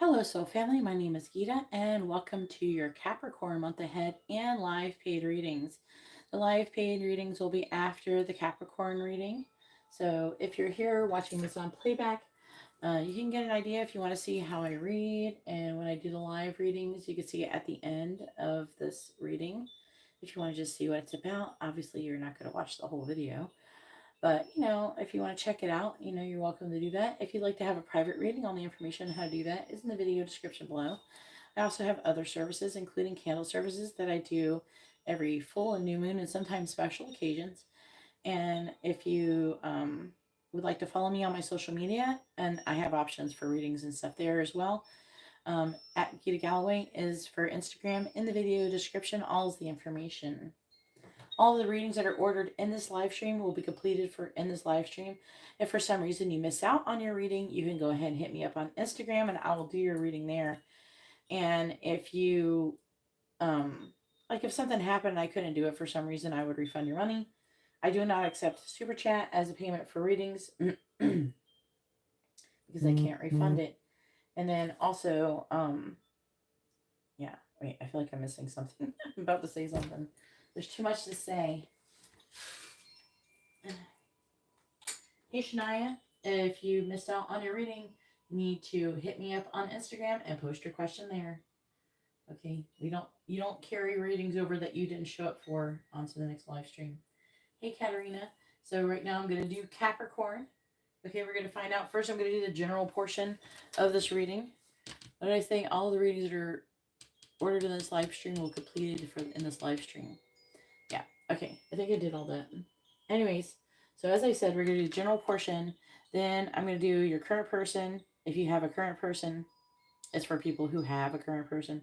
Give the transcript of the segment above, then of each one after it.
Hello, Soul Family. My name is Geeta, and welcome to your Capricorn month ahead and live paid readings. The live paid readings will be after the Capricorn reading. So if you're here watching this on playback, you can get an idea if you want to see how I read. And when I do the live readings, you can see it at the end of this reading. If you want to just see what it's about, obviously you're not going to watch the whole video. But, if you want to check it out, you're welcome to do that. If you'd like to have a private reading, all the information on how to do that is in the video description below. I also have other services, including candle services that I do every full and new moon and sometimes special occasions. And if you would like to follow me on my social media, and I have options for readings and stuff there as well. At GeetaGalaway is for Instagram. In the video description, all is the information. All the readings that are ordered in this live stream will be completed in this live stream. If for some reason you miss out on your reading, you can go ahead and hit me up on Instagram and I will do your reading there. And if you, if something happened and I couldn't do it for some reason, I would refund your money. I do not accept Super Chat as a payment for readings because I can't refund it. And then also, wait, I feel like I'm missing something. I'm about to say something. There's too much to say. Hey, Shania, if you missed out on your reading, you need to hit me up on Instagram and post your question there. Okay, you don't carry readings over that you didn't show up for onto the next live stream. Hey, Katarina. So right now I'm going to do Capricorn. Okay, we're going to find out. First, I'm going to do the general portion of this reading. What did I say? All the readings that are ordered in this live stream will be completed in this live stream. Yeah, okay. I think I did all that. Anyways, so as I said, we're going to do the general portion. Then I'm going to do your current person. If you have a current person, it's for people who have a current person.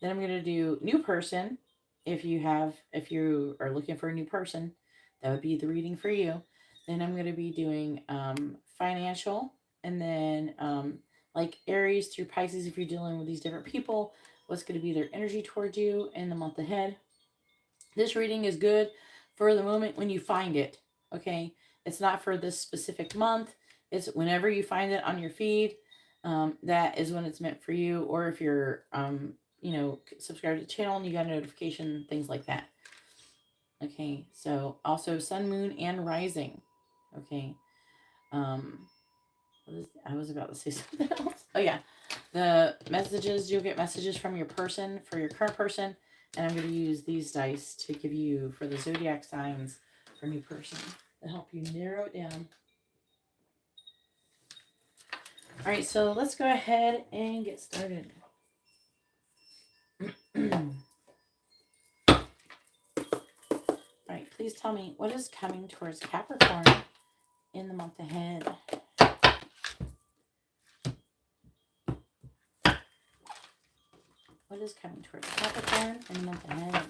Then I'm going to do new person. If you are looking for a new person, that would be the reading for you. Then I'm going to be doing financial, and then like Aries through Pisces, if you're dealing with these different people, what's going to be their energy towards you in the month ahead. This reading is good for the moment when you find it, okay? It's not for this specific month. It's whenever you find it on your feed, that is when it's meant for you. Or if you're, subscribed to the channel and you got a notification, things like that. Okay, so also sun, moon, and rising. Okay. I was about to say something else. Oh, yeah. The messages, you'll get messages from your person, for your current person. And I'm going to use these dice to give you for the Zodiac signs for new person to help you narrow it down. All right, so let's go ahead and get started. All right, please tell me what is coming towards Capricorn in the month ahead. What is coming towards Capricorn in the month ahead?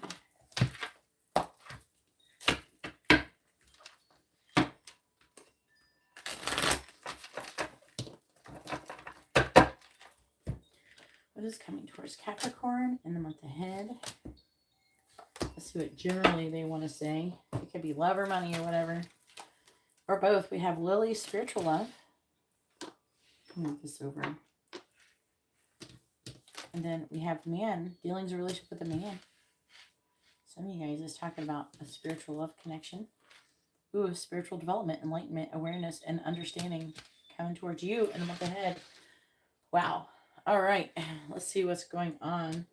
What is coming towards Capricorn in the month ahead? Let's see what generally they want to say. It could be love or money or whatever. Or both. We have Lily, spiritual love. Move this over. And then we have man, dealings a relationship with a man. Some of you guys is talking about a spiritual love connection. Ooh, spiritual development, enlightenment, awareness, and understanding coming towards you in the month ahead. Wow. All right. Let's see what's going on.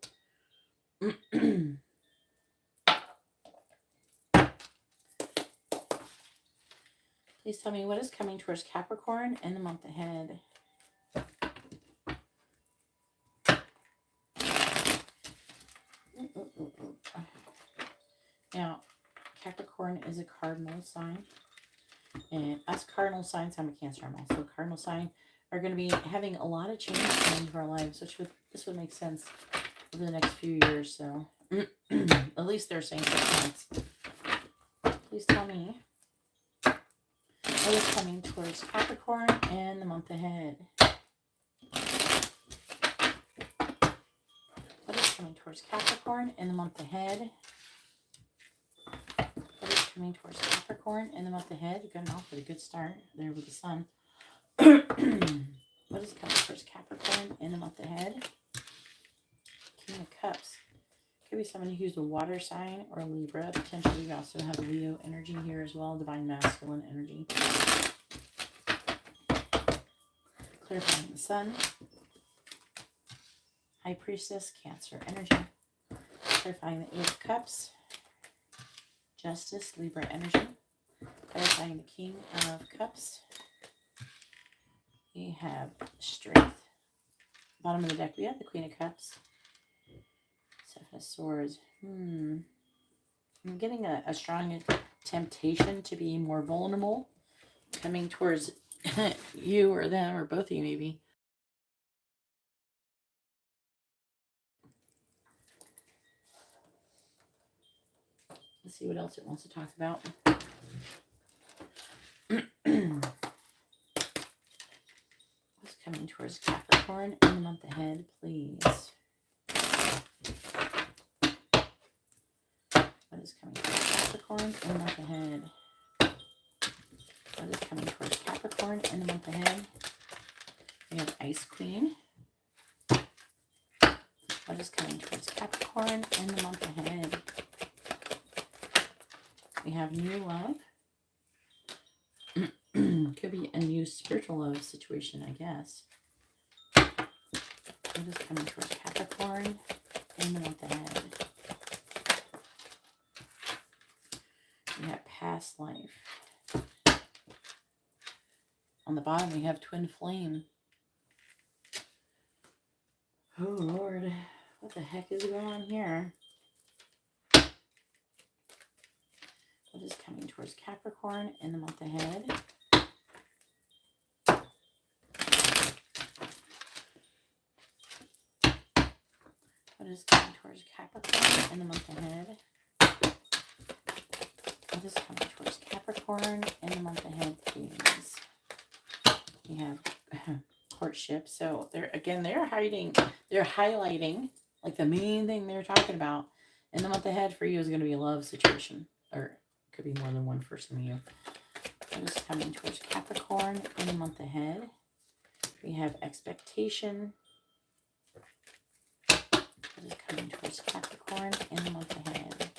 Please tell me what is coming towards Capricorn in the month ahead. Now, Capricorn is a cardinal sign. And us cardinal signs, I'm a Cancer, I'm also a cardinal sign, are going to be having a lot of change in our lives, which this would make sense over the next few years. So, at least they're saying 6 months. Please tell me what is coming towards Capricorn in the month ahead. What is coming towards Capricorn in the month ahead? What is coming towards Capricorn in the month ahead? You're getting off with a good start there with the sun. What is coming towards Capricorn in the month ahead? be somebody who's a water sign or Libra. Potentially you also have Leo energy here as well, divine masculine energy. Clarifying the sun. High Priestess, Cancer energy. Clarifying the Eight of Cups. Justice, Libra energy. Clarifying the King of Cups. We have Strength. Bottom of the deck, we have the Queen of Cups. Seven of Swords. I'm getting a strong temptation to be more vulnerable coming towards you or them or both of you maybe. Let's see what else it wants to talk about. What's coming towards Capricorn in the month ahead, please? What is coming towards Capricorn in the month ahead? What is coming towards Capricorn in the month ahead? We have Ice Queen. What is coming towards Capricorn in the month ahead? We have New Love. Could be a new spiritual love situation, I guess. What is coming towards Capricorn in the month ahead? We have Past Life. On the bottom, we have Twin Flame. Oh, Lord. What the heck is going on here? What is coming towards Capricorn in the month ahead? What is coming towards Capricorn in the month ahead? What is coming towards Capricorn in the month ahead, please? We have courtship. So they're highlighting like the main thing they're talking about in the month ahead for you is going to be a love situation, or it could be more than one for some of you. What is coming towards Capricorn in the month ahead? We have expectation. What is coming towards Capricorn in the month ahead?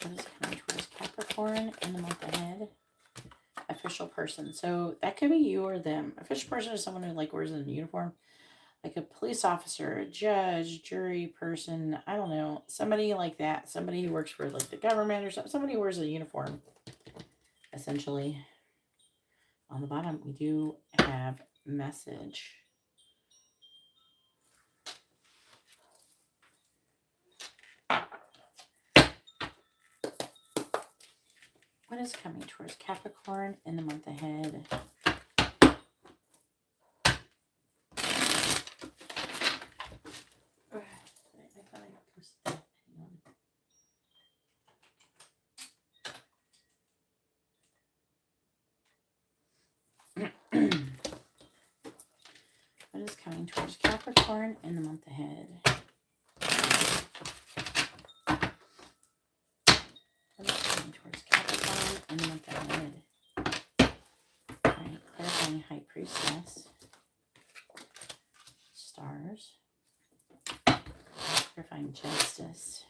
What is coming towards Capricorn in the month ahead? Official person. So that could be you or them. Official person is someone who like wears a uniform, like a police officer, a judge, jury person. I don't know, somebody like that. Somebody who works for like the government or something. Somebody who wears a uniform, essentially. On the bottom, we do have message. What is coming towards Capricorn in the month ahead? What is coming towards Capricorn in the month ahead? What is coming towards Capricorn in the month ahead? Alright, clarifying High Priestess. Stars. Clarifying Justice.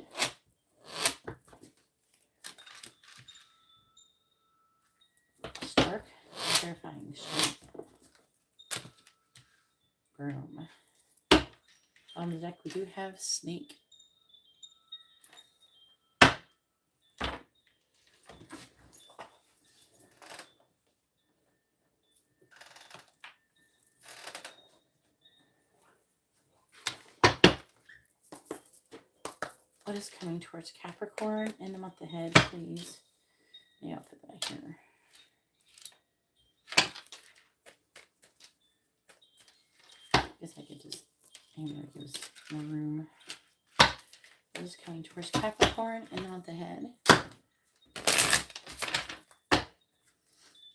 Stark. Clarifying Strength. Broom. On the deck, we do have Snake. What is coming towards Capricorn in the month ahead, please? Yeah, I'll put that here. I guess I could just, there gives more room. What is coming towards Capricorn in the month ahead?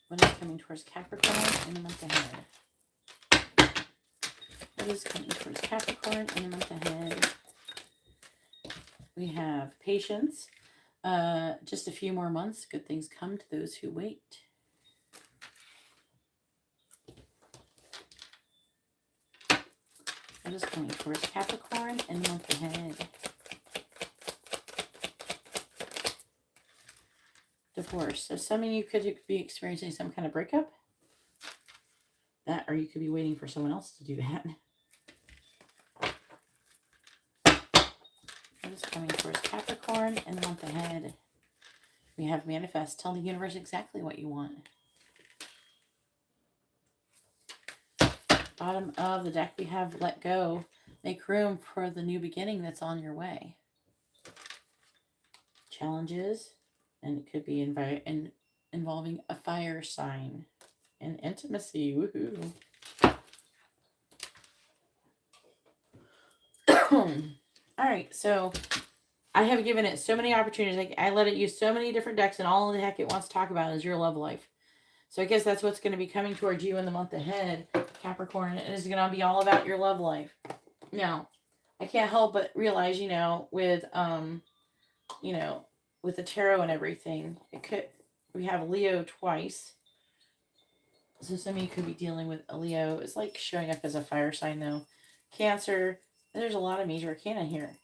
What is coming towards Capricorn in the month ahead? What is coming towards Capricorn in the month ahead? We have patience. Just a few more months. Good things come to those who wait. What is coming for us, Capricorn, in the month ahead? Divorce. So some of you could be experiencing some kind of breakup. That, or you could be waiting for someone else to do that. What is coming for us, Capricorn, in the month ahead? We have manifest. Tell the universe exactly what you want. Bottom of the deck, we have let go. Make room for the new beginning that's on your way. Challenges, and it could be involving a fire sign and intimacy. Woohoo. All right, so I have given it so many opportunities. I let it use so many different decks, and all the heck it wants to talk about is your love life. So I guess that's what's going to be coming towards you in the month ahead, Capricorn. It is going to be all about your love life. Now, I can't help but realize, with with the tarot and everything, we have Leo twice. So some of you could be dealing with a Leo. It's like showing up as a fire sign, though. Cancer. There's a lot of major arcana here,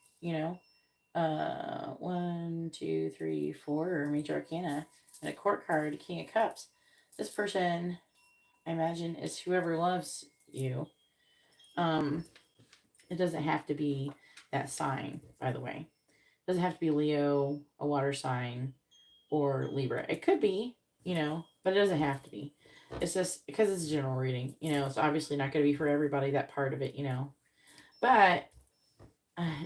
1, 2, 3, 4 major arcana. And a court card, King of Cups. This person, I imagine, is whoever loves you. It doesn't have to be that sign, by the way. It doesn't have to be Leo, a water sign, or Libra. It could be, but it doesn't have to be. It's just because it's a general reading, it's obviously not going to be for everybody, that part of it, But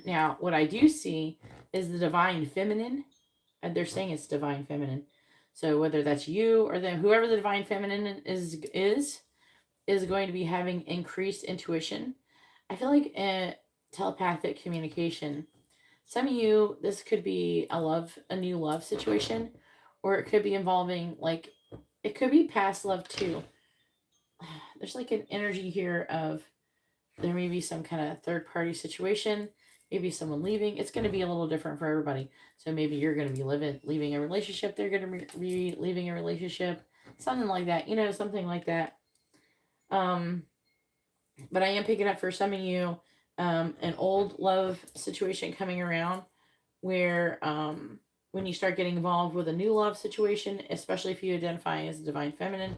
now what I do see is the divine feminine. And they're saying it's divine feminine. So whether that's you or them, whoever the divine feminine is going to be having increased intuition. I feel like telepathic communication. Some of you, this could be a new love situation, or it could be involving, it could be past love too. There's like an energy here of there may be some kind of third party situation, maybe someone leaving. It's going to be a little different for everybody. So maybe you're going to be leaving a relationship. They're going to be leaving a relationship, something like that, something like that. But I am picking up for some of you an old love situation coming around where when you start getting involved with a new love situation, especially if you identify as divine feminine,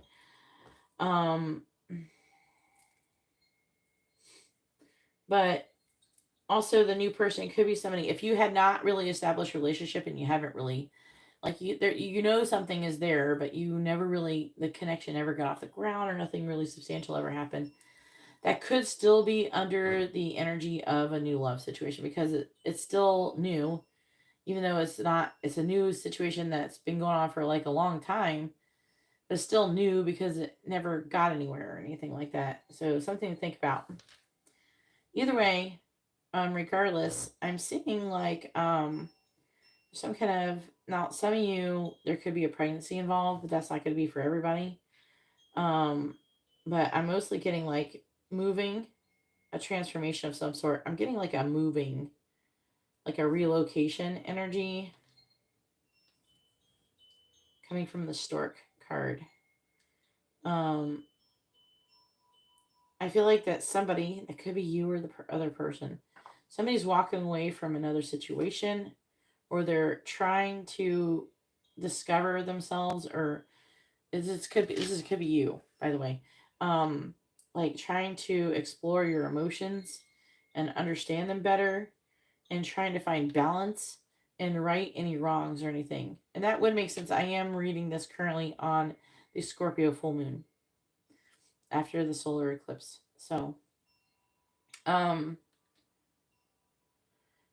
but also the new person could be somebody, if you had not really established a relationship and you haven't really, something is there, but you never really, the connection never got off the ground or nothing really substantial ever happened. That could still be under the energy of a new love situation because it's still new, even though it's a new situation that's been going on for like a long time, but it's still new because it never got anywhere or anything like that. So something to think about. Either way, regardless, I'm seeing like some kind of, now some of you, there could be a pregnancy involved, but that's not going to be for everybody. But I'm mostly getting like moving, a transformation of some sort. I'm getting like a moving, like a relocation energy coming from the stork card. I feel like that somebody, it could be you or the other person, somebody's walking away from another situation, or they're trying to discover themselves, or this could be you, by the way. Like trying to explore your emotions and understand them better, and trying to find balance and right any wrongs or anything. And that would make sense. I am reading this currently on the Scorpio full moon after the solar eclipse. So,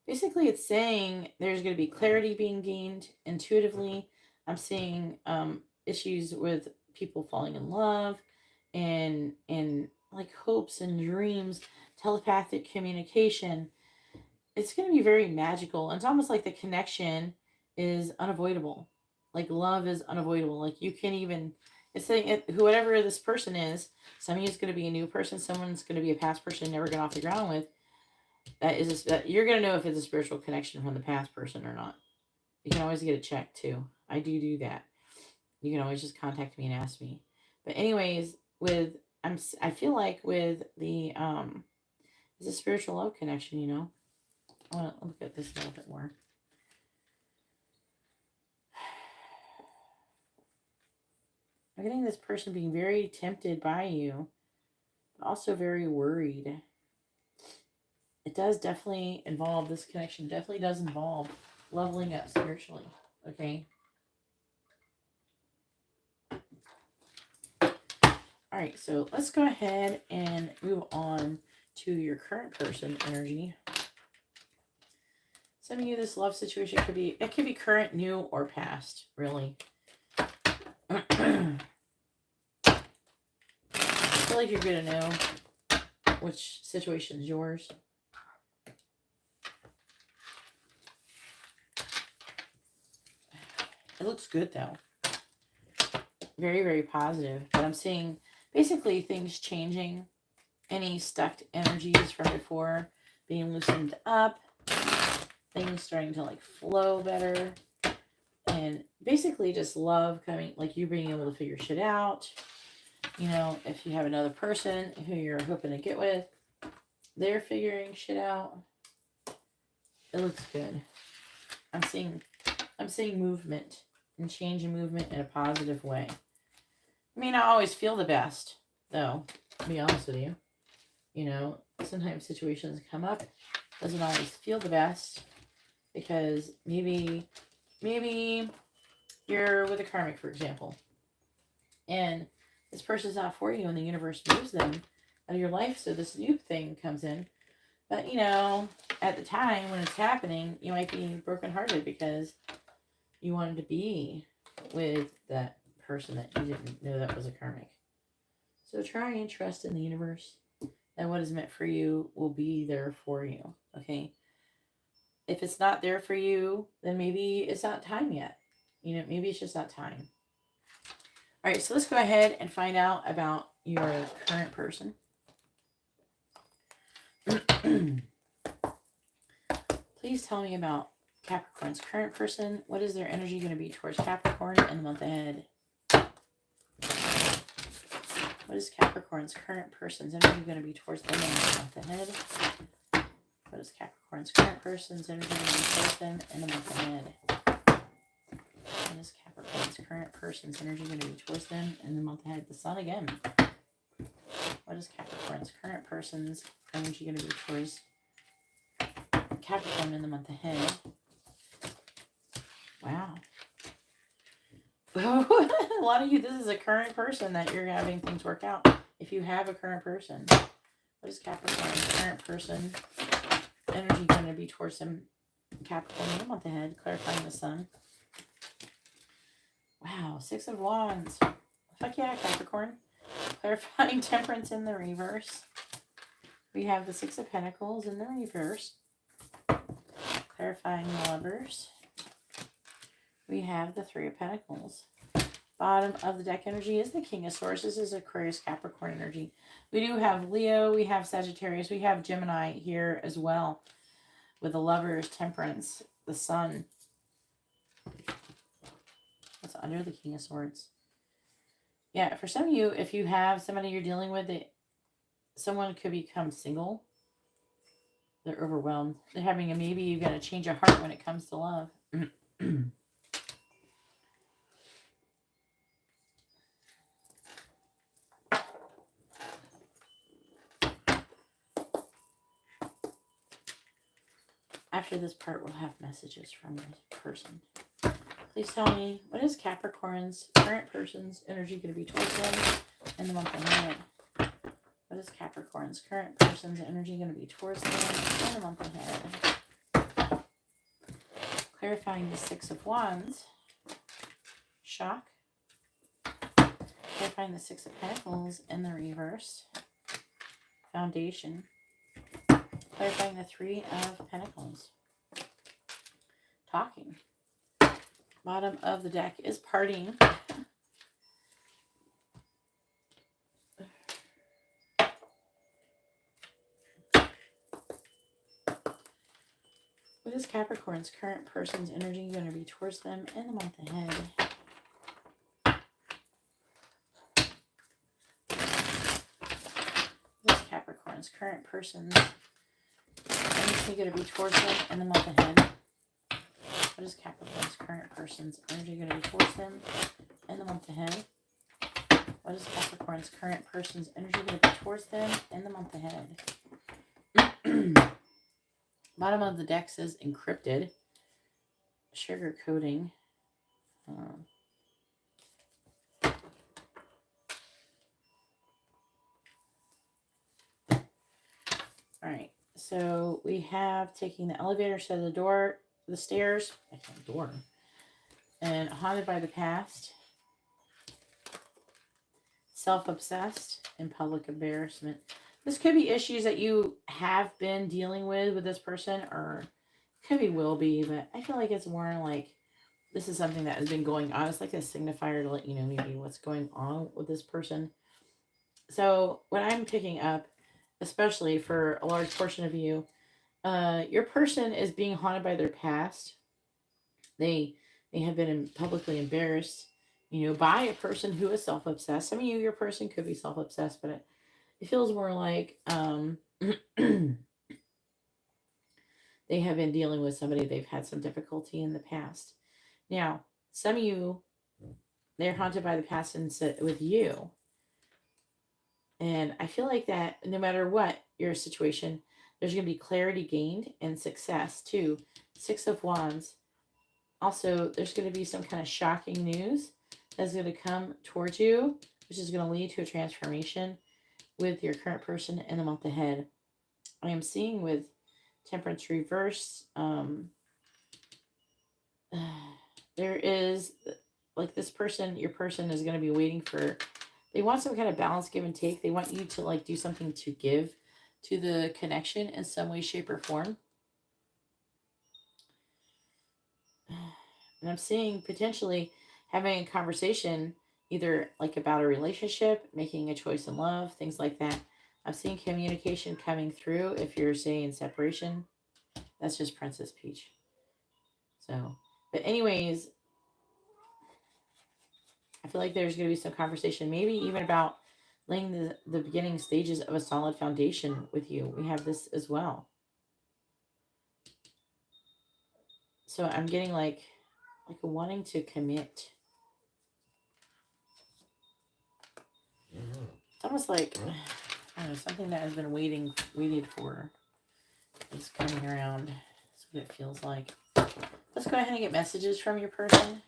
basically it's saying there's going to be clarity being gained intuitively. I'm seeing issues with people falling in love and like hopes and dreams, telepathic communication. It's going to be very magical. It's almost like the connection is unavoidable. Like love is unavoidable. Like you can't even, it's saying whoever this person is, some of you is going to be a new person, someone's going to be a past person you never got off the ground with. That you're going to know if it's a spiritual connection from the past person or not. You can always get it checked too. I do that. You can always just contact me and ask me. But anyways, I feel like with the It's a spiritual love connection, you know. I want to look at this a little bit more. I'm getting this person being very tempted by you, but also very worried. It does definitely involve, this connection definitely does involve leveling up spiritually, okay? All right, so let's go ahead and move on to your current person energy. Some of you, this love situation could be, it could be current, new, or past, really. I feel like you're going to know which situation is yours. It looks good, though. Very, very positive. But I'm seeing basically things changing. Any stuck energies from before being loosened up. Things starting to, like, flow better. And basically just love coming, like you being able to figure shit out. You know, if you have another person who you're hoping to get with, they're figuring shit out. It looks good. I'm seeing movement and change and movement in a positive way. I may not always feel the best, though, to be honest with you. You know, sometimes situations come up, doesn't always feel the best because maybe you're with a karmic, for example, and this person's not for you and the universe moves them out of your life, so this new thing comes in. But, you know, at the time when it's happening, you might be brokenhearted because you wanted to be with that person that you didn't know that was a karmic. So try and trust in the universe that what is meant for you will be there for you, okay? If it's not there for you, then maybe it's not time yet. You know, maybe it's just not time. All right, so let's go ahead and find out about your current person. Please tell me about Capricorn's current person. What is their energy going to be towards Capricorn in the month ahead? What is Capricorn's current person's energy going to be towards them in the month ahead? What is Capricorn's current person's energy going to be towards them in the month ahead? What is Capricorn's current person's energy going to be towards them in the month ahead? The sun again. What is Capricorn's current person's energy going to be towards Capricorn in the month ahead? Wow. A lot of you, this is a current person that you're having things work out. If you have a current person, what is Capricorn's current person energy going to be towards them? Capricorn in the month ahead, clarifying the sun. Wow, 6 of Wands. Fuck yeah, Capricorn. Clarifying Temperance in the reverse. We have the 6 of Pentacles in the reverse. Clarifying the Lovers. We have the 3 of Pentacles. Bottom of the deck energy is the King of Swords. This is Aquarius Capricorn energy. We do have Leo, we have Sagittarius, we have Gemini here as well. With the Lovers, Temperance, the Sun. What's under the King of Swords? Yeah, for some of you, if you have somebody you're dealing with, someone could become single. They're overwhelmed. They're having a maybe you've got to change your heart when it comes to love. After this part, we'll have messages from this person. Please tell me, what is Capricorn's current person's energy going to be towards them in the month ahead? What is Capricorn's current person's energy going to be towards them in the month ahead? Clarifying the 6 of Wands. Shock. Clarifying the 6 of Pentacles in the reverse. Foundation. Clarifying the 3 of Pentacles. Talking. Bottom of the deck is partying. What is Capricorn's current person's energy going to be towards them in the month ahead? What is Capricorn's current person's energy going to be towards them in the month ahead? What is Capricorn's current person's energy going to be towards them in the month ahead? What is Capricorn's current person's energy going to be towards them in the month ahead? Bottom of the deck says encrypted. Sugar coating. Alright, so we have taking the elevator instead of the door, the stairs, door, and haunted by the past, self-obsessed, and public embarrassment. This could be issues that you have been dealing with this person, or could be will be, but I feel like it's more like this is something that has been going on. It's like a signifier to let you know maybe what's going on with this person. So what I'm picking up, especially for a large portion of you, your person is being haunted by their past. They have been publicly embarrassed, by a person who is self-obsessed. Some of you, your person could be self-obsessed, but it feels more like they have been dealing with somebody they've had some difficulty in the past. Now, some of you, they're haunted by the past and with you. And I feel like that no matter what your situation, there's going to be clarity gained and success too. 6 of Wands. Also, there's going to be some kind of shocking news that's going to come towards you, which is going to lead to a transformation with your current person in the month ahead. I am seeing with Temperance reverse, there is like this person, your person is going to be waiting for, they want some kind of balance, give and take. They want you to like do something to give to the connection in some way, shape, or form. And I'm seeing potentially having a conversation either like about a relationship, making a choice in love, things like that. I'm seeing communication coming through if you're saying in separation. That's just Princess Peach. So, but anyways, I feel like there's going to be some conversation, maybe even about laying the beginning stages of a solid foundation with you. We have this as well. So I'm getting like wanting to commit. It's almost like, I don't know, something that has been waited for is coming around. That's what it feels like. Let's go ahead and get messages from your person.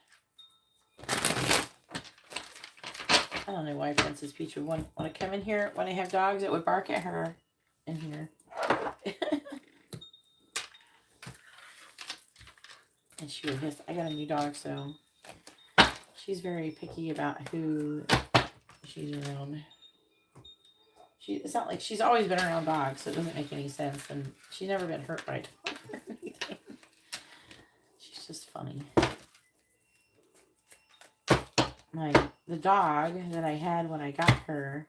I don't know why Princess Peach would want to come in here when I have dogs that would bark at her in here. And she would hiss. I got a new dog, so she's very picky about who she's around. It's not like she's always been around dogs, so it doesn't make any sense. And she's never been hurt by a dog or anything. She's just funny. The dog that I had when I got her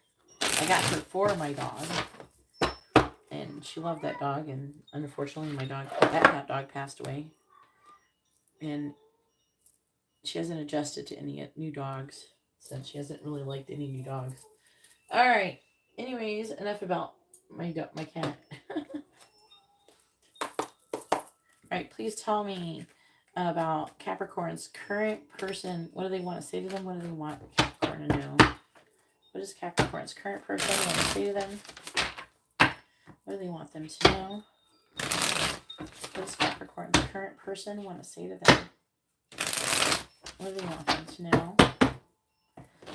for my dog. And she loved that dog, and unfortunately that dog passed away. And she hasn't adjusted to any new dogs, so she hasn't really liked any new dogs. All right. Anyways, enough about my cat. All right, please tell me about Capricorn's current person. What do they want to say to them? What do they want Capricorn to know? What does Capricorn's current person want to say to them? What do they want them to know? What does Capricorn's current person want to say to them? What do they want them to know?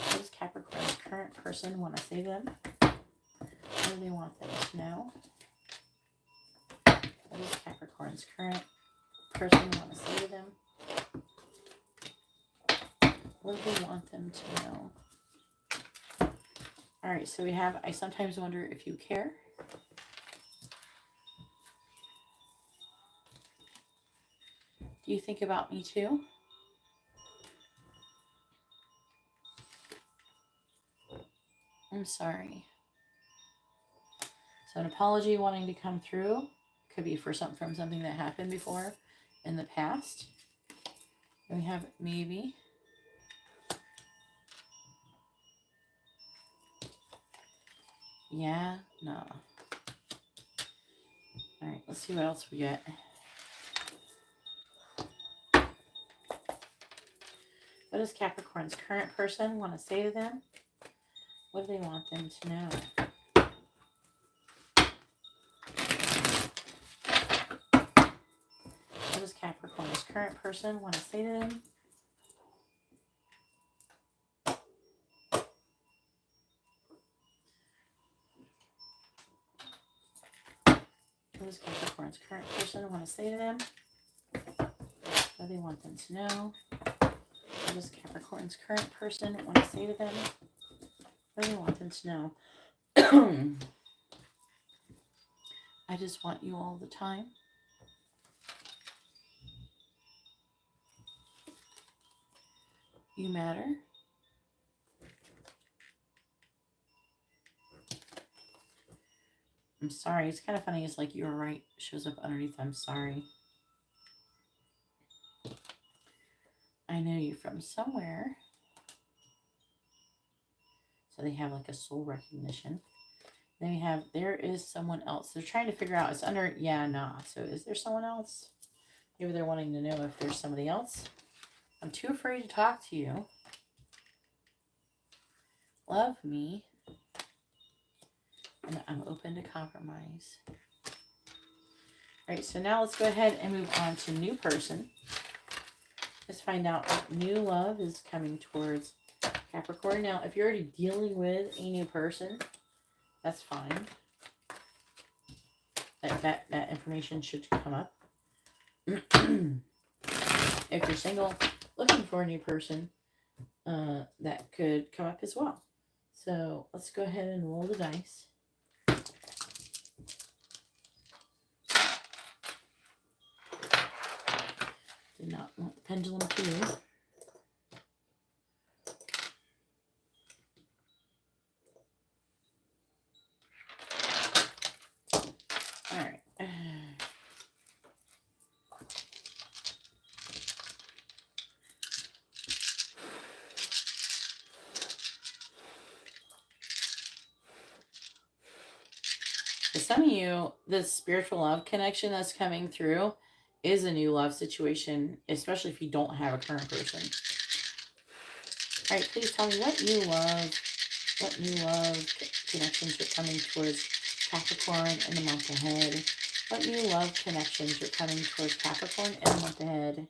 What does Capricorn's current person want to say to them? What do they want them to know? What does Capricorn's current person want to say to them? What do they want them to know? All right, so we have, I sometimes wonder if you care. Do you think about me too? I'm sorry. So an apology wanting to come through could be for from something that happened before in the past. And we have maybe. Yeah, no. All right, let's see what else we get. What does Capricorn's current person want to say to them? What do they want them to know? What does Capricorn's current person want to say to them? What does Capricorn's current person want to say to them? What do they want them to know? What does Capricorn's current person want to say to them? What do they want them to know? I just want you all the time. You matter. I'm sorry. It's kind of funny. It's like you were right. Shows up underneath. I'm sorry. I know you from somewhere. So they have like a soul recognition. Then we have, there is someone else. They're trying to figure out, it's under, yeah, nah. So is there someone else? Maybe they're wanting to know if there's somebody else. I'm too afraid to talk to you. Love me. And I'm open to compromise. All right, so now let's go ahead and move on to new person. Let's find out what new love is coming towards Capricorn. Now, if you're already dealing with a new person, that's fine. That information should come up. If you're single, looking for a new person, that could come up as well. So let's go ahead and roll the dice. Did not want the pendulum to move. All right. For some of you, this spiritual love connection that's coming through is a new love situation, especially if you don't have a current person. All right, please tell me what new love connections are coming towards Capricorn in the month ahead. What new love connections are coming towards Capricorn in the month ahead?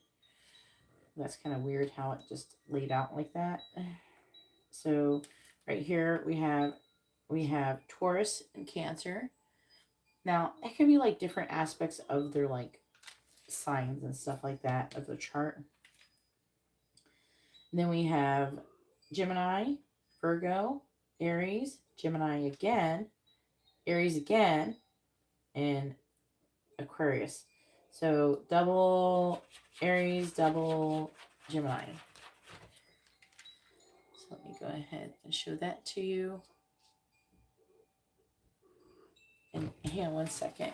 That's kind of weird how it just laid out like that. So right here we have Taurus and Cancer. Now, it can be like different aspects of their like signs and stuff like that of the chart. And then we have Gemini, Virgo, Aries, Gemini again, Aries again, and Aquarius. So double Aries, double Gemini. So let me go ahead and show that to you. And hang on one second.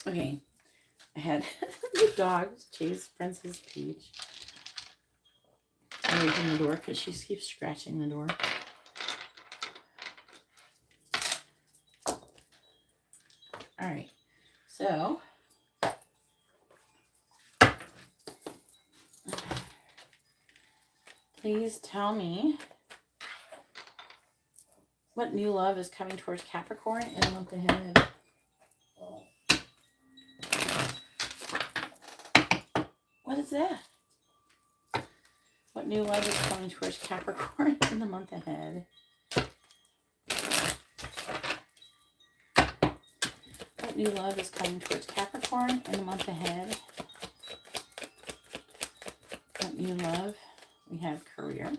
Okay, I had the dogs chase Princess Peach away from the door because she keeps scratching the door. All right, so please tell me what new love is coming towards Capricorn in the month ahead. What is that? What new love is coming towards Capricorn in the month ahead? new love is coming towards Capricorn in the month ahead? What new love? We have career.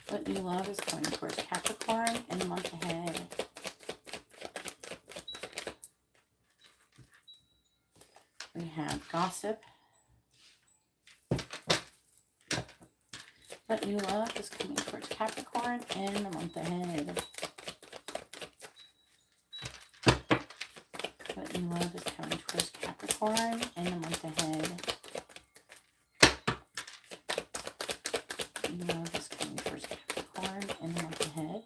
What new love is coming towards Capricorn in the month ahead? We have gossip. What new love is coming towards Capricorn in the month ahead? What new love is coming towards Capricorn in the month ahead? What new love is coming towards Capricorn in the month ahead?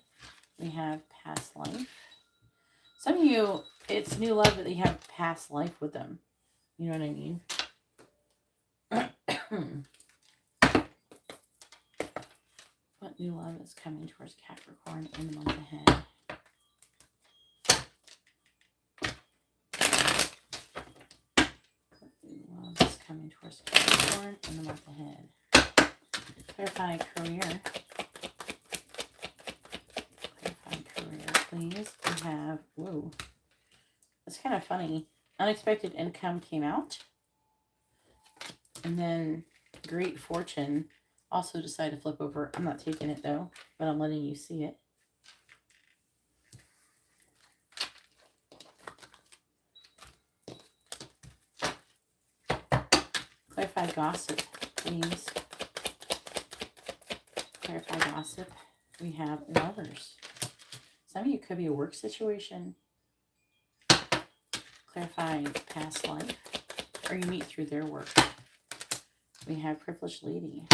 We have past life. Some of you, it's new love that they have past life with them. You know what I mean? What new love is coming towards Capricorn in the month ahead? What new love is coming towards Capricorn in the month ahead? Clarify career. Clarify career, please. We have, whoa. It's kind of funny. Unexpected income came out. And then great fortune also decided to flip over. I'm not taking it though, but I'm letting you see it. Clarify gossip, please. Clarify gossip. We have lovers. Some of you could be a work situation. Clarify past life. Or you meet through their work. We have privileged lady.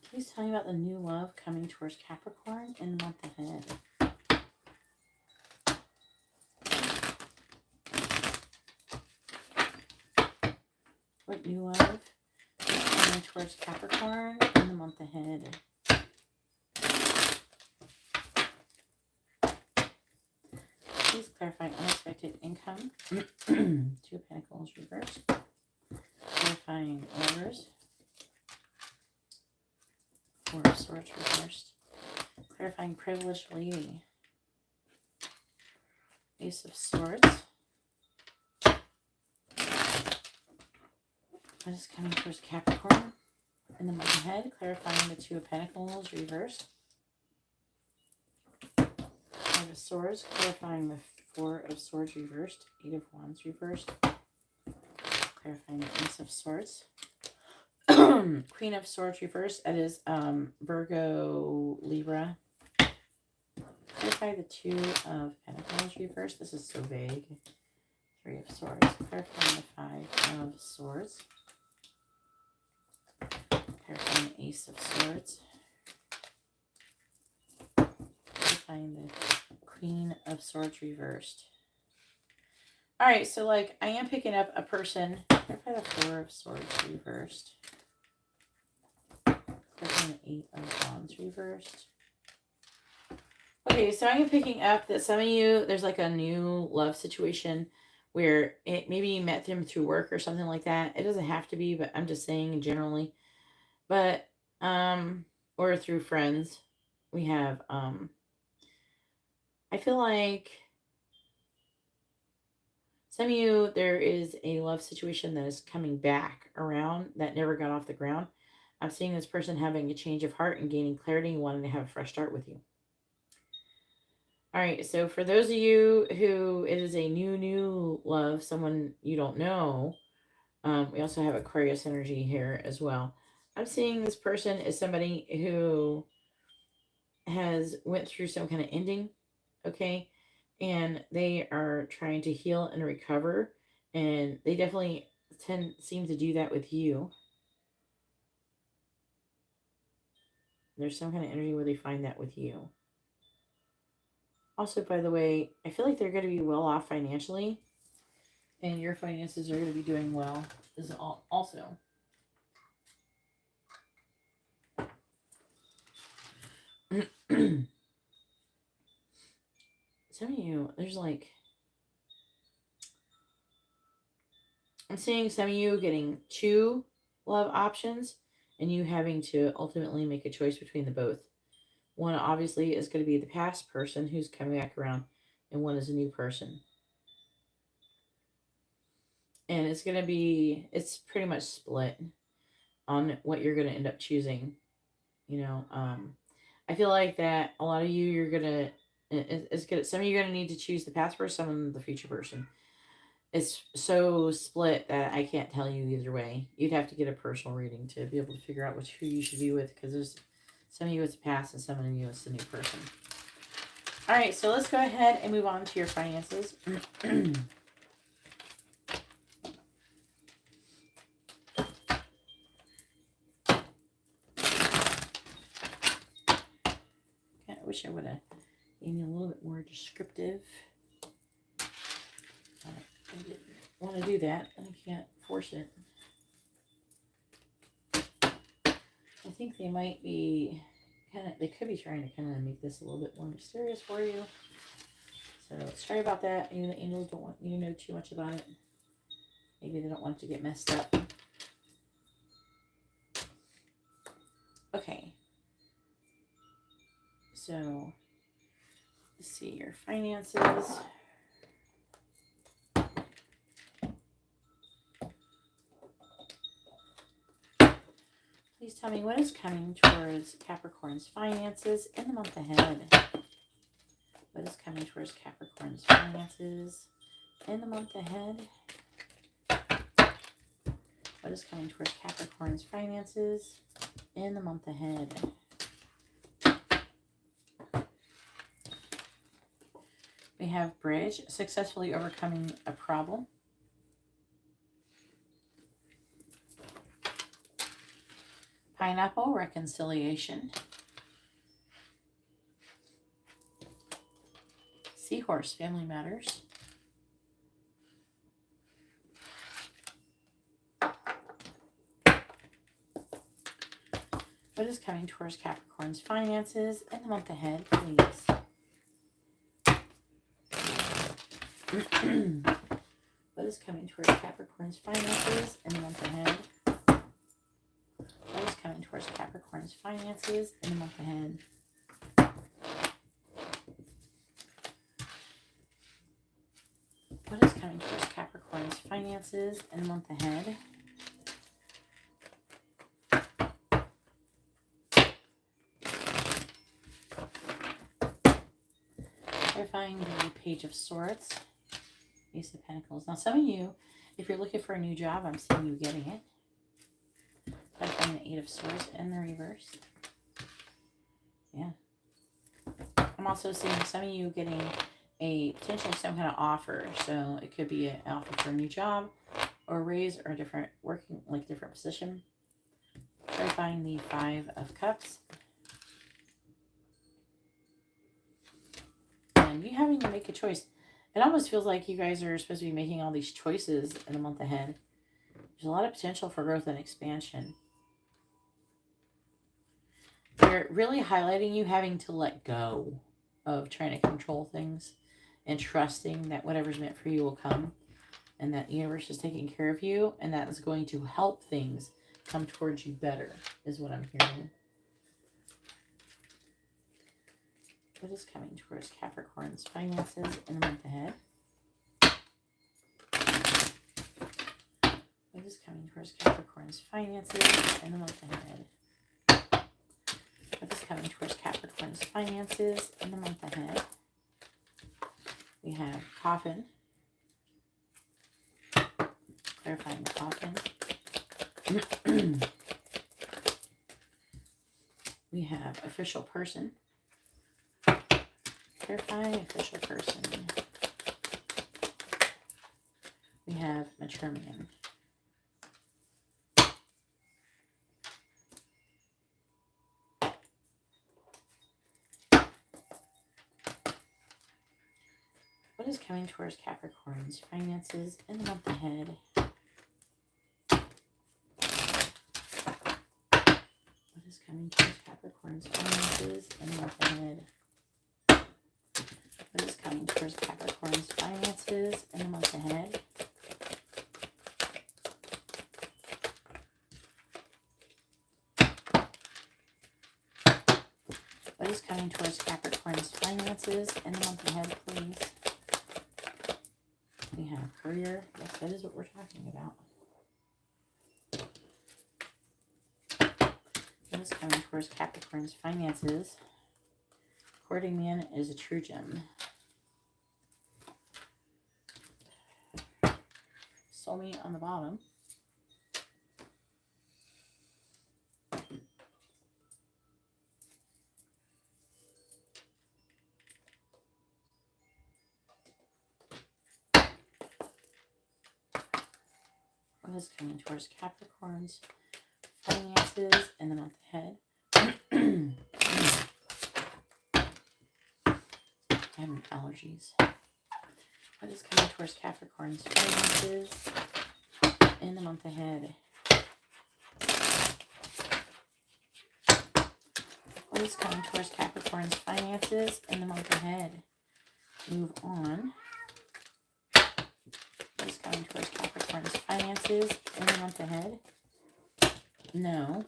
Please tell me about the new love coming towards Capricorn in the month ahead. What new love is coming towards Capricorn in the month ahead? Please clarify unexpected income. Two of Pentacles reversed. Clarifying lovers. Four of Swords reversed. Clarifying privileged lady. Ace of Swords. What is coming towards Capricorn in the month ahead? Clarifying the Two of Pentacles reversed. Five of Swords. Clarifying the Four of Swords reversed. Eight of Wands reversed. Clarifying the Ace of Swords. Queen of Swords reversed. That is Virgo, Libra. Clarify the Two of Pentacles reversed. This is so vague. Three of Swords. Clarifying the Five of Swords. Clarifying the Ace of Swords. Clarifying the Queen of Swords reversed. Alright, so like I am picking up a person. Clarify the Four of Swords reversed. Clarifying the Eight of Wands reversed. Okay, so I am picking up that some of you, there's like a new love situation where it maybe you met them through work or something like that. It doesn't have to be, but I'm just saying generally. But, or through friends. We have, I feel like some of you, there is a love situation that is coming back around that never got off the ground. I'm seeing this person having a change of heart and gaining clarity and wanting to have a fresh start with you. All right, so for those of you who it is a new love, someone you don't know, we also have Aquarius energy here as well. I'm seeing this person as somebody who has went through some kind of ending, okay? And they are trying to heal and recover, and they definitely seem to do that with you. There's some kind of energy where they find that with you. Also, by the way, I feel like they're going to be well off financially, and your finances are going to be doing well also. Some of you, there's like, I'm seeing some of you getting 2 love options and you having to ultimately make a choice between the both. One obviously is going to be the past person who's coming back around, and one is a new person. And it's going to be, it's pretty much split on what you're going to end up choosing. You know, I feel like that a lot of you, you're going to, it's good. Some of you are going to need to choose the past person, some of the future person. It's so split that I can't tell you either way. You'd have to get a personal reading to be able to figure out who you should be with, because there's some of you it's the past and some of you it's the new person. All right, so let's go ahead and move on to your finances. I wish I would have been a little bit more descriptive. I didn't want to do that. I can't force it. I think they might be they could be trying to kind of make this a little bit more mysterious for you. So sorry about that. Maybe the angels don't want you to know too much about it. Maybe they don't want it to get messed up. Okay. So let's see your finances. Please tell me what is coming towards Capricorn's finances in the month ahead. What is coming towards Capricorn's finances in the month ahead? What is coming towards Capricorn's finances in the month ahead? We have bridge, successfully overcoming a problem. Pineapple, reconciliation. Seahorse, family matters. What is coming towards Capricorn's finances in the month ahead, please? What is coming towards Capricorn's finances in the month ahead? What is coming towards Capricorn's finances in the month ahead? What is coming towards Capricorn's finances in the month ahead? Clarifying the Page of Swords, Ace of Pentacles. Now, some of you, if you're looking for a new job, I'm seeing you getting it. Clarifying the Eight of Swords in the reverse. Yeah. I'm also seeing some of you getting potentially some kind of offer. So it could be an offer for a new job or a raise or a different different position. Clarifying the Five of Cups. And you having to make a choice. It almost feels like you guys are supposed to be making all these choices in the month ahead. There's a lot of potential for growth and expansion. They're really highlighting you having to let go of trying to control things and trusting that whatever's meant for you will come, and that the universe is taking care of you, and that is going to help things come towards you better, is what I'm hearing. What is coming towards Capricorn's finances in the month ahead? What is coming towards Capricorn's finances in the month ahead? What is coming towards Capricorn's finances in the month ahead? We have Coffin. Clarifying Coffin. We have Official Person. Clarifying Official Person. We have Mature Man. What is coming towards Capricorn's finances in the month ahead? What is coming coming towards Capricorn's finances in the month ahead? What is coming towards Capricorn's finances in the month ahead? What is coming towards Capricorn's finances in the month ahead, please? We have career. Yes, that is what we're talking about. What is coming towards Capricorn's finances? Courting man is a true gem. Soulmate on the bottom. What is coming towards Capricorn's finances in the month ahead? I'm having allergies. What is coming towards Capricorn's finances in the month ahead? What is coming towards Capricorn's finances in the month ahead? Move on. What is coming towards Capricorn's finances in the month ahead? No.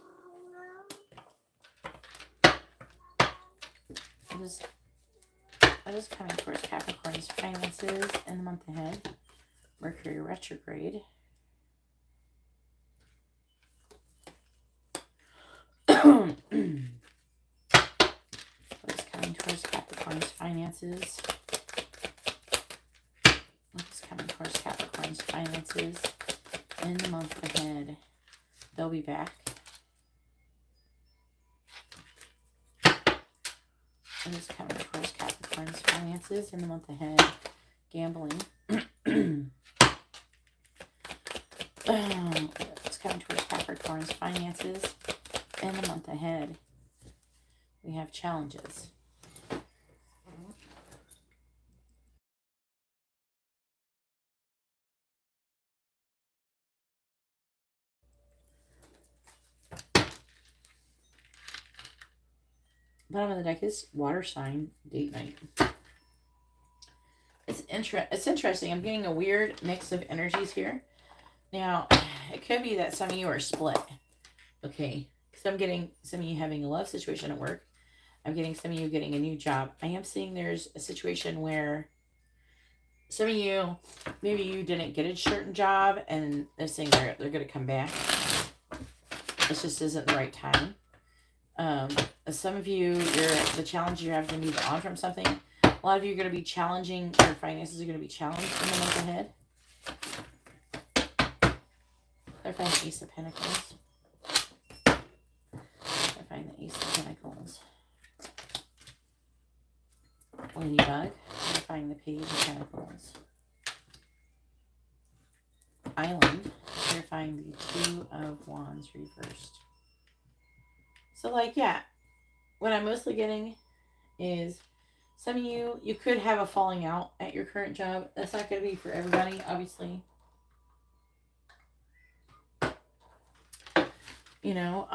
What is coming towards Capricorn's finances in the month ahead? Mercury retrograde. What is coming towards Capricorn's finances? What is coming towards Capricorn's finances in the month ahead? They'll be back. What is coming towards Capricorn's finances in the month ahead? Gambling. What's coming towards Capricorn's finances in the month ahead? We have challenges. Bottom of the deck is water sign, date night. It's interesting. I'm getting a weird mix of energies here. Now, it could be that some of you are split. Okay. Because I'm getting some of you having a love situation at work. I'm getting some of you getting a new job. I am seeing there's a situation where some of you, maybe you didn't get a certain job and they're saying they're going to come back. This just isn't the right time. Some of you, the challenge you're having to move on from something. A lot of you are going to be challenging, your finances are going to be challenged in the month ahead. I find the Ace of Pentacles. I find the Ace of Pentacles. Ladybug. I find the Page of Pentacles. Island. I find the Two of Wands reversed. So, like, yeah, what I'm mostly getting is some of you could have a falling out at your current job. That's not going to be for everybody, obviously. You know,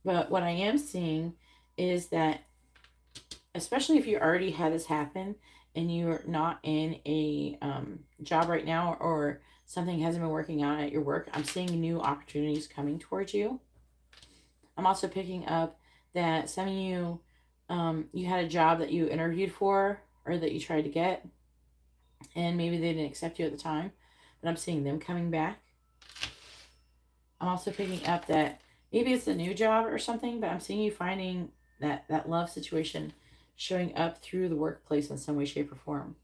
but what I am seeing is that, especially if you already had this happen and you're not in a job right now, or something hasn't been working out at your work, I'm seeing new opportunities coming towards you. I'm also picking up that some of you, you had a job that you interviewed for or that you tried to get, and maybe they didn't accept you at the time, but I'm seeing them coming back. I'm also picking up that maybe it's a new job or something, but I'm seeing you finding that love situation showing up through the workplace in some way, shape, or form.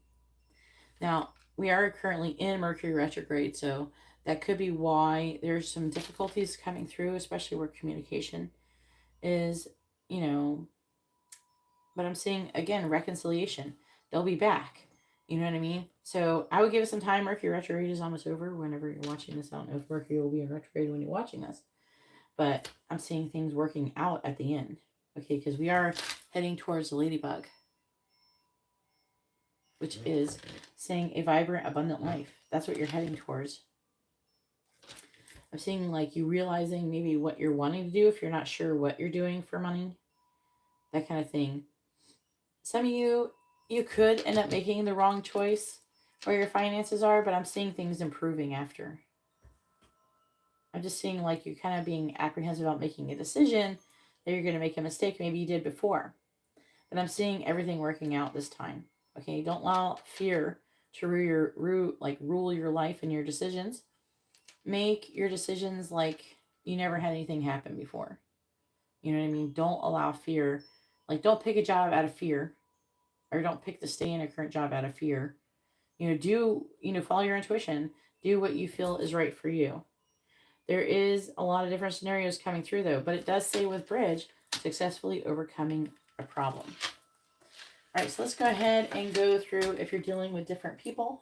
Now, we are currently in Mercury retrograde, so that could be why there's some difficulties coming through, especially where communication is, you know. But I'm seeing, again, reconciliation. They'll be back. You know what I mean? So I would give it some time. Mercury retrograde is almost over whenever you're watching this. I don't know if Mercury will be in retrograde when you're watching this. But I'm seeing things working out at the end. Okay, because we are heading towards the ladybug, which is saying a vibrant, abundant life. That's what you're heading towards. I'm seeing like you realizing maybe what you're wanting to do if you're not sure what you're doing for money. That kind of thing. Some of you could end up making the wrong choice where your finances are, but I'm seeing things improving after. I'm just seeing like you're kind of being apprehensive about making a decision that you're going to make a mistake maybe you did before. But I'm seeing everything working out this time. Okay, don't allow fear to rule your life and your decisions. Make your decisions like you never had anything happen before. You know what I mean? Don't allow fear. Like, don't pick a job out of fear, or don't pick to stay in a current job out of fear. Follow your intuition. Do what you feel is right for you. There is a lot of different scenarios coming through, though, but it does say with bridge, successfully overcoming a problem. All right, so let's go ahead and go through if you're dealing with different people.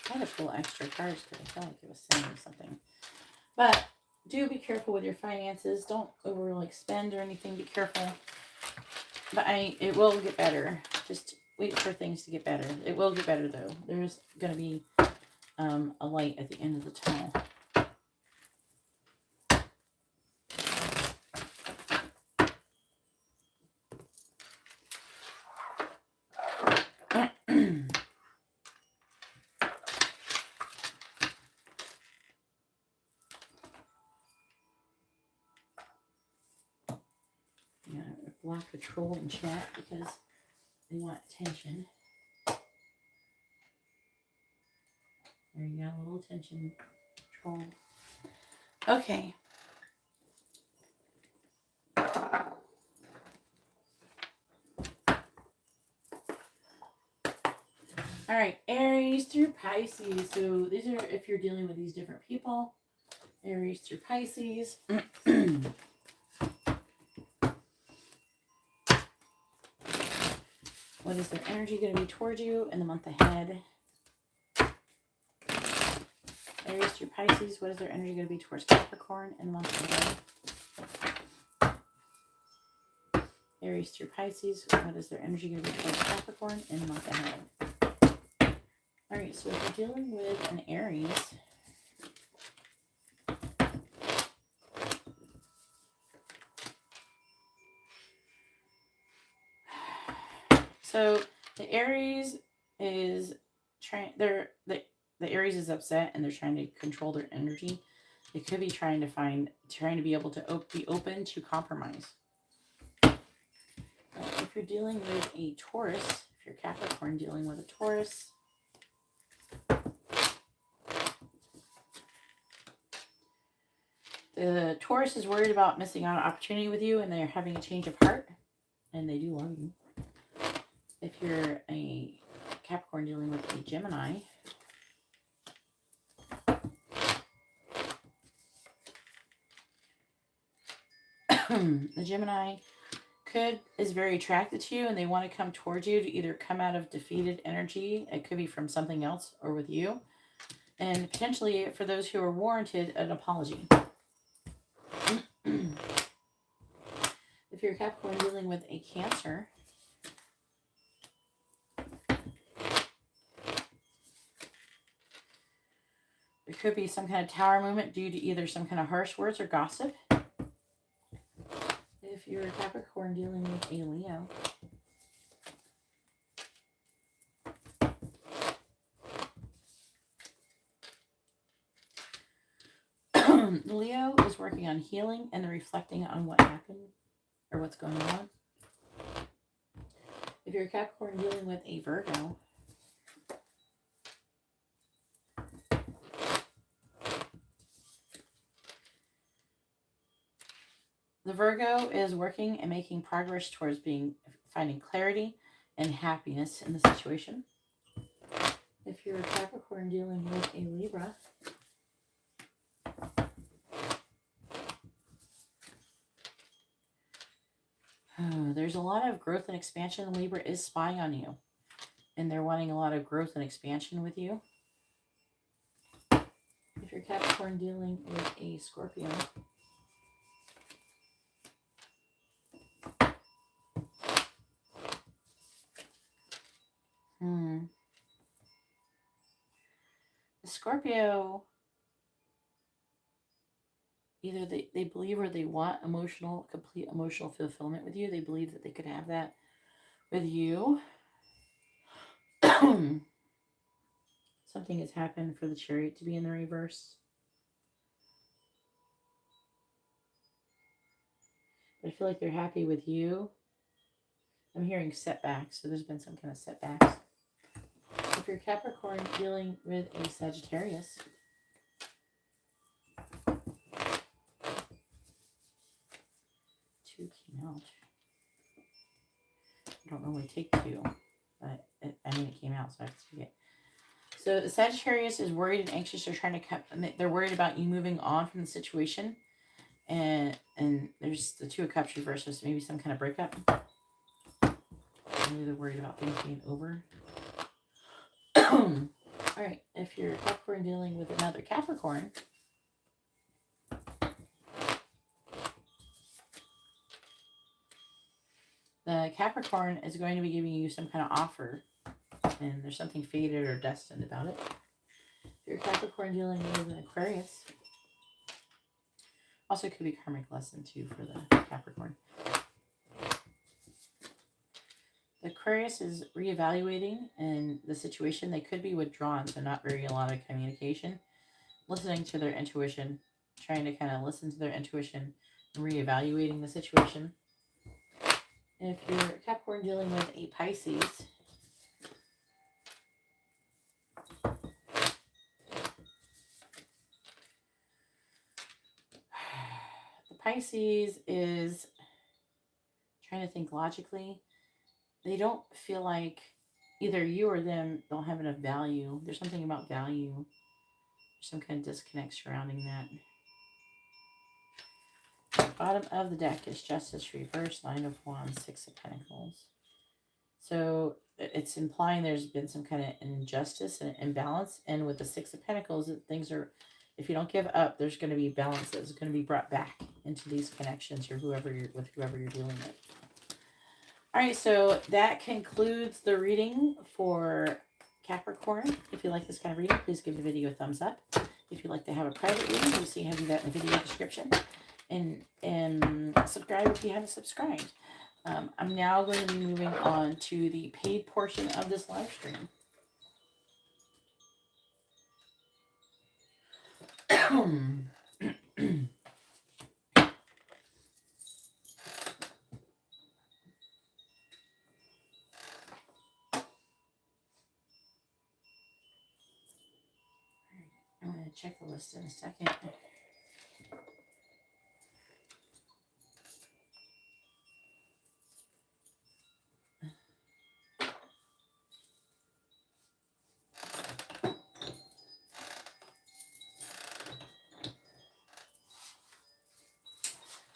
I had to pull extra cards because I felt like it was saying something. But do be careful with your finances. Don't spend or anything. Be careful. But it will get better. Just wait for things to get better. It will get better though. There's going to be a light at the end of the tunnel. Block the troll in chat because they want attention. There you go, a little attention troll. Okay. All right, Aries through Pisces. So these are if you're dealing with these different people. Aries through Pisces. What is their energy going to be towards you in the month ahead? Aries through Pisces, what is their energy going to be towards Capricorn in the month ahead? Aries through Pisces, what is their energy going to be towards Capricorn in the month ahead? All right, so if you're dealing with an Aries, so the Aries is trying. The Aries is upset and they're trying to control their energy. They could be trying to be able to be open to compromise. If you're dealing with a Taurus, if you're Capricorn dealing with a Taurus, the Taurus is worried about missing out on an opportunity with you and they're having a change of heart and they do love you. If you're a Capricorn dealing with a Gemini, the Gemini is very attracted to you and they want to come towards you to either come out of defeated energy. It could be from something else or with you. And potentially for those who are warranted, an apology. If you're a Capricorn dealing with a Cancer, there could be some kind of tower movement due to either some kind of harsh words or gossip. If you're a Capricorn dealing with a Leo, Leo is working on healing and reflecting on what happened or what's going on. If you're a Capricorn dealing with a Virgo, the Virgo is working and making progress towards finding clarity and happiness in the situation. If you're a Capricorn dealing with a Libra, There's a lot of growth and expansion. Libra is spying on you. And they're wanting a lot of growth and expansion with you. If you're Capricorn dealing with a Scorpio. The Scorpio, either they believe or they want complete emotional fulfillment with you. They believe that they could have that with you. Something has happened for the Chariot to be in the reverse. But I feel like they're happy with you. I'm hearing setbacks, so there's been some kind of setbacks. If you're Capricorn dealing with a Sagittarius, two came out. I don't normally take two, but it came out, so I have to take it. So the Sagittarius is worried and anxious. They're worried about you moving on from the situation, and there's the Two of Cups reversed, so maybe some kind of breakup. Maybe they're worried about things being over. All right, if you're Capricorn dealing with another Capricorn, the Capricorn is going to be giving you some kind of offer, and there's something fated or destined about it. If you're Capricorn dealing with an Aquarius, also could be karmic lesson too for the Capricorn. The Aquarius is reevaluating in the situation. They could be withdrawn, so not very a lot of communication. Listening to their intuition, trying to kind of listen to their intuition and reevaluating the situation. If you're Capricorn dealing with a Pisces, the Pisces is trying to think logically. They don't feel like either you or them don't have enough value. There's something about value. There's some kind of disconnect surrounding that. Bottom of the deck is Justice reversed, Nine of Wands, Six of Pentacles. So it's implying there's been some kind of injustice and imbalance. And with the Six of Pentacles, things are, if you don't give up, there's going to be balance that's going to be brought back into these connections or whoever you're dealing with. All right, so that concludes the reading for Capricorn. If you like this kind of reading, please give the video a thumbs up. If you'd like to have a private reading, you'll see how to do that in the video description. And subscribe if you haven't subscribed. I'm now going to be moving on to the paid portion of this live stream. I'm going to check the list in a second.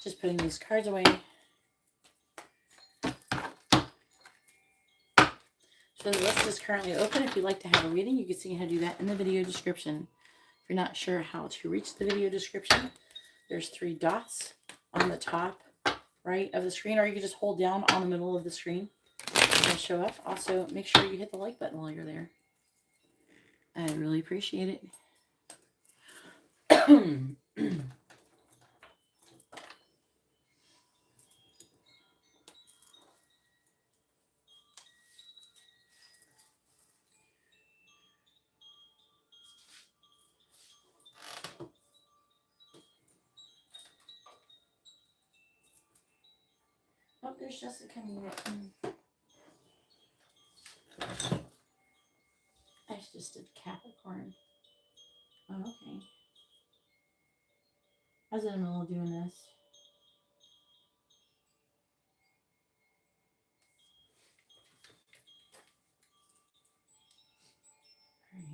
Just putting these cards away. So the list is currently open. If you'd like to have a reading, you can see how to do that in the video description. If you're not sure how to reach the video description, there's 3 dots on the top right of the screen, or you can just hold down on the middle of the screen. It'll show up. Also, make sure you hit the like button while you're there. I really appreciate it. Oh, there's just a community. I just did Capricorn. Oh, okay. I was in the middle of doing this. All right.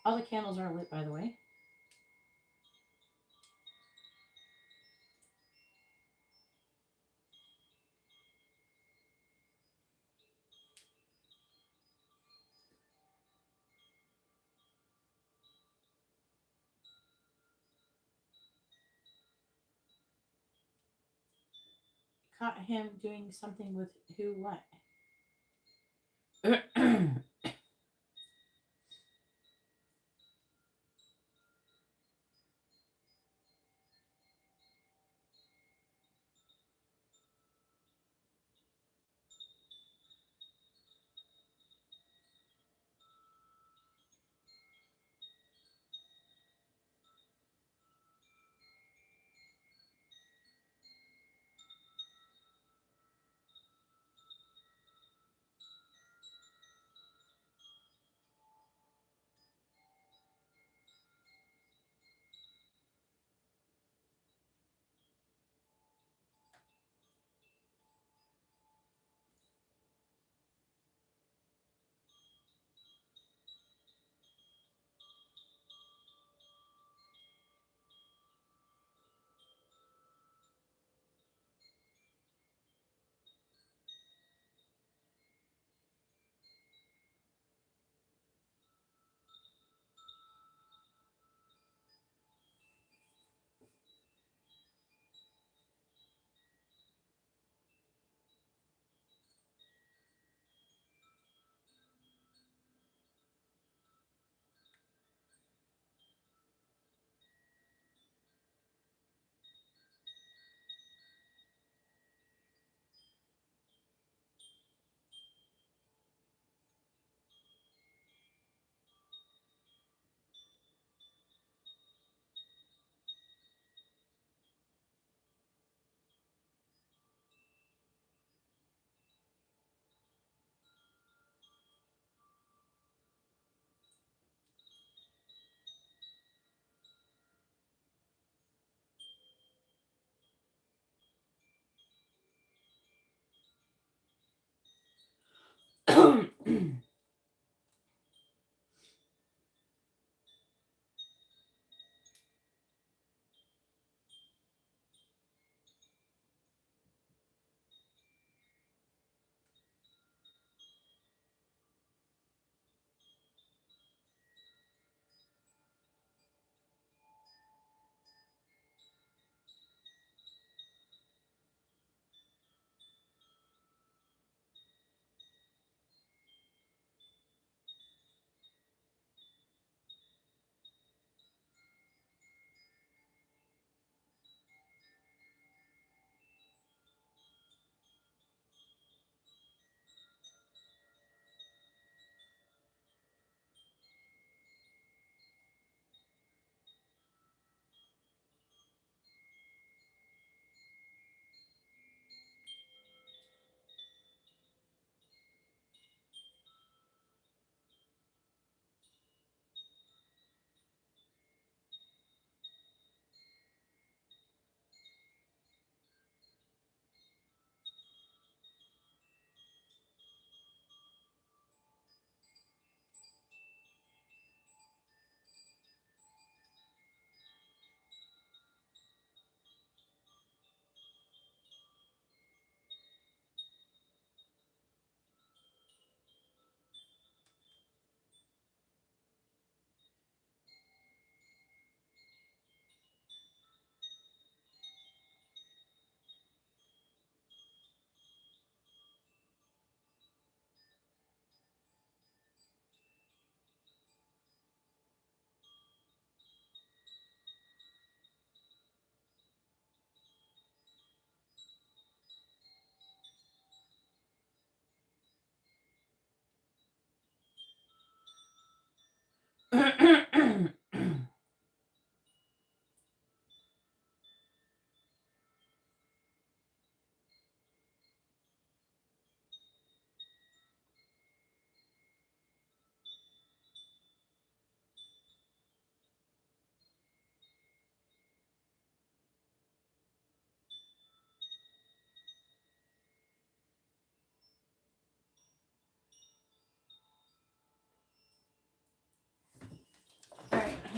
All the candles are lit, by the way. Caught him doing something with who, what?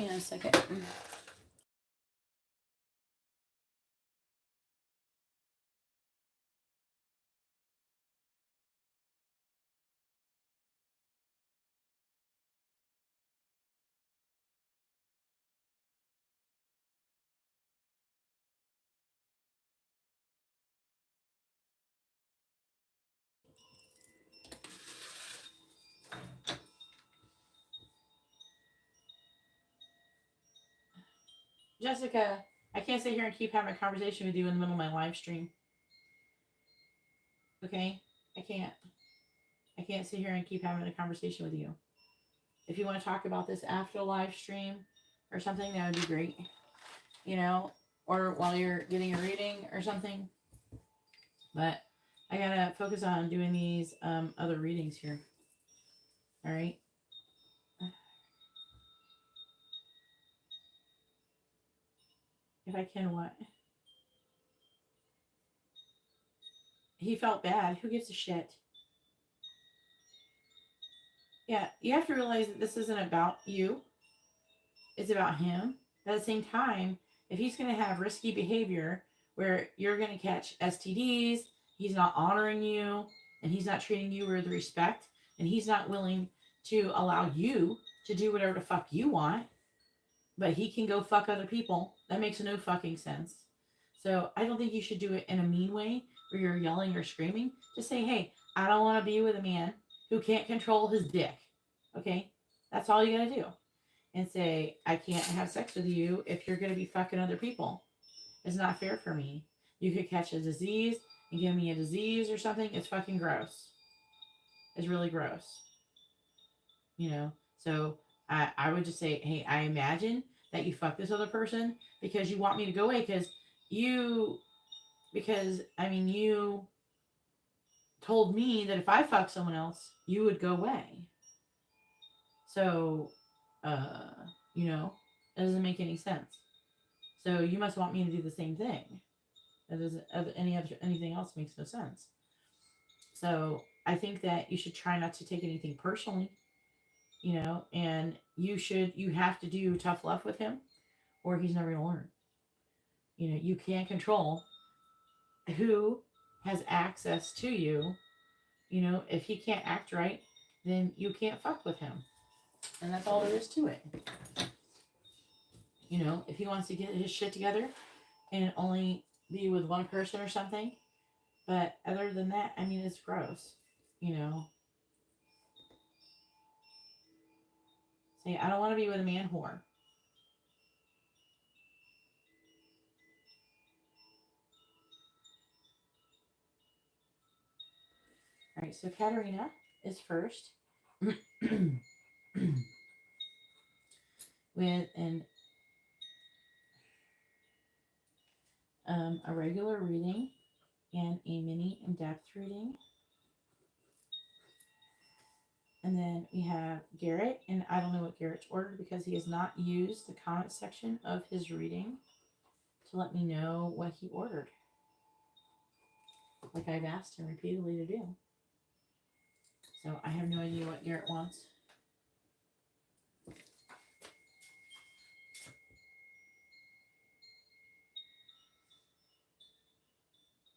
Hang on a second. Jessica, I can't sit here and keep having a conversation with you in the middle of my live stream. Okay? I can't. I can't sit here and keep having a conversation with you. If you want to talk about this after the live stream or something, that would be great. You know, or while you're getting a reading or something. But I gotta focus on doing these other readings here. All right. If I can, what? He felt bad. Who gives a shit? Yeah, you have to realize that this isn't about you. It's about him. But at the same time, if he's going to have risky behavior where you're going to catch STDs, he's not honoring you, and he's not treating you with respect, and he's not willing to allow you to do whatever the fuck you want, but he can go fuck other people. That makes no fucking sense. So I don't think you should do it in a mean way where you're yelling or screaming. Just say, hey, I don't want to be with a man who can't control his dick. Okay? That's all you gotta do. And say, I can't have sex with you if you're gonna be fucking other people. It's not fair for me. You could catch a disease and give me a disease or something. It's fucking gross. It's really gross. You know? So I would just say, hey, I imagine that you fuck this other person because you want me to go away you told me that if I fuck someone else, you would go away. So, you know, that doesn't make any sense. So you must want me to do the same thing. That doesn't, anything else makes no sense. So I think that you should try not to take anything personally, you know, and you have to do tough love with him or he's never gonna learn. You know, you can't control who has access to you. You know, if he can't act right, then you can't fuck with him. And that's all there is to it. You know, if he wants to get his shit together and only be with one person or something. But other than that, I mean, it's gross. You know. Say, I don't want to be with a man whore. All right, so Katerina is first. With a regular reading and a mini in-depth reading. And then we have Garrett, and I don't know what Garrett's ordered because he has not used the comment section of his reading to let me know what he ordered. Like I've asked him repeatedly to do. So I have no idea what Garrett wants.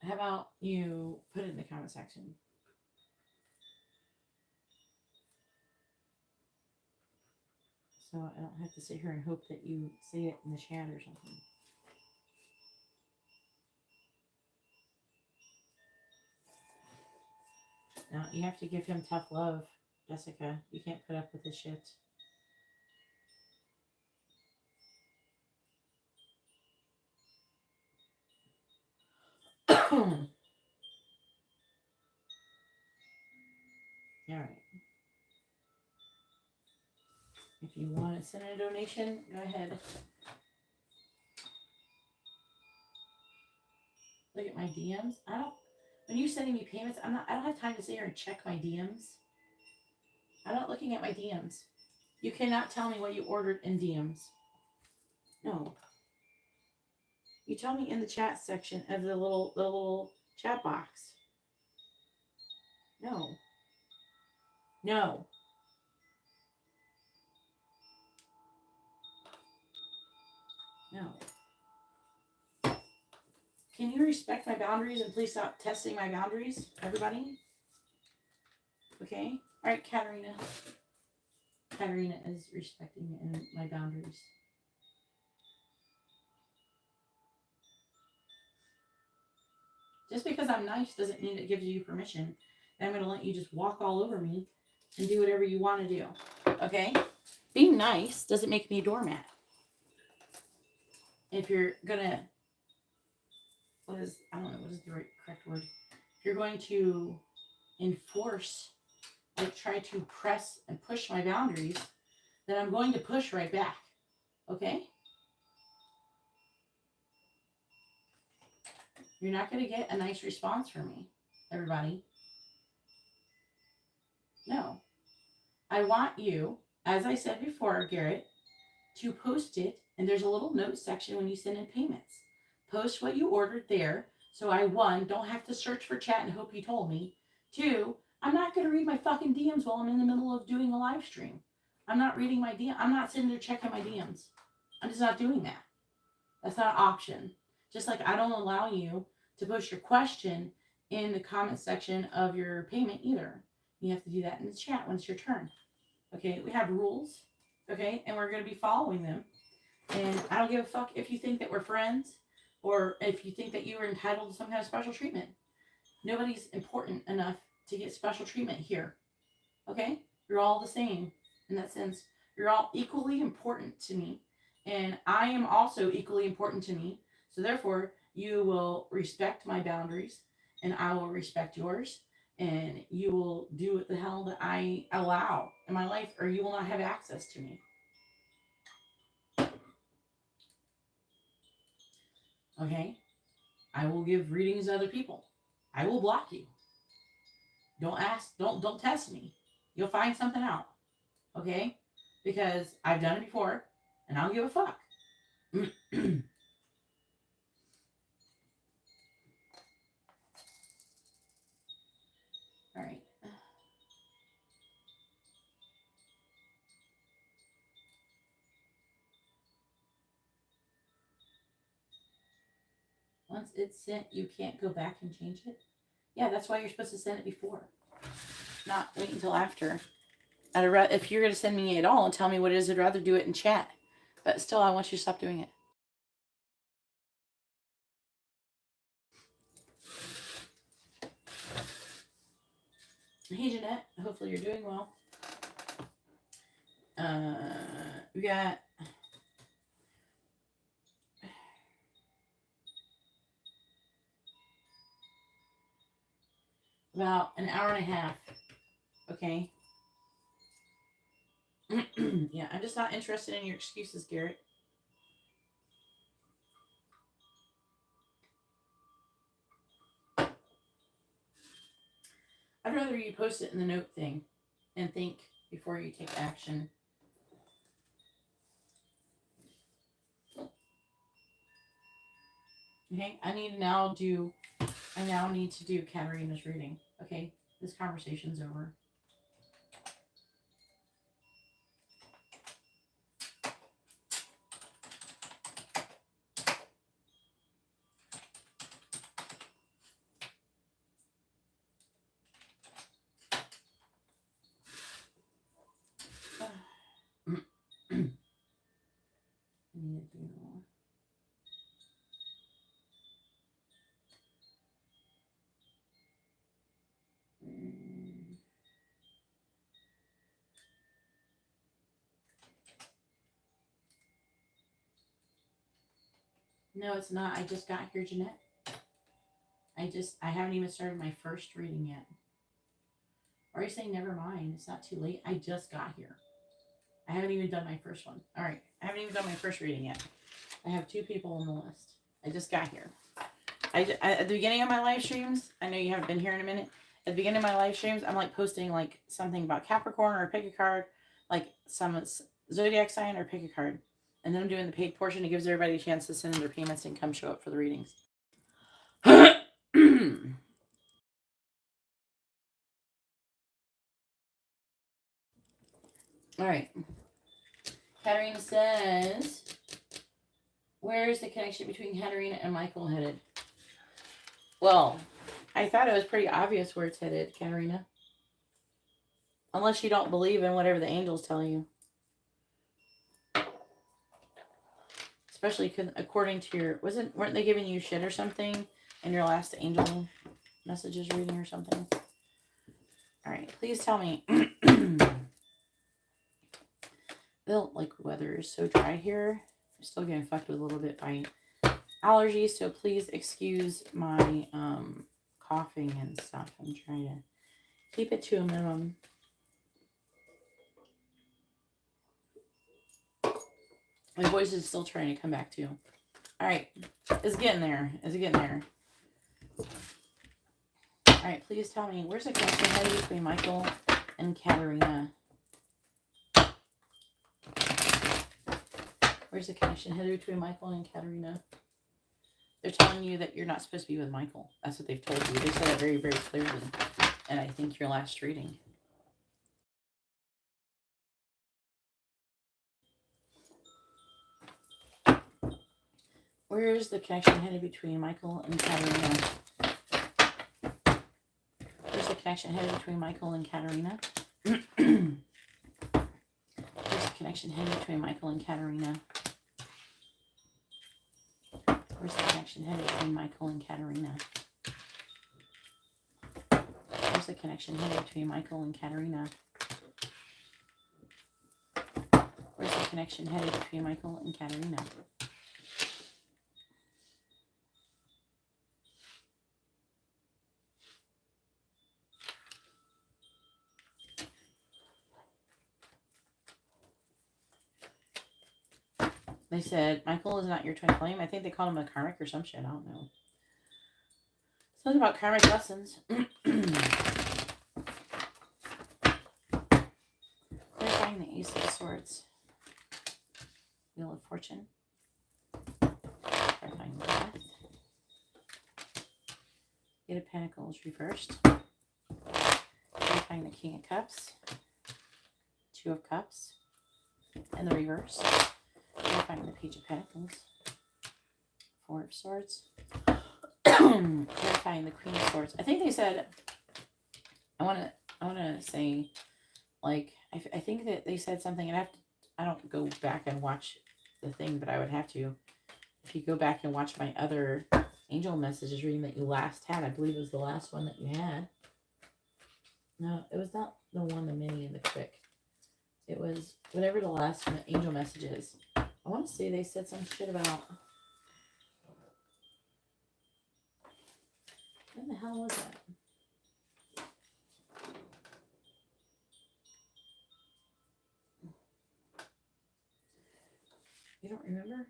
How about you put it in the comment section? So I don't have to sit here and hope that you say it in the chat or something. Now, you have to give him tough love, Jessica. You can't put up with this shit. All right. If you want to send a donation, go ahead. Look at my DMs. When you're sending me payments, I don't have time to sit here and check my DMs. I'm not looking at my DMs. You cannot tell me what you ordered in DMs. No. You tell me in the chat section of the little chat box. No. No. Can you respect my boundaries and please stop testing my boundaries, everybody? Okay. All right, Katarina. Katarina is respecting my boundaries. Just because I'm nice doesn't mean it gives you permission. I'm going to let you just walk all over me and do whatever you want to do. Okay? Being nice doesn't make me a doormat. If you're going to, I don't know, what is the correct word? If you're going to enforce, like try to press and push my boundaries, then I'm going to push right back. Okay? You're not going to get a nice response from me, everybody. No. I want you, as I said before, Garrett, to post it, and there's a little note section when you send in payments. Post what you ordered there, so I, 1, don't have to search for chat and hope you told me. 2, I'm not going to read my fucking DMs while I'm in the middle of doing a live stream. I'm not reading my DM. I'm not sitting there checking my DMs. I'm just not doing that. That's not an option. Just like I don't allow you to post your question in the comment section of your payment either. You have to do that in the chat when it's your turn. Okay, we have rules. Okay, and we're going to be following them. And I don't give a fuck if you think that we're friends or if you think that you are entitled to some kind of special treatment. Nobody's important enough to get special treatment here. Okay? You're all the same in that sense. You're all equally important to me. And I am also equally important to me. So therefore, you will respect my boundaries and I will respect yours. And you will do what the hell that I allow in my life or you will not have access to me. Okay? I will give readings to other people. I will block you. Don't ask, don't test me. You'll find something out. Okay? Because I've done it before and I don't give a fuck. All right. Once it's sent, you can't go back and change it. Yeah, that's why you're supposed to send it before. Not wait until after. If you're going to send me at all and tell me what it is, I'd rather do it in chat. But still, I want you to stop doing it. Hey, Janette. Hopefully you're doing well. We got about an hour and a half. Okay. Yeah, I'm just not interested in your excuses, Garrett. I'd rather you post it in the note thing and think before you take action. Okay, I now need to do Katarina's reading. Okay, this conversation's over. No, it's not. I just got here, Janette. I haven't even started my first reading yet. Or you say, never mind, it's not too late. I just got here. I haven't even done my first one. All right, I haven't even done my first reading yet. I have 2 people on the list. I just got here. At the beginning of my live streams, I know you haven't been here in a minute. At the beginning of my live streams, I'm like posting like something about Capricorn or pick a card, like some Zodiac sign or pick a card. And then I'm doing the paid portion. It gives everybody a chance to send in their payments and come show up for the readings. All right. Katarina says, where is the connection between Katarina and Michael headed? Well, I thought it was pretty obvious where it's headed, Katarina. Unless you don't believe in whatever the angels tell you. Especially according to your... weren't they giving you shit or something in your last angel messages reading or something? Alright, please tell me. Like, weather is so dry here. I'm still getting fucked with a little bit by allergies, so please excuse my coughing and stuff. I'm trying to keep it to a minimum. My voice is still trying to come back too. Alright, it's getting there. Is it getting there? Alright, please tell me, where's the connection headed between Michael and Katarina? Where's the connection headed between Michael and Katarina? They're telling you that you're not supposed to be with Michael. That's what they've told you. They said it very, very clearly. And I think your last reading. Where's the connection headed between Michael and Katarina? Where's the connection headed between Michael and Katarina? Where's the connection headed between Michael and Katarina? Where's the connection headed between Michael and Katarina? Where's the connection headed between Michael and Katarina? Where's the connection headed between Michael and Katarina? They said, Michael is not your twin flame. I think they called him a karmic or some shit. I don't know. Something about karmic lessons. Clarifying the Ace of Swords. Wheel of Fortune. Clarifying Death. Eight of Pentacles reversed. Clarifying the King of Cups. Two of Cups. And the reverse. Clarifying the Page of Pentacles. Four of Swords. Clarifying the Queen of Swords. I think they said, I want to say, like, I think that they said something, and I don't go back and watch the thing, but I would have to. If you go back and watch my other angel messages reading that you last had, I believe it was the last one that you had. No, it was not the one, the mini and the quick. It was whatever the last angel message is. I want to say they said some shit about... What the hell was that? You don't remember?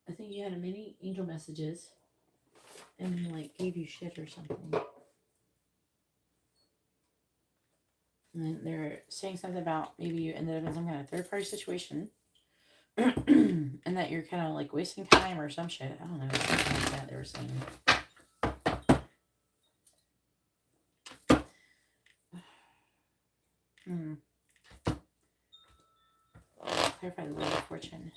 I think you had a mini angel messages and like gave you shit or something. And they're saying something about maybe you ended up in some kind of third party situation. And that you're kind of like wasting time or some shit. I don't know. Something like that they were saying. Clarify the Wheel of Fortune.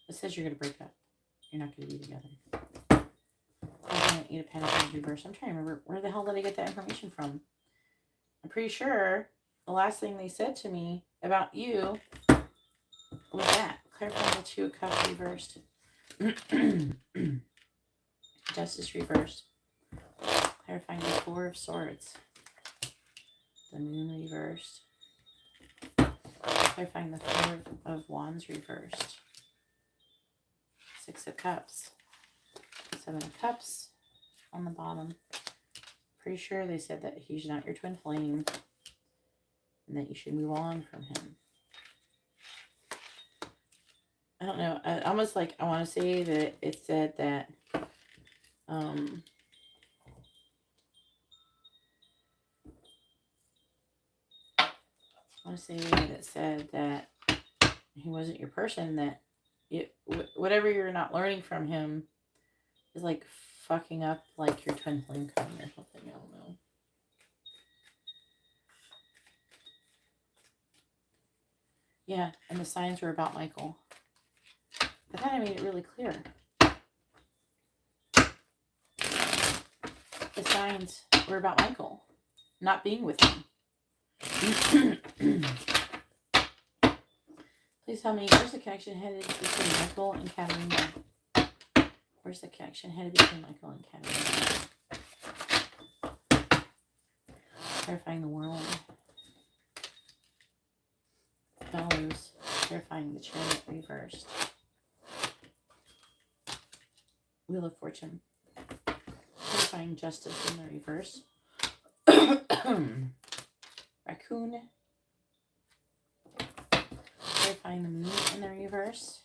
It says you're going to break up. You're not going to be together. I'm going to Eight of Pentacles reverse. I'm trying to remember, where the hell did I get that information from? I'm pretty sure the last thing they said to me about you was that. Clarifying the Two of Cups reversed. Justice reversed. Clarifying the Four of Swords. The Moon reversed. Clarifying the Four of Wands reversed. Six of Cups. Seven of Cups on the bottom. Pretty sure they said that he's not your twin flame and that you should move on from him. I don't know. Almost like I want to say that it said that I want to say that it said that he wasn't your person, that whatever you're not learning from him is like fucking up like your twin flame coming or something. I don't know. Yeah, and the signs were about Michael. I thought I made it really clear. The signs were about Michael not being with him. Please tell me, where's the connection headed between Michael and Katarina? Where's the connection headed between Michael and Katarina? Clarifying the world. Bellows. Clarifying the chariot reversed. Wheel of Fortune. Clarifying justice in the reverse. Raccoon. Clarifying the moon in the reverse.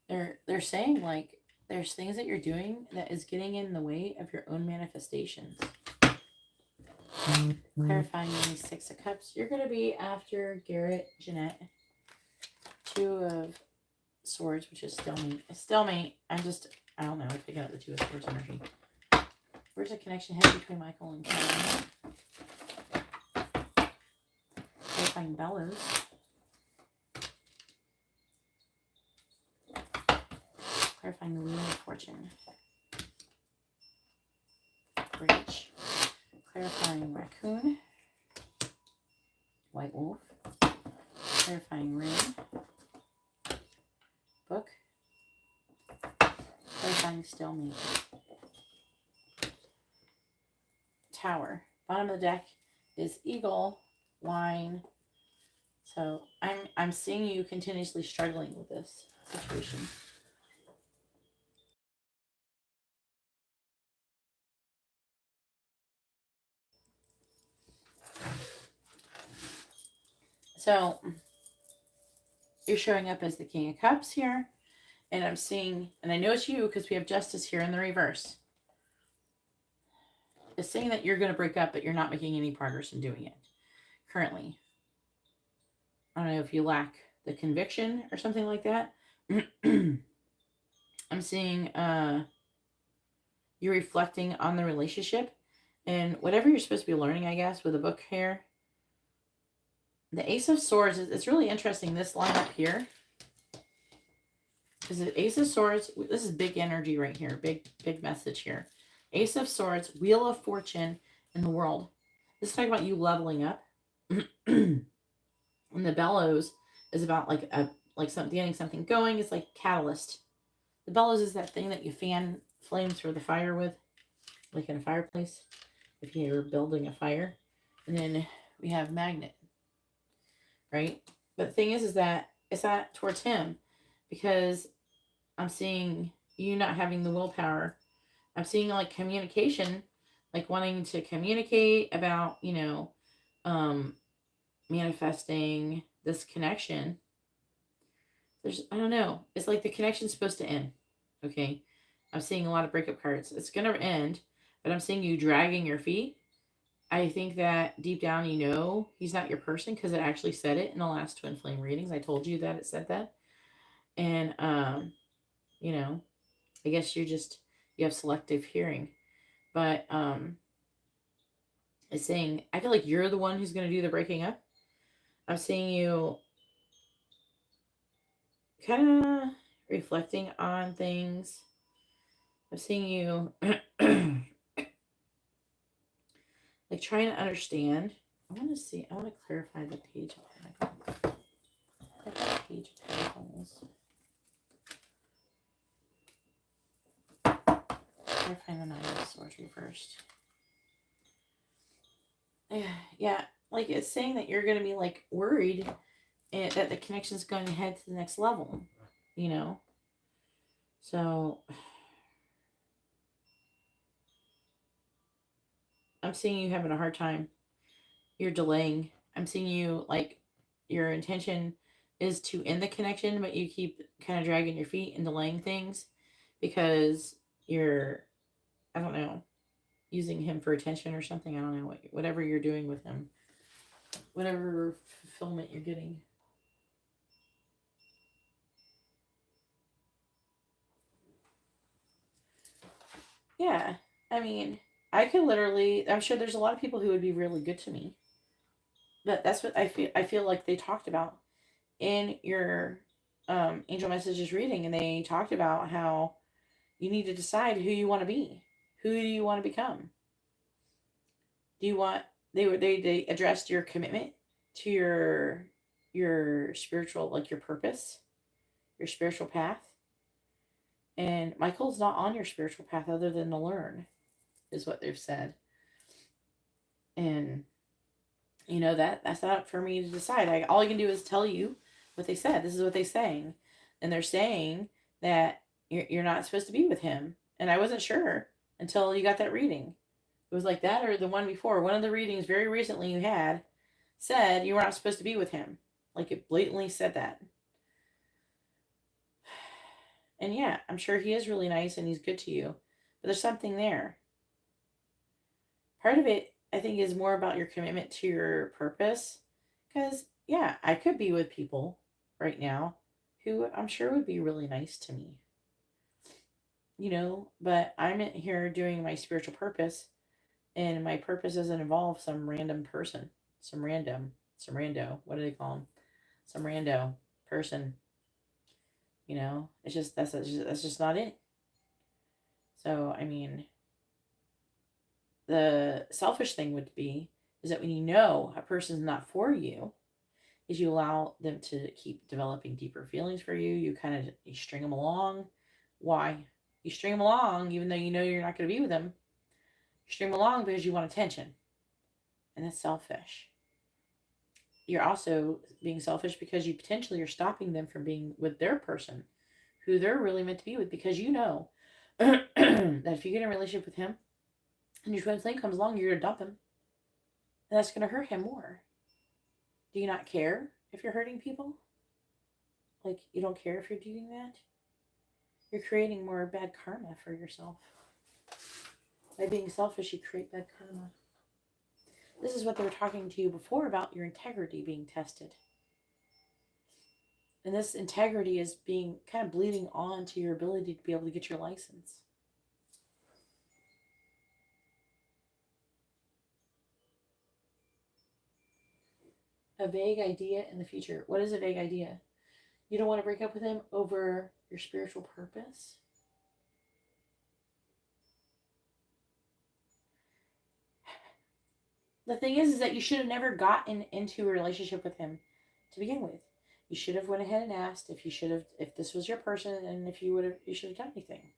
They're saying, like, there's things that you're doing that is getting in the way of your own manifestations. Clarifying the Six of Cups. You're going to be after Garrett, Janette. Two of Swords, which is stalemate. Stalemate. I don't know. I pick up the Two of Swords energy. Where's the connection head between Michael and Katarina? Clarifying Bellows. Clarifying the Wheel of Fortune. Breach. Clarifying Raccoon. White Wolf. Clarifying Ring. Book. Clarifying Stalemate. Tower. Bottom of the deck is Eagle, Wine. So I'm seeing you continuously struggling with this situation. So you're showing up as the King of Cups here. And I'm seeing, and I know it's you because we have Justice here in the reverse. It's saying that you're going to break up, but you're not making any progress in doing it currently. I don't know if you lack the conviction or something like that. I'm seeing you're reflecting on the relationship and whatever you're supposed to be learning, I guess, with a book here. The Ace of Swords, it's really interesting, this line up here. Because the Ace of Swords, this is big energy right here. Big message here. Ace of Swords, Wheel of Fortune, and the World. This is talking about you leveling up. And the Bellows is about like getting something going. It's like catalyst. The Bellows is that thing that you fan flames through the fire with. Like in a fireplace. If you're building a fire. And then we have Magnet. Right? But the thing is that it's not towards him. Because I'm seeing you not having the willpower. I'm seeing like communication, like wanting to communicate about, manifesting this connection. I don't know. It's like the connection's supposed to end. Okay. I'm seeing a lot of breakup cards. It's going to end, but I'm seeing you dragging your feet. I think that deep down, he's not your person because it actually said it in the last Twin Flame readings. I told you that it said that. And, I guess you have selective hearing, but, it's saying, I feel like you're the one who's going to do the breaking up. I'm seeing you kind of reflecting on things. I'm seeing you like trying to understand. I want to clarify the Page of Pentacles. Page of Pentacles. Clarifying the Nine of Swords reversed. Yeah, like it's saying that you're going to be like worried that the connection's going to head to the next level, So I'm seeing you having a hard time. You're delaying. I'm seeing you like your intention is to end the connection, but you keep kind of dragging your feet and delaying things because you're, I don't know, using him for attention or something. I don't know, whatever you're doing with him, whatever fulfillment you're getting. Yeah, I mean, I'm sure there's a lot of people who would be really good to me. But that's what I feel like they talked about in your angel messages reading, and they talked about how you need to decide who you want to be. Who do you want to become? Do you want they addressed your commitment to your spiritual, like your purpose, your spiritual path. And Michael's not on your spiritual path other than to learn, is what they've said. And you know, that's not up for me to decide. All I can do is tell you what they said. This is what they're saying. And they're saying that you're not supposed to be with him. And I wasn't sure until you got that reading. It was like that or the one before. One of the readings very recently you had said you were not supposed to be with him. Like it blatantly said that. And yeah, I'm sure he is really nice and he's good to you. But there's something there. Part of it, I think, is more about your commitment to your purpose. Because, yeah, I could be with people right now who I'm sure would be really nice to me. You know, but I'm here doing my spiritual purpose. And my purpose doesn't involve some random person. Some rando. What do they call them? Some rando person. You know, it's just, that's just not it. So, I mean, the selfish thing would be is that when you know a person's not for you, is you allow them to keep developing deeper feelings for you. You string them along. Why? You string them along even though you know you're not going to be with them. You string them along because you want attention. And that's selfish. You're also being selfish because you potentially are stopping them from being with their person who they're really meant to be with, because you know that if you get in a relationship with him and your twin flame comes along, you're going to dump him. And that's going to hurt him more. Do you not care if you're hurting people? Like, you don't care if you're doing that? You're creating more bad karma for yourself. By being selfish, you create bad karma. This is what they were talking to you before about your integrity being tested. And this integrity is being kind of bleeding on to your ability to be able to get your license. A vague idea in the future. What is a vague idea? You don't want to break up with him over your spiritual purpose? The thing is that you should have never gotten into a relationship with him to begin with. You should have went ahead and asked if this was your person, and if you should have done anything.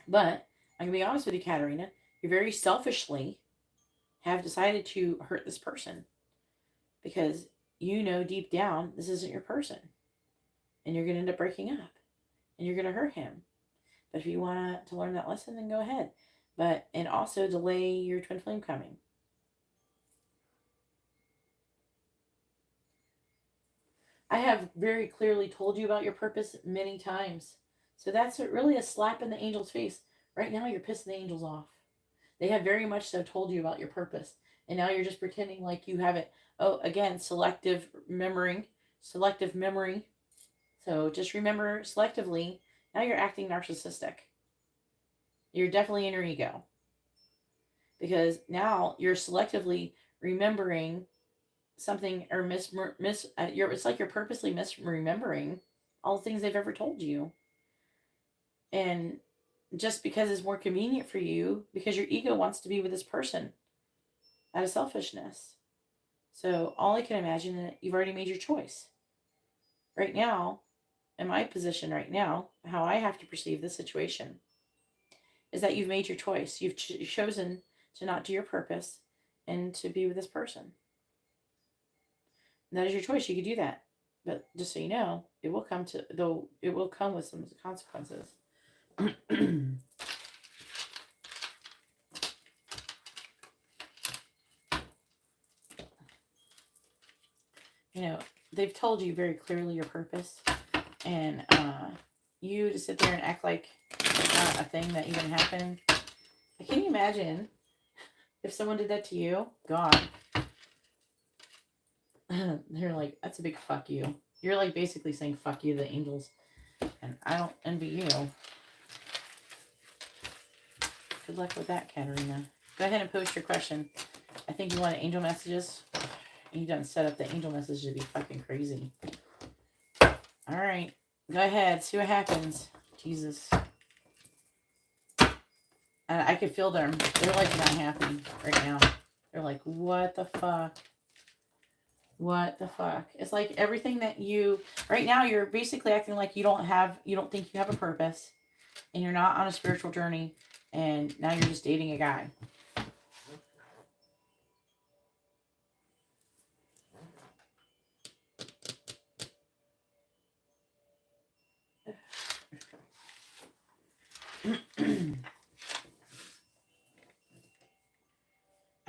But I'm gonna be honest with you, Katarina. You very selfishly have decided to hurt this person because you know deep down this isn't your person, and you're gonna end up breaking up, and you're gonna hurt him. But if you want to learn that lesson, then go ahead. And also delay your twin flame coming. I have very clearly told you about your purpose many times. So that's really a slap in the angel's face. Right now you're pissing the angels off. They have very much so told you about your purpose. And now you're just pretending like you haven't. Oh, again, selective memory. So just remember selectively. Now you're acting narcissistic. You're definitely in your ego. Because now you're selectively remembering something, or it's like you're purposely misremembering all the things they've ever told you. And just because it's more convenient for you, because your ego wants to be with this person out of selfishness. So all I can imagine is that you've already made your choice. Right now, in my position right now, how I have to perceive the situation is that you've made your choice. You've chosen to not do your purpose and to be with this person. And that is your choice. You could do that. But just so you know, it will come with some consequences. You know, they've told you very clearly your purpose. And you to sit there and act like it's not a thing that even happened. Can you imagine if someone did that to you? God. They're like, that's a big fuck you. You're like basically saying fuck you to the angels. And I don't envy you. Good luck with that, Katarina. Go ahead and post your question. I think you wanted angel messages. You done set up the angel message to be fucking crazy. All right. Go ahead. See what happens. Jesus. I can feel them. They're like not happy right now. They're like, what the fuck? What the fuck? It's like everything that you, right now, you're basically acting like you don't think you have a purpose, and you're not on a spiritual journey, and now you're just dating a guy.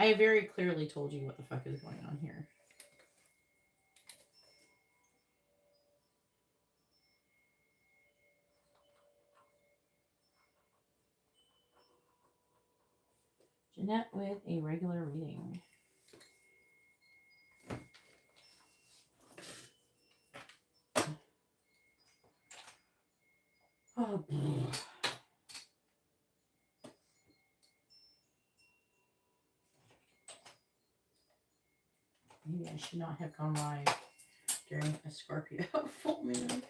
I very clearly told you what the fuck is going on here. Janette with a regular reading. Oh, boy. Maybe I should not have gone live during a Scorpio full moon.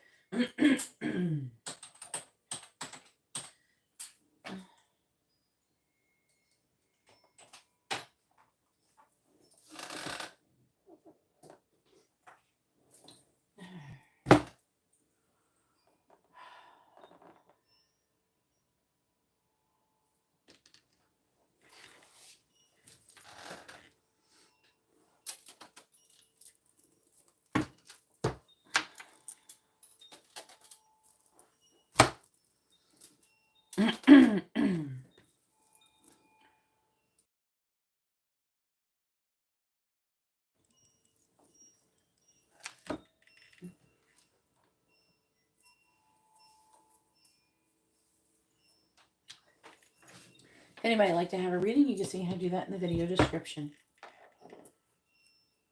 If anybody would like to have a reading, you can see how to do that in the video description.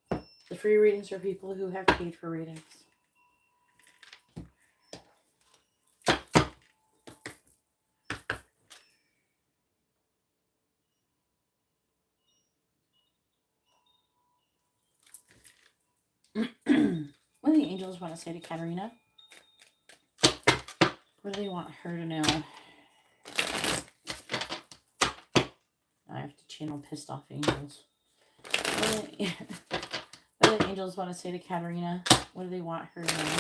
The free readings are people who have paid for readings. What do the angels want to say to Katarina? What do they want her to know? I have to channel pissed off angels. What do the angels want to say to Katarina? What do they want her to know?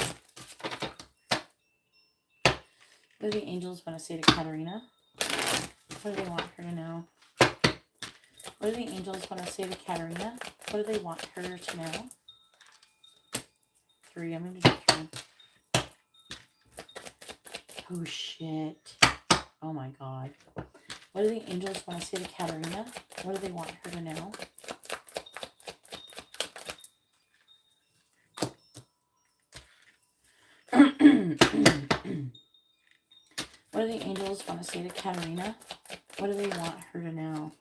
What do the angels want to say to Katarina? What do they want her to know? What do the angels want to say to Katarina? What do they want her to know? 3. I'm going to do 3. Oh, shit. Oh, my God. What do the angels want to say to Katarina? What do they want her to know? What do the angels want to say to Katarina? What do they want her to know?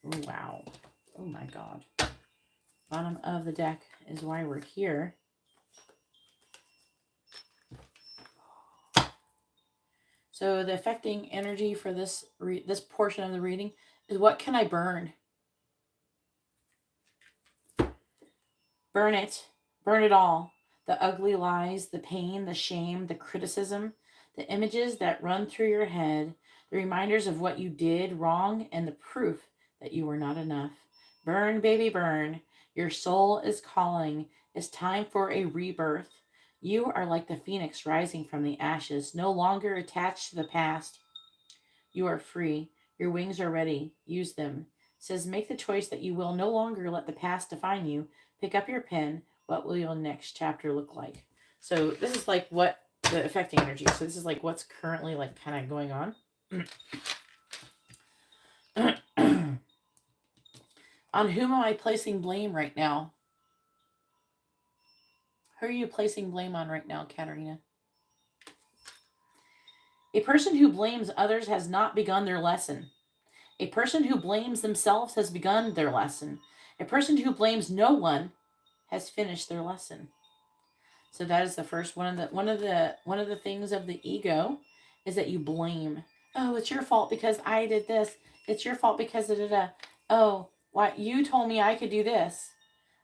Oh, wow. Oh, my God. Bottom of the deck is why we're here. So the affecting energy for this portion of the reading is, what can I burn? Burn it. Burn it all. The ugly lies, the pain, the shame, the criticism, the images that run through your head, the reminders of what you did wrong, and the proof that you were not enough. Burn, baby, burn. Your soul is calling. It's time for a rebirth. You are like the phoenix rising from the ashes, no longer attached to the past. You are free. Your wings are ready. Use them. It says, make the choice that you will no longer let the past define you. Pick up your pen. What will your next chapter look like? So this is like what the affecting energy. So this is like what's currently like kind of going on. On whom am I placing blame right now? Who are you placing blame on right now, Katarina? A person who blames others has not begun their lesson. A person who blames themselves has begun their lesson. A person who blames no one has finished their lesson. So that is the first one of the things of the ego is that you blame. Oh, it's your fault because I did this. It's your fault because oh, why you told me I could do this.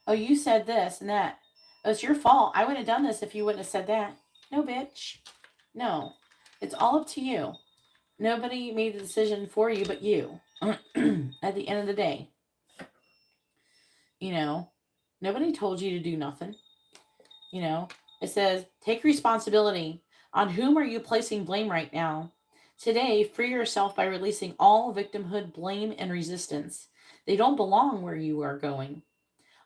Oh, you said this and that. Oh, it's your fault. I wouldn't have done this if you wouldn't have said that. No, bitch. No. It's all up to you. Nobody made the decision for you but you. At the end of the day. You know, nobody told you to do nothing. You know, it says, take responsibility. On whom are you placing blame right now? Today, free yourself by releasing all victimhood, blame, and resistance. They don't belong where you are going.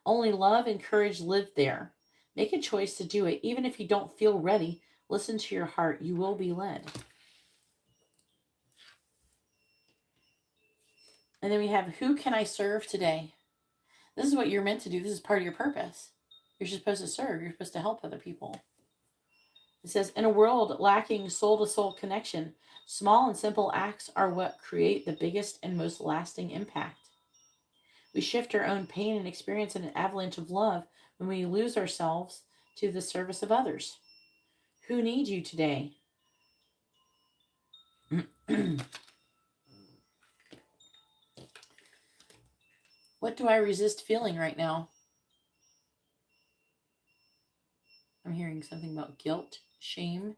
Only love and courage live there. Make a choice to do it. Even if you don't feel ready, listen to your heart. You will be led. And then we have, who can I serve today? This is what you're meant to do. This is part of your purpose. You're supposed to serve. You're supposed to help other people. It says, in a world lacking soul-to-soul connection, small and simple acts are what create the biggest and most lasting impact. We shift our own pain and experience an avalanche of love when we lose ourselves to the service of others. Who needs you today? What do I resist feeling right now? I'm hearing something about guilt, shame.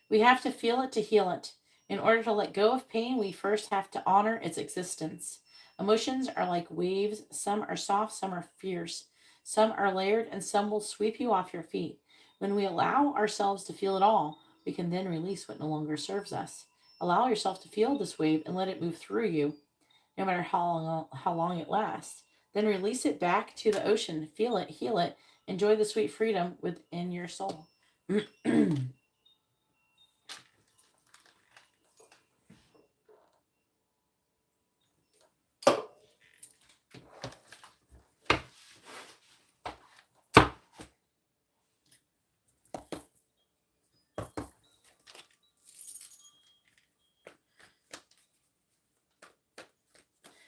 We have to feel it to heal it. In order to let go of pain, we first have to honor its existence. Emotions are like waves. Some are soft, some are fierce. Some are layered, and some will sweep you off your feet. When we allow ourselves to feel it all, we can then release what no longer serves us. Allow yourself to feel this wave and let it move through you, no matter how long it lasts. Then release it back to the ocean. Feel it, heal it. Enjoy the sweet freedom within your soul.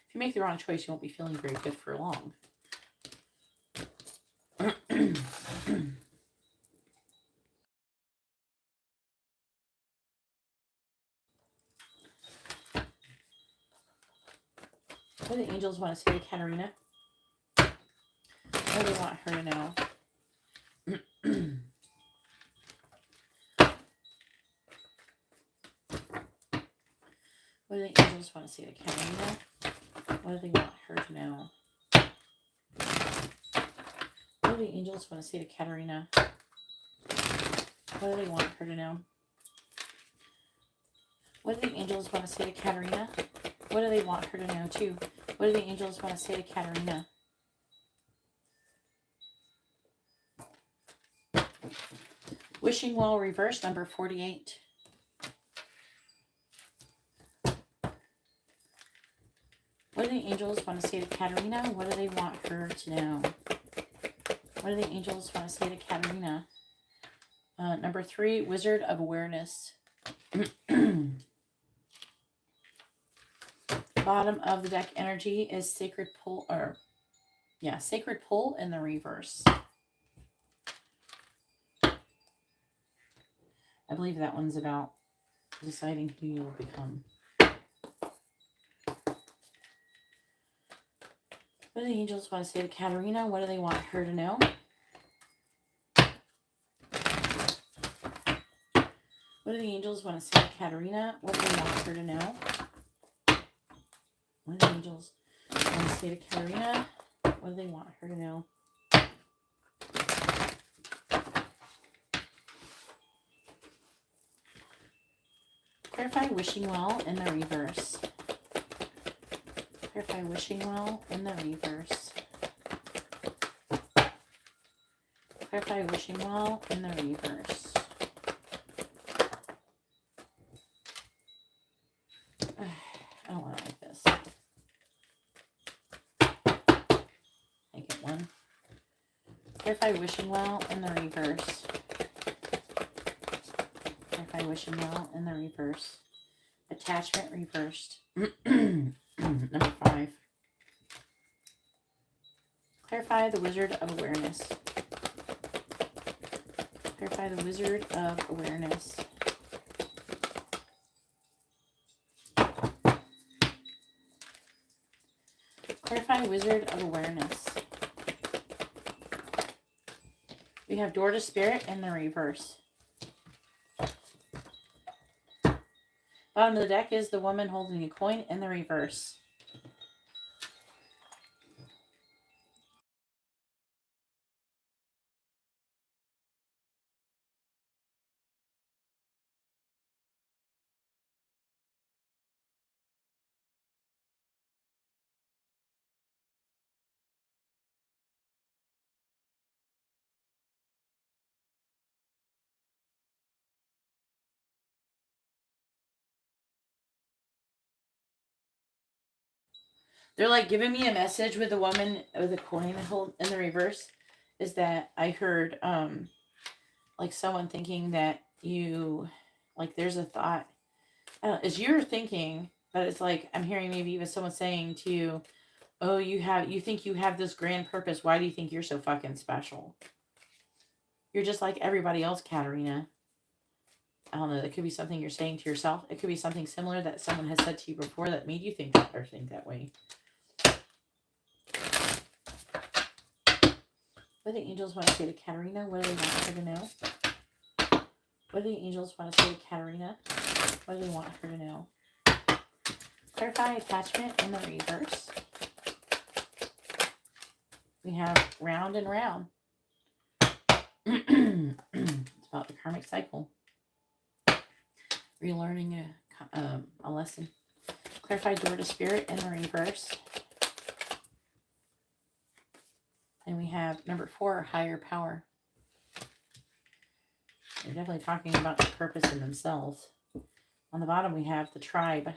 If you make the wrong choice, you won't be feeling very good for long. What do the angels want to say to Katarina? What do they want her to know? What do the angels want to say to Katarina? What do they want her to know? What do the angels want to say to Katarina? What do they want her to know? What do the angels want to say to Katarina? What do they want her to know too? What do the angels want to say to Katarina? Wishing well reverse, number 48. What do the angels want to say to Katarina? What do they want her to know? What do the angels want to say to Katarina? Number 3, Wizard of Awareness. Bottom of the deck energy is Sacred Pull, Sacred Pull in the reverse. I believe that one's about deciding who you will become. What do the angels want to say to Katarina? What do they want her to know? What do the angels want to say to Katarina? What do they want her to know? What do the angels want to say to Katarina? What do they want her to know? Clarify wishing well in the reverse. Clarify wishing well in the reverse. Clarify wishing well in the reverse. I don't want it like this. Make it one. Clarify wishing well in the reverse. Clarify wishing well in the reverse. Attachment reversed. Number 5. Clarify the Wizard of Awareness. Clarify the Wizard of Awareness. Clarify Wizard of Awareness. We have Door to Spirit in the reverse. Bottom of the deck is the woman holding a coin in the reverse. They're like giving me a message with the woman with the coin in the reverse. Is that I heard like someone thinking that you, like there's a thought. I don't know, it's your thinking, but it's like I'm hearing maybe even someone saying to you, oh, you think you have this grand purpose. Why do you think you're so fucking special? You're just like everybody else, Katarina. I don't know. That could be something you're saying to yourself. It could be something similar that someone has said to you before that made you think that or think that way. What do the angels want to say to Katarina? What do they want her to know? What do the angels want to say to Katarina? What do they want her to know? Clarify attachment in the reverse. We have round and round. It's about the karmic cycle. Relearning a lesson. Clarify Door to Spirit in the reverse. And we have number 4, higher power. They're definitely talking about the purpose in themselves. On the bottom, we have the tribe.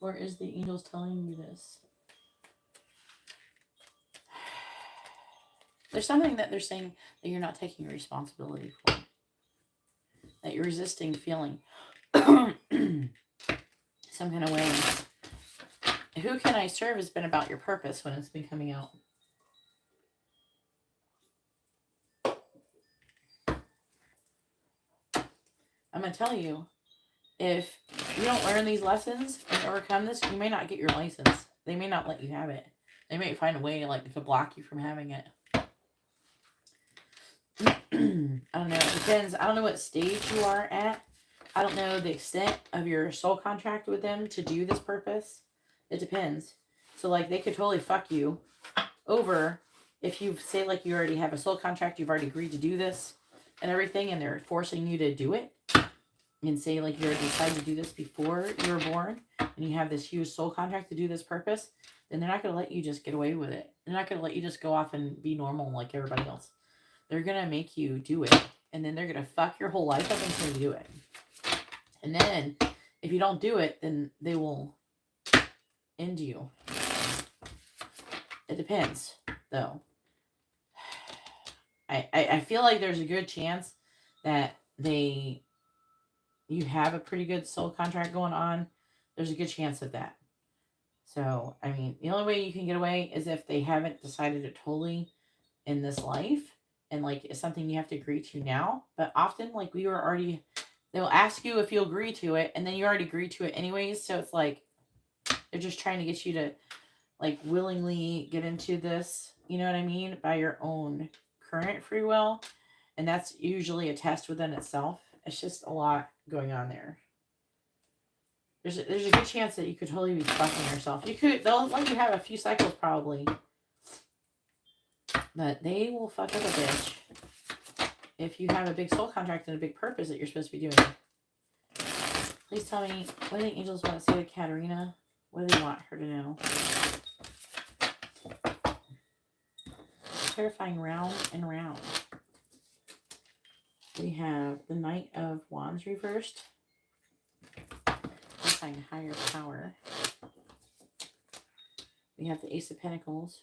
Or is the angels telling you this? There's something that they're saying that you're not taking responsibility for. That you're resisting feeling some kind of way. Who can I serve has been about your purpose when it's been coming out. I'm going to tell you, if you don't learn these lessons and overcome this, you may not get your license. They may not let you have it. They may find a way to block you from having it. I don't know. It depends. I don't know what stage you are at. I don't know the extent of your soul contract with them to do this purpose. It depends. So, they could totally fuck you over if you say, you already have a soul contract, you've already agreed to do this and everything, and they're forcing you to do it. And say, you already decided to do this before you were born, and you have this huge soul contract to do this purpose, then they're not going to let you just get away with it. They're not going to let you just go off and be normal like everybody else. They're going to make you do it, and then they're going to fuck your whole life up until you do it. And then, if you don't do it, then they will end you. It depends, though. I feel like there's a good chance that you have a pretty good soul contract going on. There's a good chance of that. So, the only way you can get away is if they haven't decided it totally in this life. And, it's something you have to agree to now. But often, they'll ask you if you'll agree to it. And then you already agreed to it anyways. So, it's they're just trying to get you to, willingly get into this. You know what I mean? By your own current free will. And that's usually a test within itself. It's just a lot going on there. There's a good chance that you could totally be fucking yourself. They'll let you have a few cycles probably. But they will fuck up a bitch if you have a big soul contract and a big purpose that you're supposed to be doing. Please tell me, what do the angels want to say to Katarina? What do they want her to know? Clarifying round and round. We have the Knight of Wands reversed. Clarifying higher power. We have the Ace of Pentacles.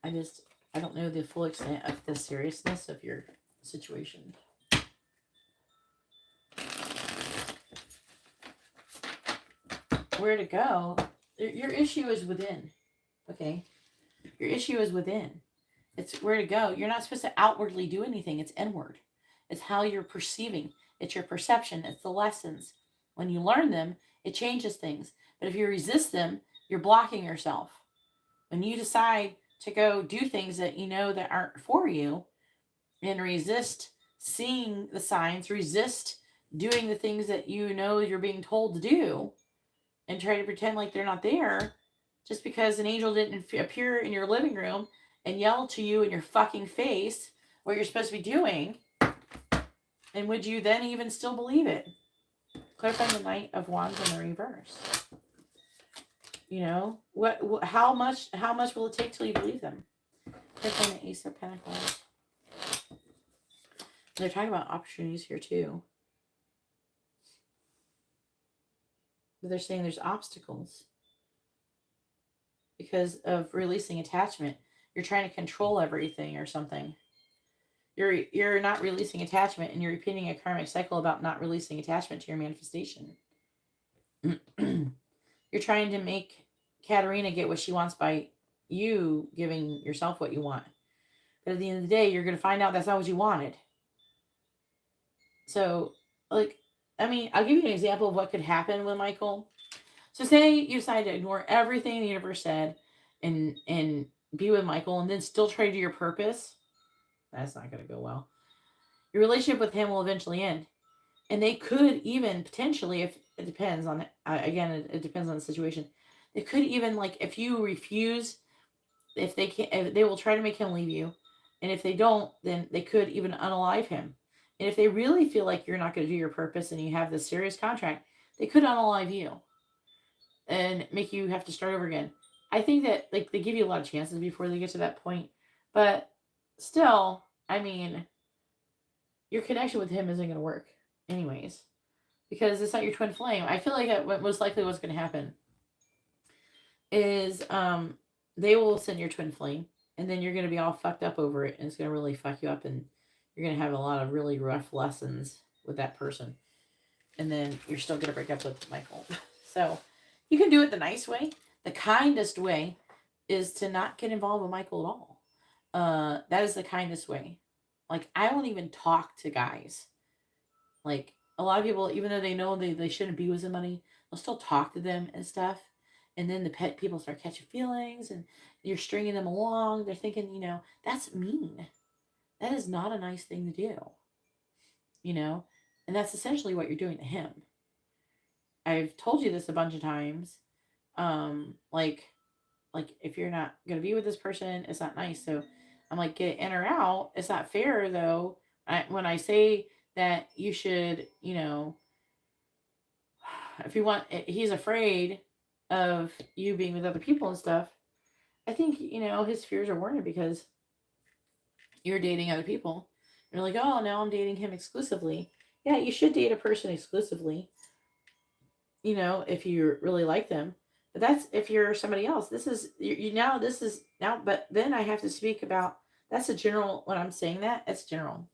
I don't know the full extent of the seriousness of your situation. where to go. Your issue is within. Okay? Your issue is within. It's where to go. You're not supposed to outwardly do anything. It's inward. It's how you're perceiving. It's your perception. It's the lessons. When you learn them, it changes things. But if you resist them, you're blocking yourself. When you decide to go do things that you know that aren't for you, and resist seeing the signs, resist doing the things that you know you're being told to do, and try to pretend like they're not there, just because an angel didn't appear in your living room and yell to you in your fucking face what you're supposed to be doing, and would you then even still believe it? Clarifying the Knight of Wands in the reverse. You know, how much will it take till you believe them? Clarifying the Ace of Pentacles. They're talking about opportunities here too. But they're saying there's obstacles because of releasing attachment. You're trying to control everything or something. You're not releasing attachment, and you're repeating a karmic cycle about not releasing attachment to your manifestation. You're trying to make Katerina get what she wants by you giving yourself what you want. But at the end of the day, you're going to find out that's not what you wanted. So, like, I mean, I'll give you an example of what could happen with Michael. So say you decide to ignore everything the universe said and be with Michael and then still try to do your purpose. That's not going to go well. Your relationship with him will eventually end. And they could even potentially, if it depends on, again, it depends on the situation. They could even, like, if you refuse, if they will try to make him leave you. And if they don't, then they could even unalive him. And if they really feel like you're not going to do your purpose and you have this serious contract, they could unalive you and make you have to start over again. I think that, like, they give you a lot of chances before they get to that point. But still, I mean, your connection with him isn't going to work anyways. Because it's not your twin flame. I feel like that what most likely what's going to happen is they will send your twin flame. And then you're going to be all fucked up over it. And it's going to really fuck you up. And you're going to have a lot of really rough lessons with that person. And then you're still going to break up with Michael. So you can do it the nice way. The kindest way is to not get involved with Michael at all. That is the kindest way. Like, I won't even talk to guys. Like, a lot of people, even though they know they shouldn't be with somebody, they'll still talk to them and stuff. And then the pet people start catching feelings and you're stringing them along. They're thinking, you know, that's mean. That is not a nice thing to do. You know? And that's essentially what you're doing to him. I've told you this a bunch of times. Like if you're not going to be with this person, it's not nice. So I'm like, get in or out. It's not fair, though. When I say that you should, you know, if you want, he's afraid of you being with other people and stuff. I think, you know, his fears are warranted because you're dating other people. You're like, oh, now I'm dating him exclusively. Yeah, you should date a person exclusively, you know, if you really like them. But that's if you're somebody else. This is now, but then I have to speak about, that's a general, when I'm saying that, it's general.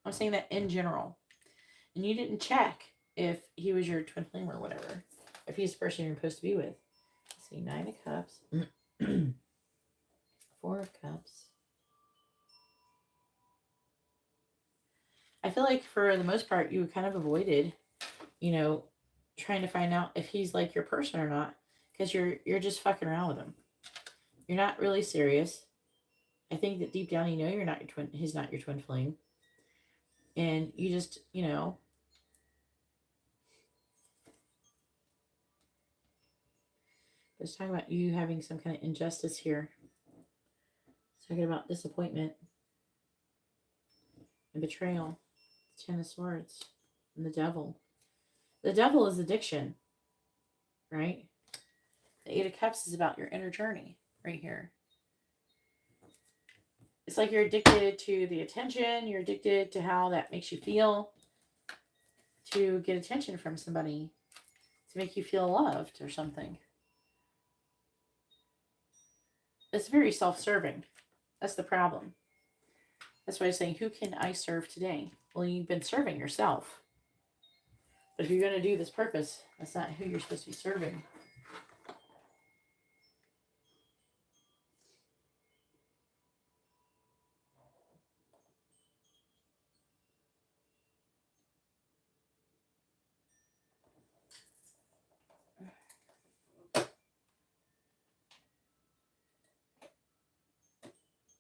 I'm saying that in general. And you didn't check if he was your twin flame or whatever. If he's the person you're supposed to be with. Let's see, 9 of Cups. 4 of Cups. I feel like for the most part, you kind of avoided, you know, trying to find out if he's like your person or not. Because you're just fucking around with him. You're not really serious. I think that deep down you know you're not your twin. He's not your twin flame. And you just, you know, it's talking about you having some kind of injustice here. It's talking about disappointment and betrayal. 10 of Swords and the Devil. The Devil is addiction, right? The 8 of Cups is about your inner journey right here. It's like you're addicted to the attention. You're addicted to how that makes you feel. To get attention from somebody. To make you feel loved or something. It's very self-serving. That's the problem. That's why I'm saying, who can I serve today? Well, you've been serving yourself. But if you're going to do this purpose, that's not who you're supposed to be serving.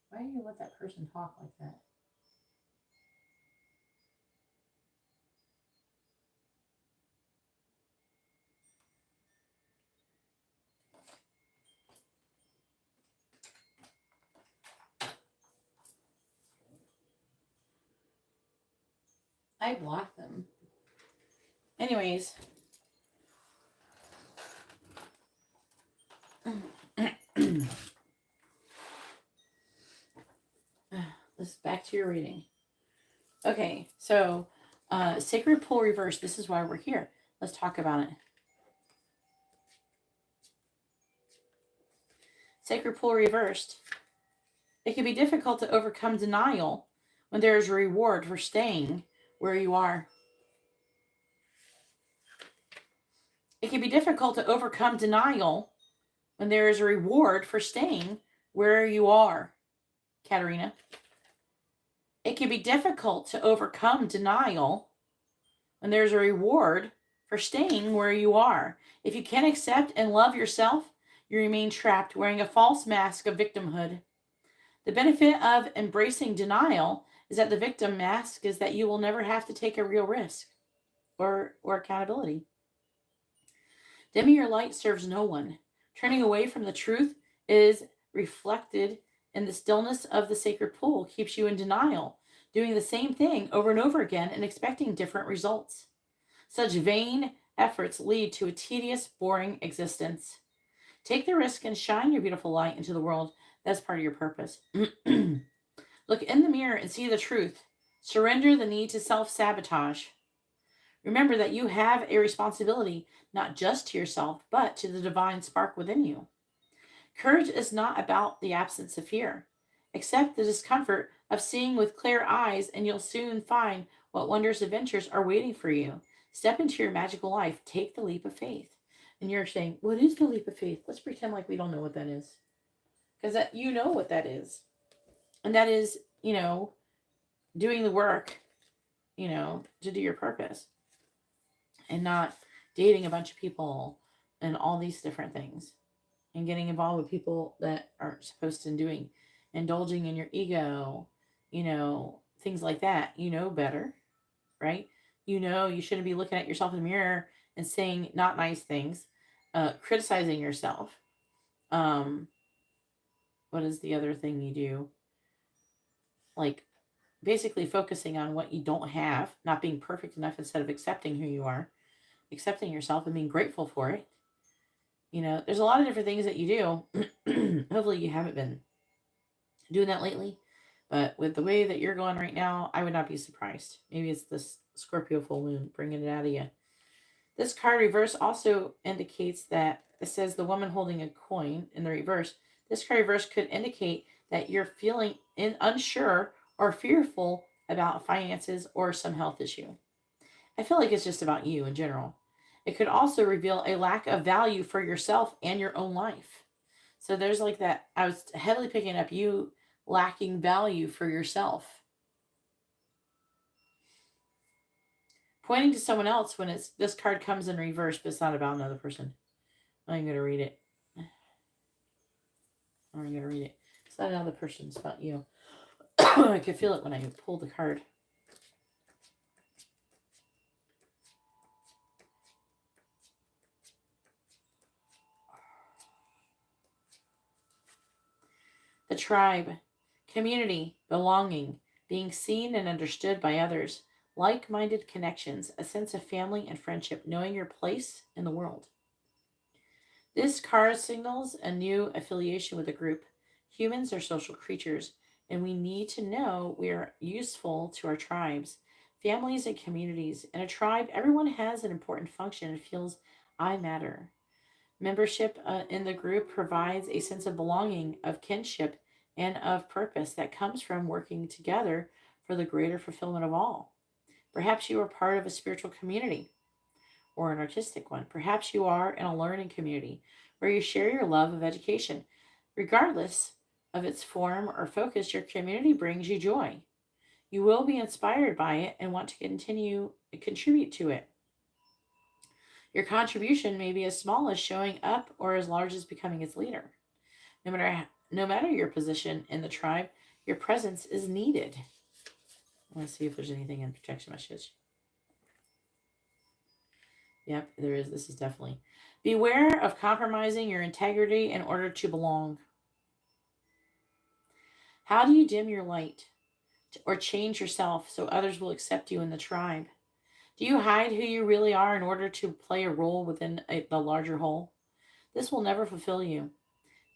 Why do you let that person talk like that? I blocked them. Anyways. Let's back to your reading. Okay, so Sacred Pull Reverse. This is why we're here. Let's talk about it. Sacred Pull Reversed. It can be difficult to overcome denial when there is a reward for staying where you are. It can be difficult to overcome denial when there is a reward for staying where you are, Katerina. It can be difficult to overcome denial when there's a reward for staying where you are. If you can't accept and love yourself, you remain trapped wearing a false mask of victimhood. The benefit of embracing denial is that the victim mask is that you will never have to take a real risk or accountability. Dimming your light serves no one. Turning away from the truth is reflected in the stillness of the sacred pool, keeps you in denial, doing the same thing over and over again and expecting different results. Such vain efforts lead to a tedious, boring existence. Take the risk and shine your beautiful light into the world. That's part of your purpose. Look in the mirror and see the truth. Surrender the need to self-sabotage. Remember that you have a responsibility, not just to yourself, but to the divine spark within you. Courage is not about the absence of fear. Accept the discomfort of seeing with clear eyes, and you'll soon find what wondrous adventures are waiting for you. Step into your magical life. Take the leap of faith. And you're saying, what is the leap of faith? Let's pretend like we don't know what that is. Because that you know what that is. And that is, doing the work, to do your purpose. And not dating a bunch of people and all these different things. And getting involved with people that aren't supposed to doing, indulging in your ego, things like that. You know better, right? You shouldn't be looking at yourself in the mirror and saying not nice things, criticizing yourself. What is the other thing you do? Like basically focusing on what you don't have, not being perfect enough instead of accepting who you are, accepting yourself and being grateful for it. There's a lot of different things that you do. Hopefully you haven't been doing that lately. But with the way that you're going right now, I would not be surprised. Maybe it's this Scorpio full moon bringing it out of you. This card reverse also indicates that it says the woman holding a coin in the reverse. This card reverse could indicate that you're feeling unsure or fearful about finances or some health issue. I feel like it's just about you in general. It could also reveal a lack of value for yourself and your own life. So there's like that. I was heavily picking up you lacking value for yourself. Pointing to someone else when this card comes in reverse, but it's not about another person. I'm going to read it. It's not another person. It's about you. I can feel it when I pull the card. The tribe, community, belonging, being seen and understood by others, like-minded connections, a sense of family and friendship, knowing your place in the world. This card signals a new affiliation with a group. Humans are social creatures, and we need to know we are useful to our tribes, families, and communities. In a tribe, everyone has an important function and feels I matter. Membership in the group provides a sense of belonging, of kinship, and of purpose that comes from working together for the greater fulfillment of all. Perhaps you are part of a spiritual community, or an artistic one. Perhaps you are in a learning community where you share your love of education. Regardless of its form or focus, your community brings you joy. You will be inspired by it and want to contribute to it. Your contribution may be as small as showing up or as large as becoming its leader. No matter your position in the tribe, your presence is needed. Let's see if there's anything in protection message. Yep, there is. This is definitely. Beware of compromising your integrity in order to belong. How do you dim your light or change yourself so others will accept you in the tribe? Do you hide who you really are in order to play a role within the larger whole? This will never fulfill you.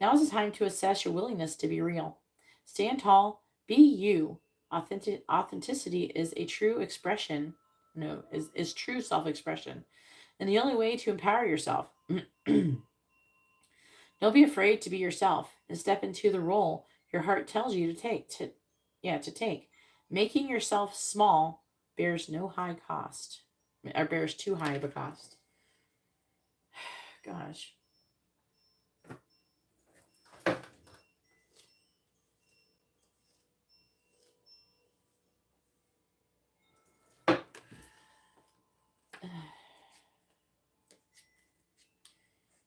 Now is the time to assess your willingness to be real. Stand tall, be you. Authenticity is a true expression, is true self-expression, and the only way to empower yourself. Don't be afraid to be yourself and step into the role your heart tells you to take. To take. Making yourself small bears no high cost, or bears too high of a cost. Gosh.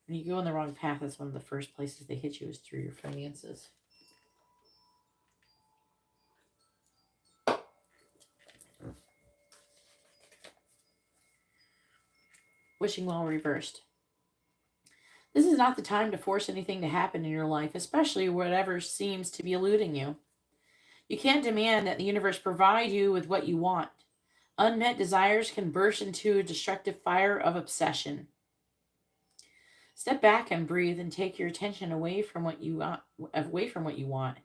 When you go on the wrong path, that's one of the first places they hit you is through your finances. Wishing well reversed. This is not the time to force anything to happen in your life, especially whatever seems to be eluding you. You can't demand that the universe provide you with what you want. Unmet desires can burst into a destructive fire of obsession. Step back and breathe and take your attention away from what you want.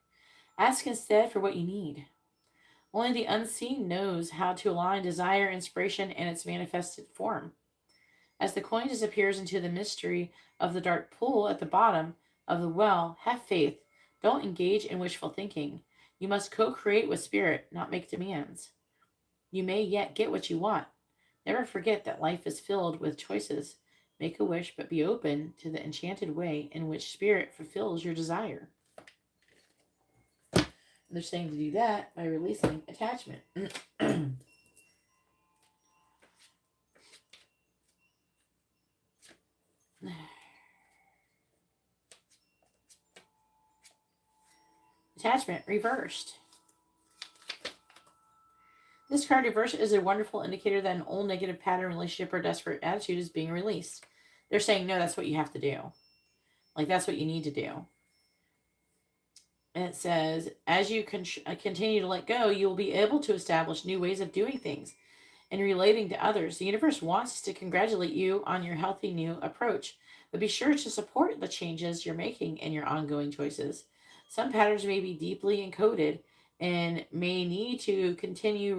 Ask instead for what you need. Only the unseen knows how to align desire, inspiration, and its manifested form. As the coin disappears into the mystery of the dark pool at the bottom of the well, have faith. Don't engage in wishful thinking. You must co-create with spirit, not make demands. You may yet get what you want. Never forget that life is filled with choices. Make a wish, but be open to the enchanted way in which spirit fulfills your desire. They're saying to do that by releasing attachment. Attachment reversed. This card reversed is a wonderful indicator that an old negative pattern, relationship, or desperate attitude is being released. They're saying, no, that's what you have to do. Like, that's what you need to do. And it says, as you continue to let go, you will be able to establish new ways of doing things and relating to others. The universe wants to congratulate you on your healthy new approach, but be sure to support the changes you're making in your ongoing choices. Some patterns may be deeply encoded and may need to continue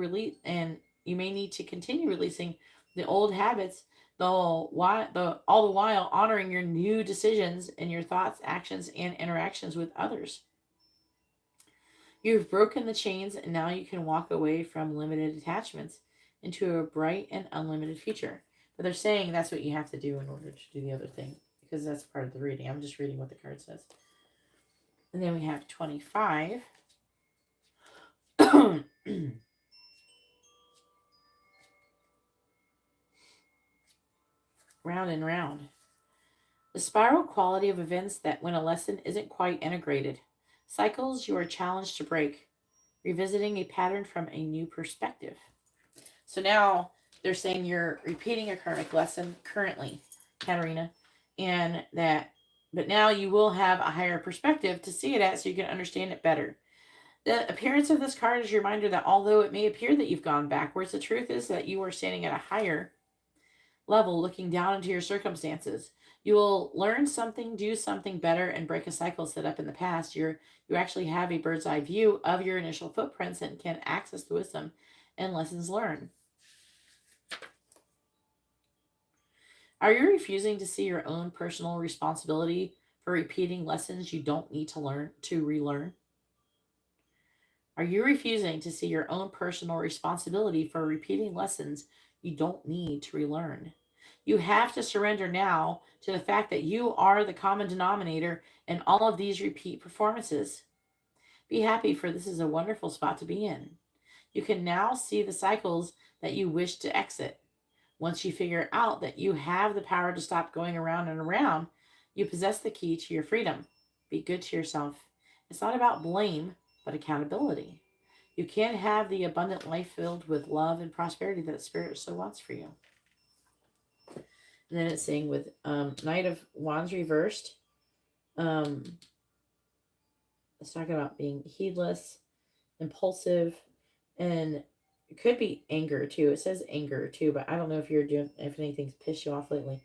you may need to continue releasing the old habits, all the while honoring your new decisions and your thoughts, actions, and interactions with others. You've broken the chains, and now you can walk away from limited attachments into a bright and unlimited future. But they're saying that's what you have to do in order to do the other thing, because that's part of the reading. I'm just reading what the card says. And then we have 25. Round and round. The spiral quality of events that when a lesson isn't quite integrated. Cycles you are challenged to break. Revisiting a pattern from a new perspective. So now they're saying you're repeating a karmic lesson currently, Katarina, but now you will have a higher perspective to see it at so you can understand it better. The appearance of this card is a reminder that although it may appear that you've gone backwards, the truth is that you are standing at a higher level looking down into your circumstances. You will learn something, do something better, and break a cycle set up in the past. You actually have a bird's eye view of your initial footprints and can access the wisdom and lessons learned. Are you refusing to see your own personal responsibility for repeating lessons you don't need to relearn? Are you refusing to see your own personal responsibility for repeating lessons you don't need to relearn? You have to surrender now to the fact that you are the common denominator in all of these repeat performances. Be happy, for this is a wonderful spot to be in. You can now see the cycles that you wish to exit. Once you figure out that you have the power to stop going around and around, you possess the key to your freedom. Be good to yourself. It's not about blame, but accountability. You can have the abundant life filled with love and prosperity that Spirit so wants for you. And then it's saying with Knight of Wands reversed, it's talking about being heedless, impulsive, and it could be anger too. It says anger too, but I don't know if if anything's pissed you off lately.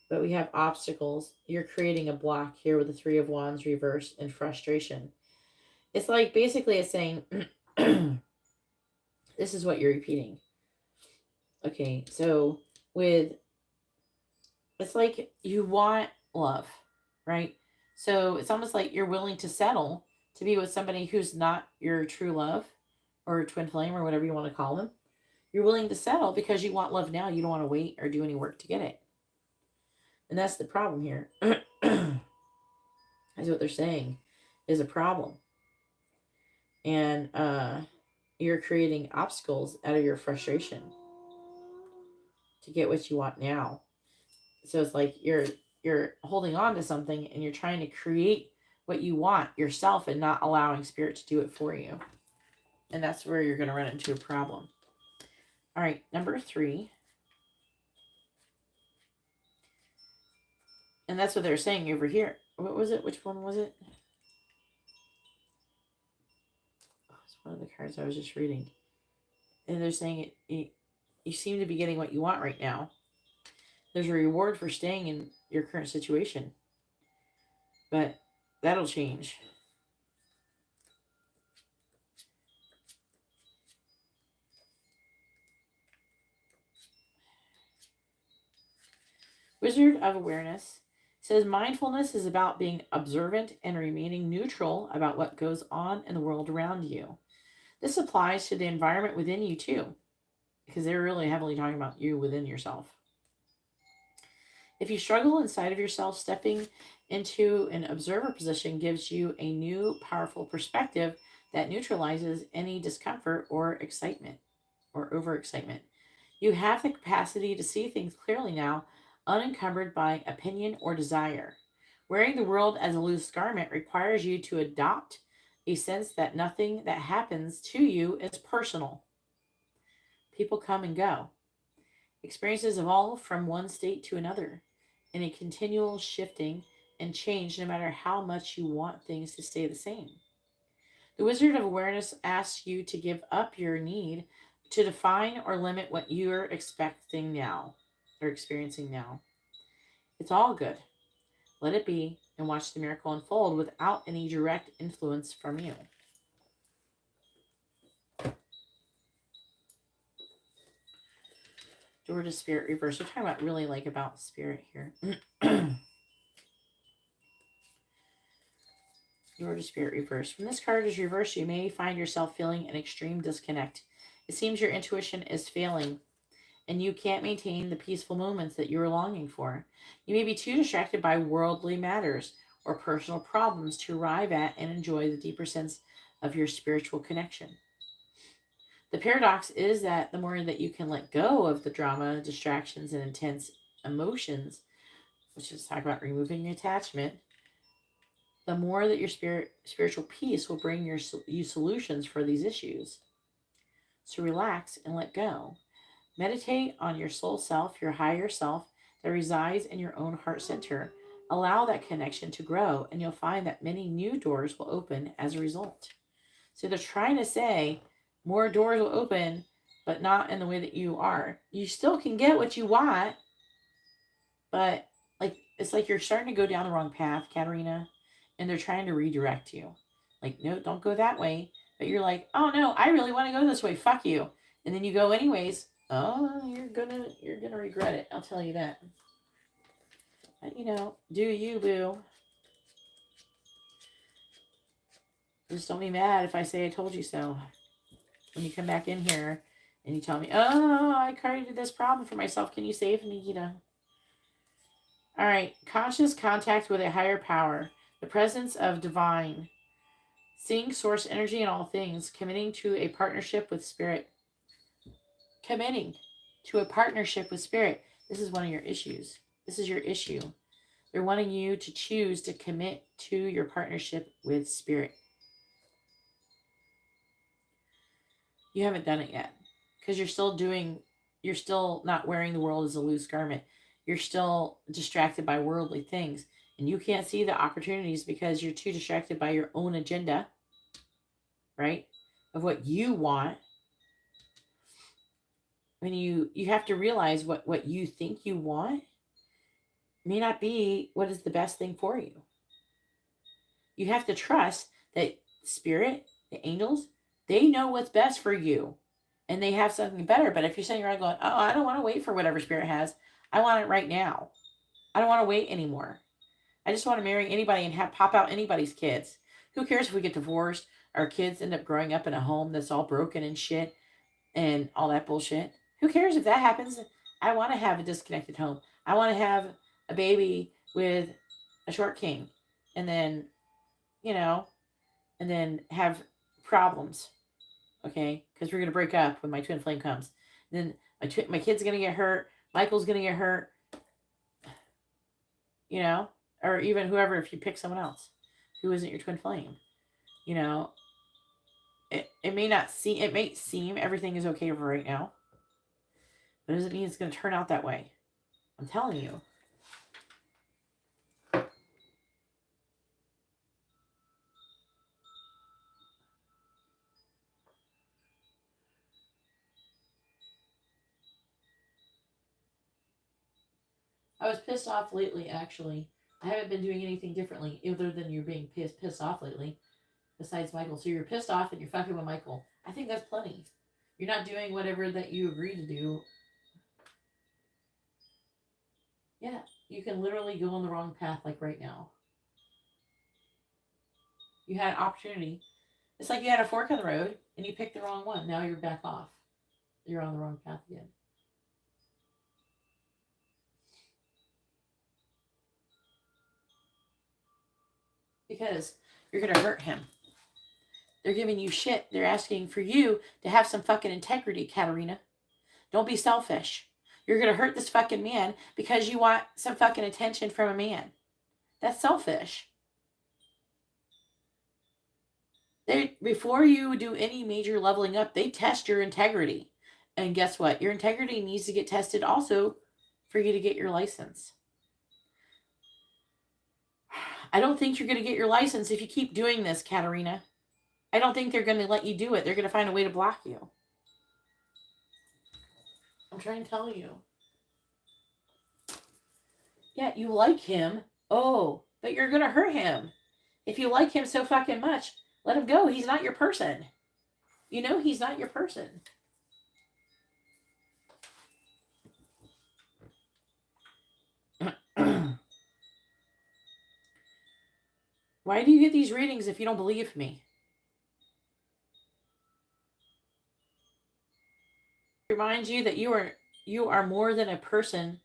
But we have obstacles. You're creating a block here with the Three of Wands reversed and frustration. It's like basically it's saying, this is what you're repeating. Okay, so it's like you want love, right? So it's almost like you're willing to settle to be with somebody who's not your true love or twin flame or whatever you want to call them. You're willing to settle because you want love now. You don't want to wait or do any work to get it. And that's the problem here. That's what they're saying is a problem. And you're creating obstacles out of your frustration to get what you want now. So it's like you're holding on to something and you're trying to create what you want yourself and not allowing Spirit to do it for you. And that's where you're going to run into a problem. All right, number 3. And that's what they're saying over here. What was it? Which one was it? Oh, it's one of the cards I was just reading. And they're saying you seem to be getting what you want right now. There's a reward for staying in your current situation. But that'll change. Wizard of Awareness says mindfulness is about being observant and remaining neutral about what goes on in the world around you. This applies to the environment within you too, because they're really heavily talking about you within yourself. If you struggle inside of yourself, stepping into an observer position gives you a new, powerful perspective that neutralizes any discomfort or excitement or overexcitement. You have the capacity to see things clearly now, unencumbered by opinion or desire. Wearing the world as a loose garment requires you to adopt a sense that nothing that happens to you is personal. People come and go. Experiences evolve from one state to another in a continual shifting and change no matter how much you want things to stay the same. The Wizard of Awareness asks you to give up your need to define or limit what you're expecting now or experiencing now. It's all good. Let it be and watch the miracle unfold without any direct influence from you. Door to Spirit reverse. We're talking about really like about Spirit here. Door to Spirit reverse. When this card is reversed, you may find yourself feeling an extreme disconnect. It seems your intuition is failing and you can't maintain the peaceful moments that you are longing for. You may be too distracted by worldly matters or personal problems to arrive at and enjoy the deeper sense of your spiritual connection. The paradox is that the more that you can let go of the drama, distractions, and intense emotions, which is talk about removing attachment, the more that your spiritual peace will bring you solutions for these issues. So relax and let go. Meditate on your soul self, your higher self that resides in your own heart center. Allow that connection to grow, and you'll find that many new doors will open as a result. So they're trying to say more doors will open, but not in the way that you are. You still can get what you want, but it's like you're starting to go down the wrong path, Katarina, and they're trying to redirect you. Like, no, don't go that way. But you're like, oh no, I really want to go this way. Fuck you. And then you go anyways. Oh, you're gonna regret it. I'll tell you that. But do you, boo? Just don't be mad if I say I told you so. When you come back in here And you tell me, oh, I created this problem for myself. Can you save me, Gita? All right. Conscious contact with a higher power. The presence of divine. Seeing source energy in all things. Committing to a partnership with spirit. Committing to a partnership with spirit. This is one of your issues. This is your issue. They're wanting you to choose to commit to your partnership with spirit. You haven't done it yet because you're still not wearing the world as a loose garment. You're still distracted by worldly things, and you can't see the opportunities because you're too distracted by your own agenda, right? Of what you want. When you have to realize what you think you want may not be what is the best thing for you. You have to trust that spirit, the angels, they know what's best for you. And they have something better. But if you're sitting around going, oh, I don't want to wait for whatever spirit has. I want it right now. I don't want to wait anymore. I just want to marry anybody and have pop out anybody's kids. Who cares if we get divorced? Our kids end up growing up in a home that's all broken and shit and all that bullshit. Who cares if that happens? I want to have a disconnected home. I want to have a baby with a short king. And then, and then have problems. Okay? Because we're going to break up when my twin flame comes. And then my kid's going to get hurt. Michael's going to get hurt. Or even whoever, if you pick someone else who isn't your twin flame. It may seem everything is okay for right now. But it doesn't mean it's going to turn out that way. I'm telling you. I was pissed off lately, actually. I haven't been doing anything differently other than you're being pissed off lately. Besides Michael. So you're pissed off and you're fucking with Michael. I think that's plenty. You're not doing whatever that you agreed to do. Yeah, you can literally go on the wrong path like right now. You had an opportunity. It's like you had a fork in the road and you picked the wrong one. Now you're back off. You're on the wrong path again. Because you're going to hurt him. They're giving you shit. They're asking for you to have some fucking integrity, Katarina. Don't be selfish. You're going to hurt this fucking man because you want some fucking attention from a man. That's selfish. Before you do any major leveling up, they test your integrity. And guess what? Your integrity needs to get tested also for you to get your license. I don't think you're going to get your license if you keep doing this, Katarina. I don't think they're going to let you do it. They're going to find a way to block you. I'm trying to tell you. Yeah, you like him. Oh, but you're going to hurt him. If you like him so fucking much, let him go. He's not your person. He's not your person. Why do you get these readings if you don't believe me? Remind you that you are more than a person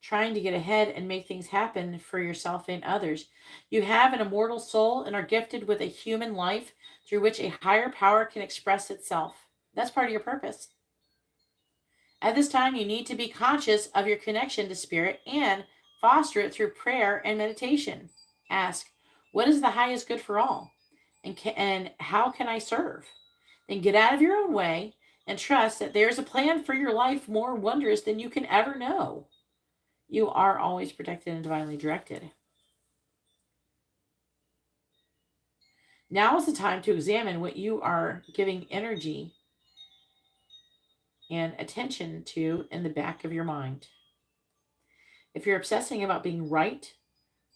trying to get ahead and make things happen for yourself and others. You have an immortal soul and are gifted with a human life through which a higher power can express itself. That's part of your purpose. At this time, you need to be conscious of your connection to spirit and foster it through prayer and meditation. Ask, what is the highest good for all? And how can I serve? Then get out of your own way and trust that there is a plan for your life more wondrous than you can ever know. You are always protected and divinely directed. Now is the time to examine what you are giving energy and attention to in the back of your mind. If you're obsessing about being right,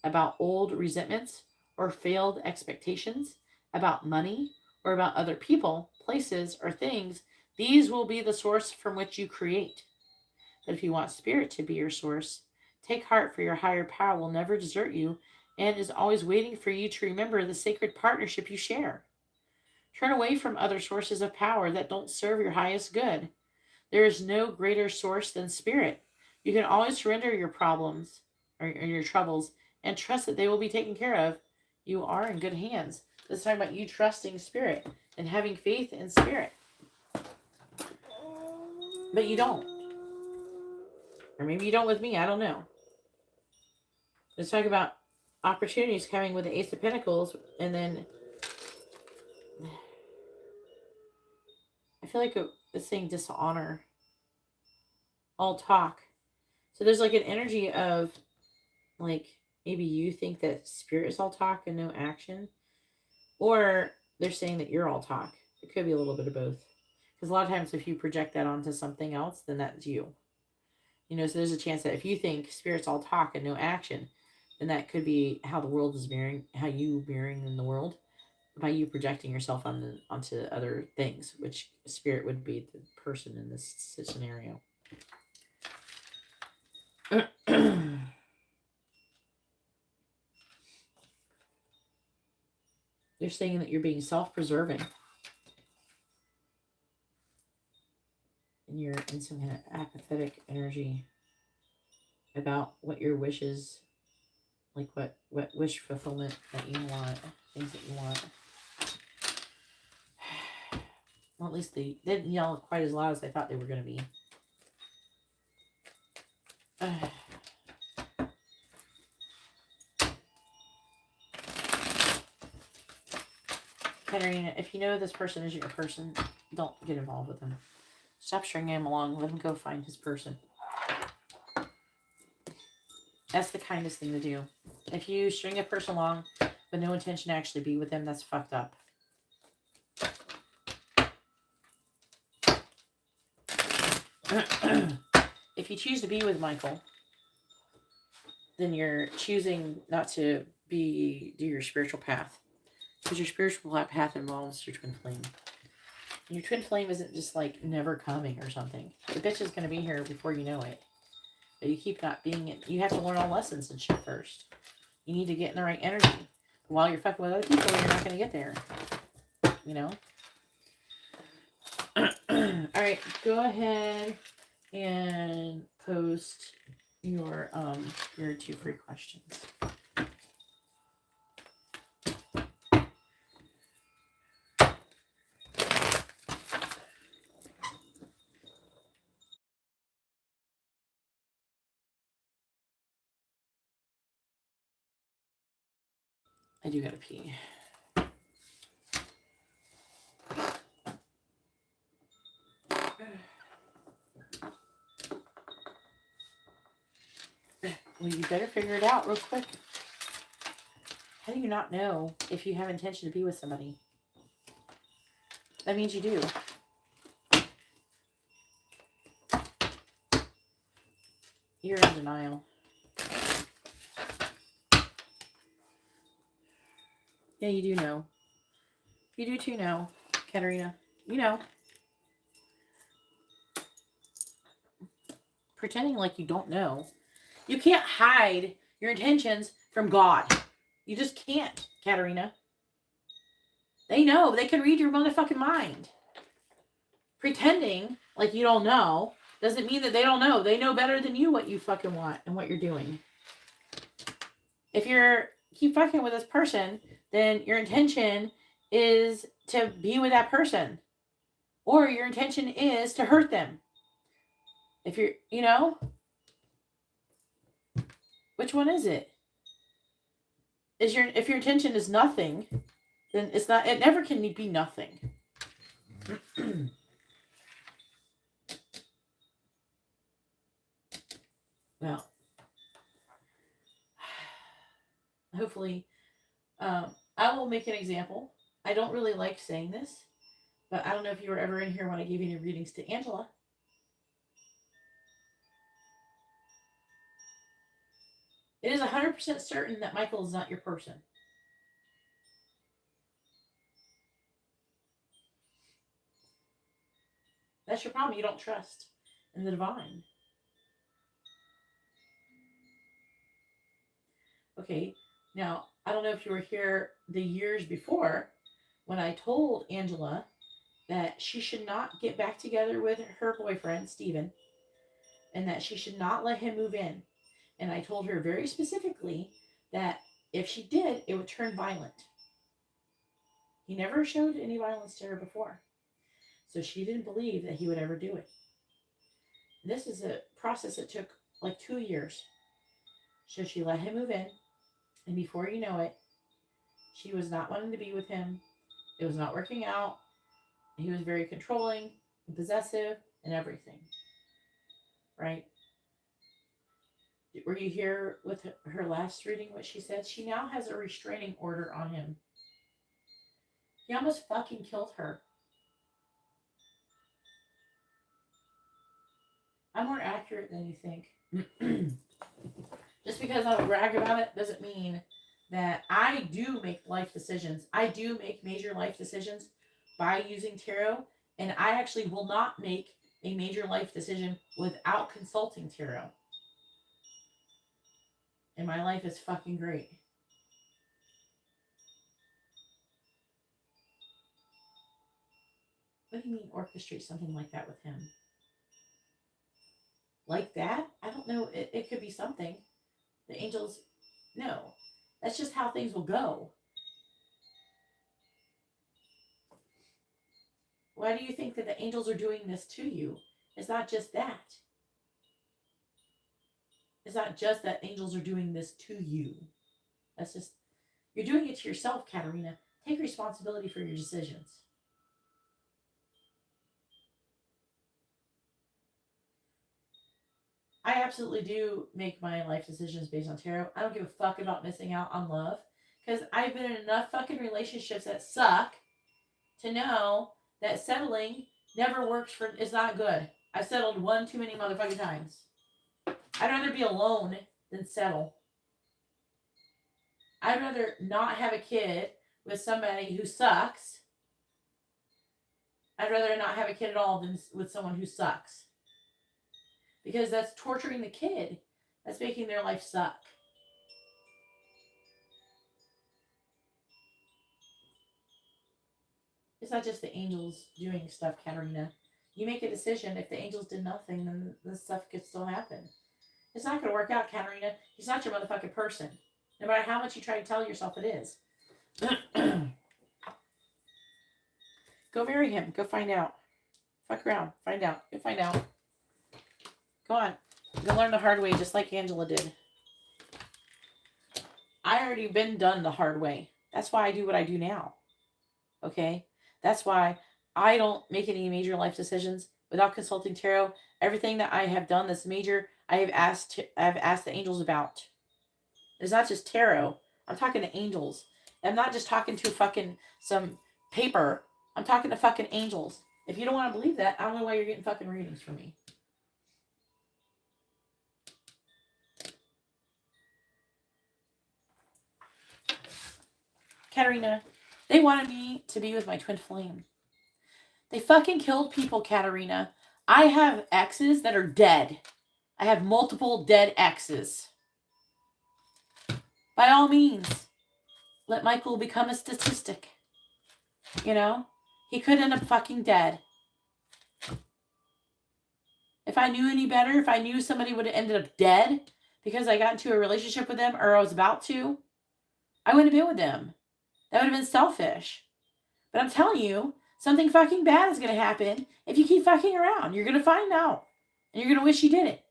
about old resentments or failed expectations, about money or about other people, places, or things, these will be the source from which you create. But if you want spirit to be your source, take heart, for your higher power will never desert you and is always waiting for you to remember the sacred partnership you share. Turn away from other sources of power that don't serve your highest good. There is no greater source than spirit. You can always surrender your problems or your troubles and trust that they will be taken care of. You are in good hands. This is talking about you trusting spirit and having faith in spirit. But you don't. Or maybe you don't with me. I don't know. Let's talk about opportunities coming with the Ace of Pentacles. And then I feel like it's saying dishonor. All talk. So there's like an energy of like maybe you think that spirit is all talk and no action. Or they're saying that you're all talk. It could be a little bit of both. Because a lot of times if you project that onto something else, then that's you. You know, so there's a chance that if you think spirit's all talk and no action, then that could be how the world is mirroring, how you mirroring in the world by you projecting yourself onto other things, which spirit would be the person in this scenario. They're saying that you're being self-preserving. And you're in some kind of apathetic energy about what your wishes, like what wish fulfillment that you want, things that you want. Well, at least they didn't yell quite as loud as I thought they were going to be. Karina, if you know this person isn't your person, don't get involved with them. Stop stringing him along. Let him go find his person. That's the kindest thing to do. If you string a person along with no intention to actually be with them, that's fucked up. If you choose to be with Michael, then you're choosing not to do your spiritual path. Because your spiritual path involves your twin flame. And your twin flame isn't just like never coming or something. The bitch is going to be here before you know it. But you keep not being it. You have to learn all lessons and shit first. You need to get in the right energy. While you're fucking with other people, you're not going to get there. You know? Alright, go ahead and post your 2 free questions. I do gotta pee. Well, you better figure it out real quick. How do you not know if you have intention to be with somebody? That means you do. You're in denial. Yeah, you do know. You do too know, Katerina. You know. Pretending like you don't know. You can't hide your intentions from God. You just can't, Katerina. They know. They can read your motherfucking mind. Pretending like you don't know doesn't mean that they don't know. They know better than you what you fucking want and what you're doing. If you're keep fucking with this person, then your intention is to be with that person. Or your intention is to hurt them. If you're, you know, which one is it? If your intention is nothing, then it's not, it never can be nothing. Well, hopefully, I will make an example. I don't really like saying this, but I don't know if you were ever in here when I gave any readings to Angela. It is 100% certain that Michael is not your person. That's your problem. You don't trust in the divine. Okay, now, I don't know if you were here the years before when I told Angela that she should not get back together with her boyfriend, Steven, and that she should not let him move in. And I told her very specifically that if she did, it would turn violent. He never showed any violence to her before. So she didn't believe that he would ever do it. This is a process that took like 2 years. So she let him move in. And before you know it, she was not wanting to be with him. It was not working out. He was very controlling and possessive and everything. Right? Were you here with her last reading what she said? She now has a restraining order on him. He almost fucking killed her. I'm more accurate than you think. Just because I don't brag about it doesn't mean that I do make life decisions. I do make major life decisions by using tarot, and I actually will not make a major life decision without consulting tarot. And my life is fucking great. What do you mean orchestrate something like that with him? Like that? I don't know. It could be something. The angels, no. That's just how things will go. Why do you think that the angels are doing this to you? It's not just that. It's not just that angels are doing this to you. That's just, you're doing it to yourself, Katarina. Take responsibility for your decisions. I absolutely do make my life decisions based on tarot. I don't give a fuck about missing out on love. Because I've been in enough fucking relationships that suck to know that settling never works for, is not good. I've settled one too many motherfucking times. I'd rather be alone than settle. I'd rather not have a kid with somebody who sucks. I'd rather not have a kid at all than with someone who sucks. Because that's torturing the kid. That's making their life suck. It's not just the angels doing stuff, Katarina. You make a decision. If the angels did nothing, then this stuff could still happen. It's not going to work out, Katarina. He's not your motherfucking person. No matter how much you try to tell yourself it is. Go marry him. Go find out. Fuck around. Find out. Go find out. Go on. Go learn the hard way, just like Angela did. I already been done the hard way. That's why I do what I do now. Okay? That's why I don't make any major life decisions without consulting tarot. Everything that I have done that's major, I have asked the angels about. It's not just tarot. I'm talking to angels. I'm not just talking to fucking some paper. I'm talking to fucking angels. If you don't want to believe that, I don't know why you're getting fucking readings from me. Katarina, they wanted me to be with my twin flame. They fucking killed people, Katarina. I have exes that are dead. I have multiple dead exes. By all means, let Michael become a statistic. You know? He could end up fucking dead. If I knew any better, if I knew somebody would have ended up dead because I got into a relationship with them or I was about to, I wouldn't have been with them. That would have been selfish. But I'm telling you, something fucking bad is going to happen if you keep fucking around. You're going to find out. And you're going to wish you did it.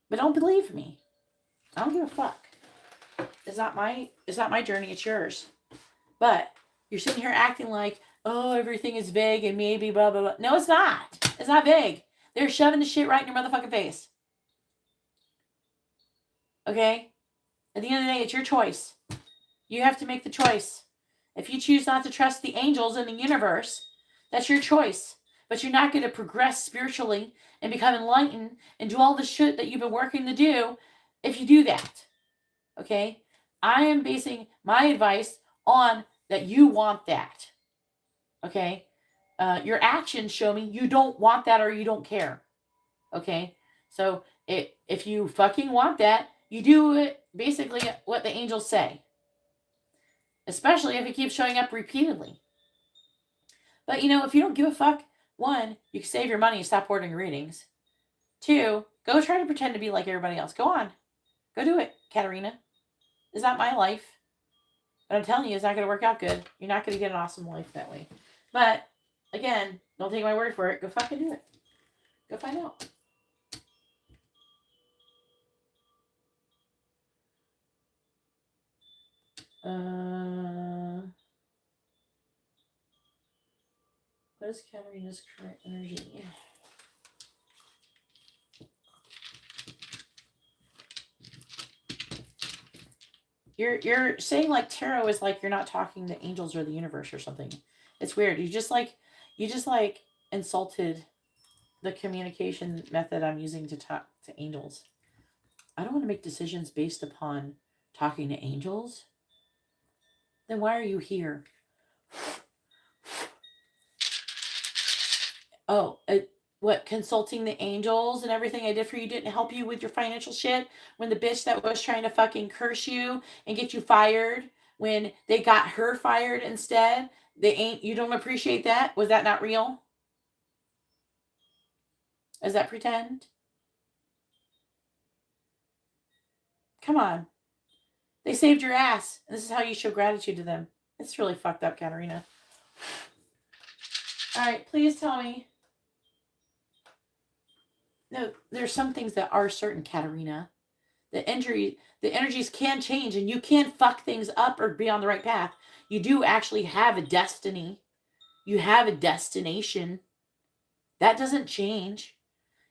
But don't believe me. I don't give a fuck. It's not my journey, it's yours. But you're sitting here acting like, oh, everything is vague and maybe blah, blah, blah. No, it's not. It's not vague. They're shoving the shit right in your motherfucking face. Okay? At the end of the day, it's your choice. You have to make the choice. If you choose not to trust the angels in the universe, that's your choice. But you're not going to progress spiritually and become enlightened and do all the shit that you've been working to do if you do that. Okay? I am basing my advice on that you want that. Okay? Your actions show me you don't want that or you don't care. Okay? So if you fucking want that, you do it basically what the angels say. Especially if it keeps showing up repeatedly. But, you know, if you don't give a fuck, 1, you can save your money and stop ordering readings. 2, go try to pretend to be like everybody else. Go on. Go do it, Katarina. It's not my life. But I'm telling you, it's not going to work out good. You're not going to get an awesome life that way. But, again, don't take my word for it. Go fucking do it. Go find out. What is Katarina's current energy? You're saying like tarot is like you're not talking to angels or the universe or something. It's weird. You just like insulted the communication method I'm using to talk to angels. I don't want to make decisions based upon talking to angels. Then why are you here? Oh, what, consulting the angels and everything I did for you didn't help you with your financial shit when the bitch that was trying to fucking curse you and get you fired, when they got her fired instead, you don't appreciate that? Was that not real? Is that pretend? Come on. They saved your ass. And this is how you show gratitude to them. It's really fucked up, Katarina. All right, please tell me. No, there's some things that are certain, Katarina. The energies can change and you can fuck things up or be on the right path. You do actually have a destiny. You have a destination. That doesn't change.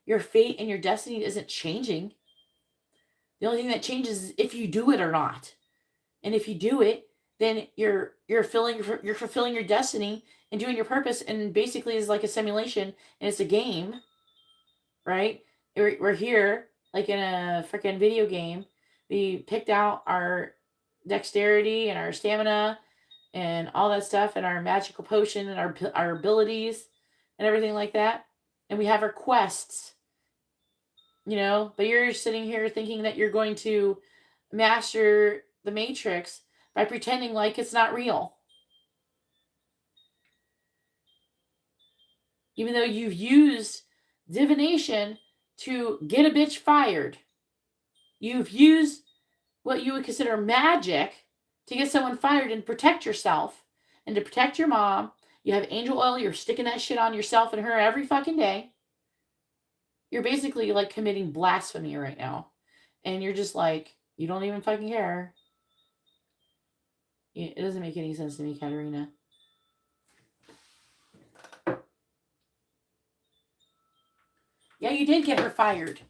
Your fate and your destiny isn't changing. The only thing that changes is if you do it or not. And if you do it, then you're fulfilling your destiny and doing your purpose, and basically is like a simulation and it's a game, right? We're here like in a freaking video game. We picked out our dexterity and our stamina and all that stuff and our magical potion and our abilities and everything like that. And we have our quests, you know, but you're sitting here thinking that you're going to master the Matrix by pretending like it's not real. Even though you've used divination to get a bitch fired. You've used what you would consider magic to get someone fired and protect yourself and to protect your mom. You have angel oil. You're sticking that shit on yourself and her every fucking day. You're basically like committing blasphemy right now. And you're just like, you don't even fucking care. It doesn't make any sense to me, Katarina. Yeah, you did get her fired.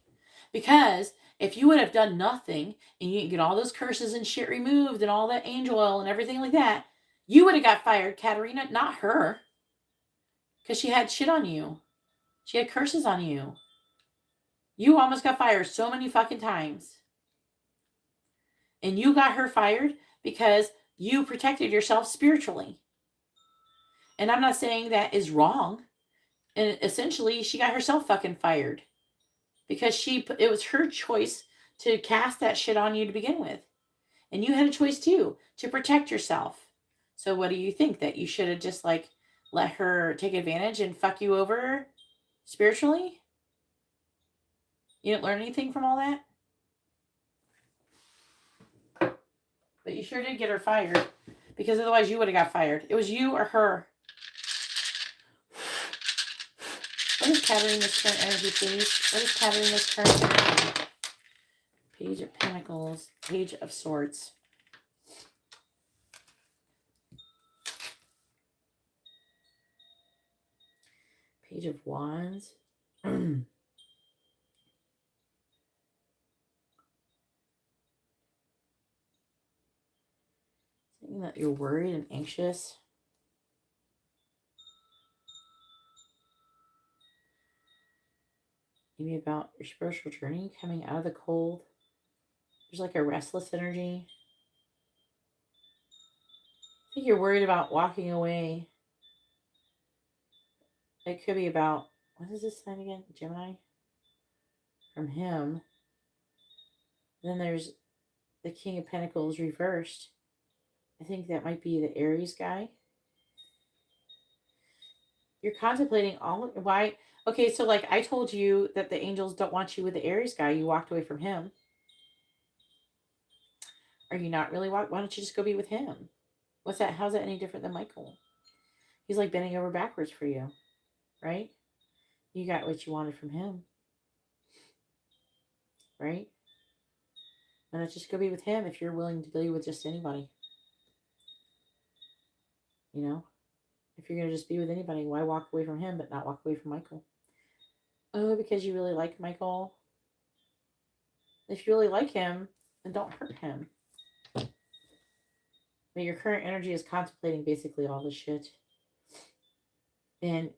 Because if you would have done nothing and you didn't get all those curses and shit removed and all that angel oil and everything like that, you would have got fired, Katarina, not her. Because she had shit on you. She had curses on you. You almost got fired so many fucking times. And you got her fired because you protected yourself spiritually. And I'm not saying that is wrong. And essentially, she got herself fucking fired. Because it was her choice to cast that shit on you to begin with. And you had a choice too, to protect yourself. So what do you think? That you should have just like let her take advantage and fuck you over spiritually? You didn't learn anything from all that? But you sure did get her fired. Because otherwise you would have got fired. It was you or her. What is Katarina's current energy, please? What is Katarina's current energy? Page of Pentacles. Page of Swords. Page of Wands. Saying that you're worried and anxious. Maybe about your spiritual journey, coming out of the cold. There's like a restless energy. I think you're worried about walking away. It could be about, what is this sign again? Gemini? From him. Then there's the King of Pentacles reversed. I think that might be the Aries guy. You're contemplating all of why. Okay, so like I told you that the angels don't want you with the Aries guy. You walked away from him. Are you not really? Why don't you just go be with him? What's that? How's that any different than Michael? He's like bending over backwards for you, right? You got what you wanted from him, right? Why not just go be with him if you're willing to be with just anybody? You know, if you're gonna just be with anybody, why walk away from him but not walk away from Michael? Oh, because you really like Michael. If you really like him, then don't hurt him. But your current energy is contemplating basically all this shit. And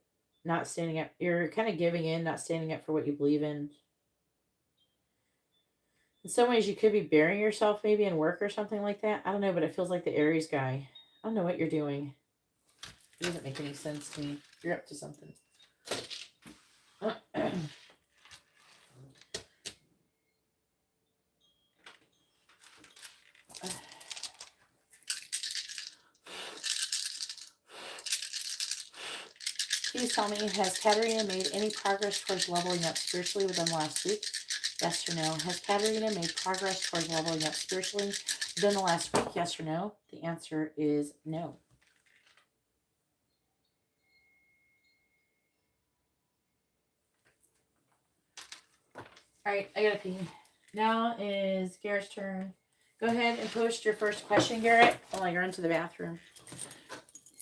not standing up. You're kind of giving in, not standing up for what you believe in. In some ways, you could be burying yourself maybe in work or something like that. I don't know, but it feels like the Aries guy. I don't know what you're doing. It doesn't make any sense to me. You're up to something. Please tell me, has Katerina made any progress towards leveling up spiritually within the last week? Yes or no? Has Katerina made progress towards leveling up spiritually within the last week? Yes or no? The answer is no. All right, I gotta pee. Now is Garrett's turn. Go ahead and post your first question, Garrett, while I run to the bathroom.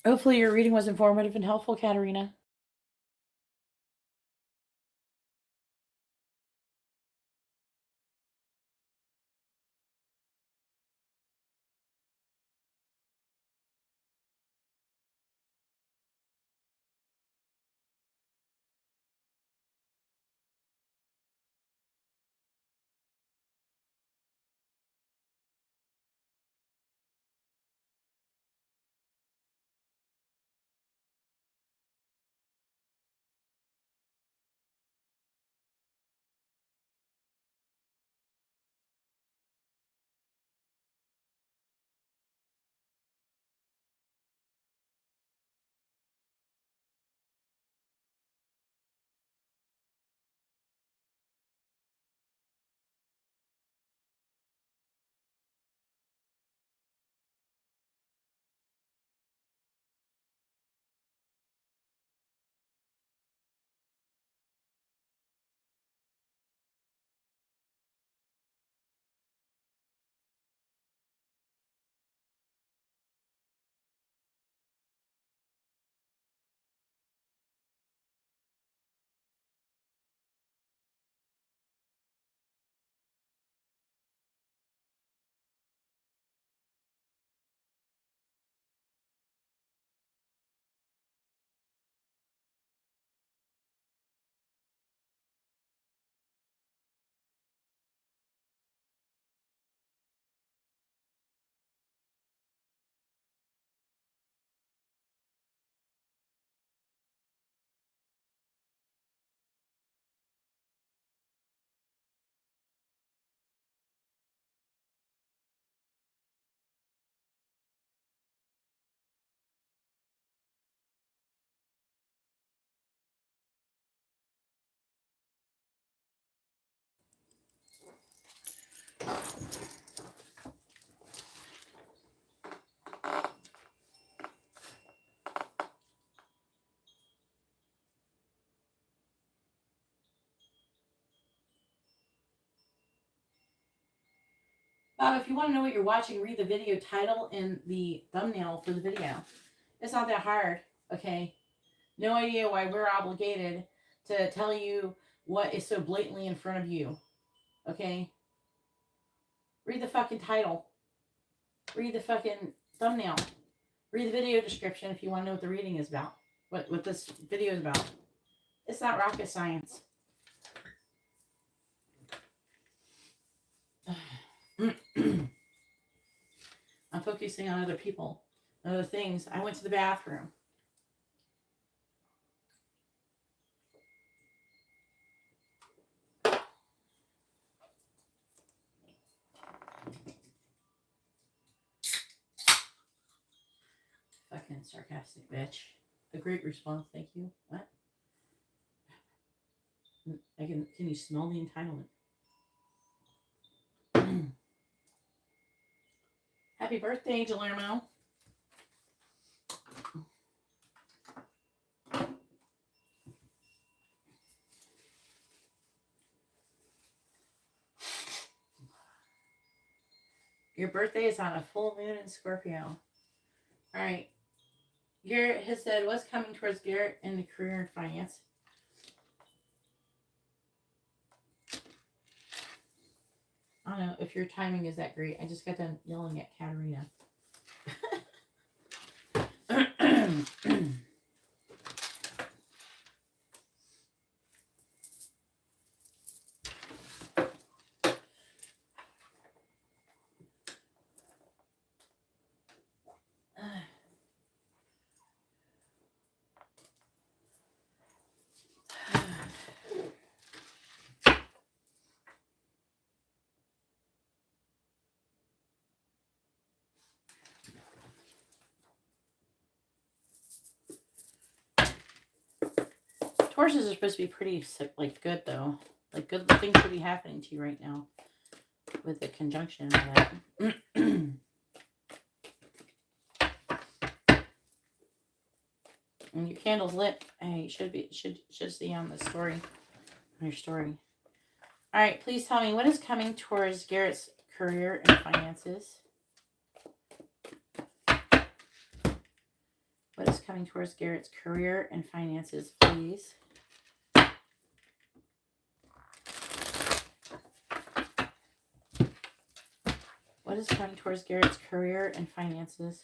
Hopefully your reading was informative and helpful, Katerina. If you want to know what you're watching, read the video title and the thumbnail for the video. It's not that hard, okay? No idea why we're obligated to tell you what is so blatantly in front of you, okay? Read the fucking title. Read the fucking thumbnail. Read the video description if you want to know what the reading is about. What this video is about. It's not rocket science. I'm focusing on other people, other things. I went to the bathroom. Fucking sarcastic bitch. A great response. Thank you. What? Can you smell the entitlement? Happy birthday, Guillermo. Your birthday is on a full moon in Scorpio. All right. Garrett has said, what's coming towards Garrett in the career and finance? I don't know if your timing is that great. I just got done yelling at Katerina. Tauruses are supposed to be pretty, like, good, though. Like, good things should be happening to you right now with the conjunction and all that. And your candle's lit. Hey, should see on the story, on your story. All right, please tell me what is coming towards Garrett's career and finances. What is coming towards Garrett's career and finances, please? What is coming towards Garrett's career and finances?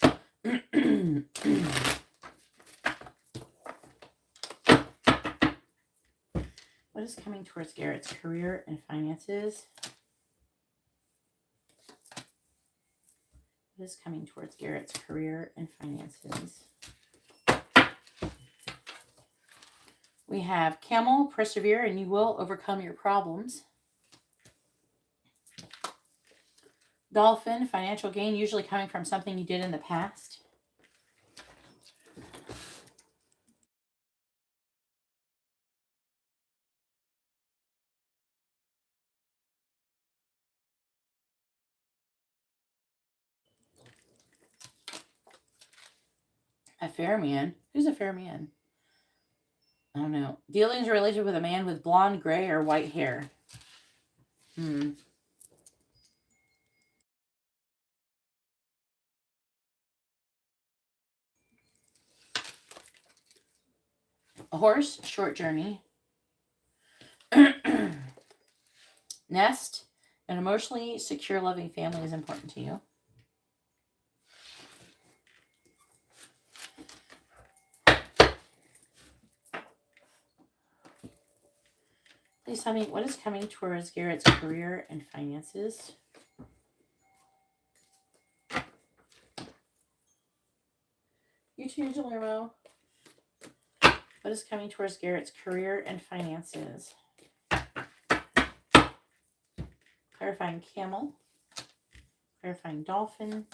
What is coming towards Garrett's career and finances? What is coming towards Garrett's career and finances? We have Camel, persevere, and you will overcome your problems. Dolphin, financial gain, usually coming from something you did in the past. A fair man? Who's a fair man? I don't know. Dealings or relationship with a man with blonde, gray, or white hair. A horse, short journey. Nest, an emotionally secure, loving family is important to you. Please tell me what is coming towards Garrett's career and finances. You too, Guillermo. What is coming towards Garrett's career and finances? Clarifying camel. Clarifying dolphin.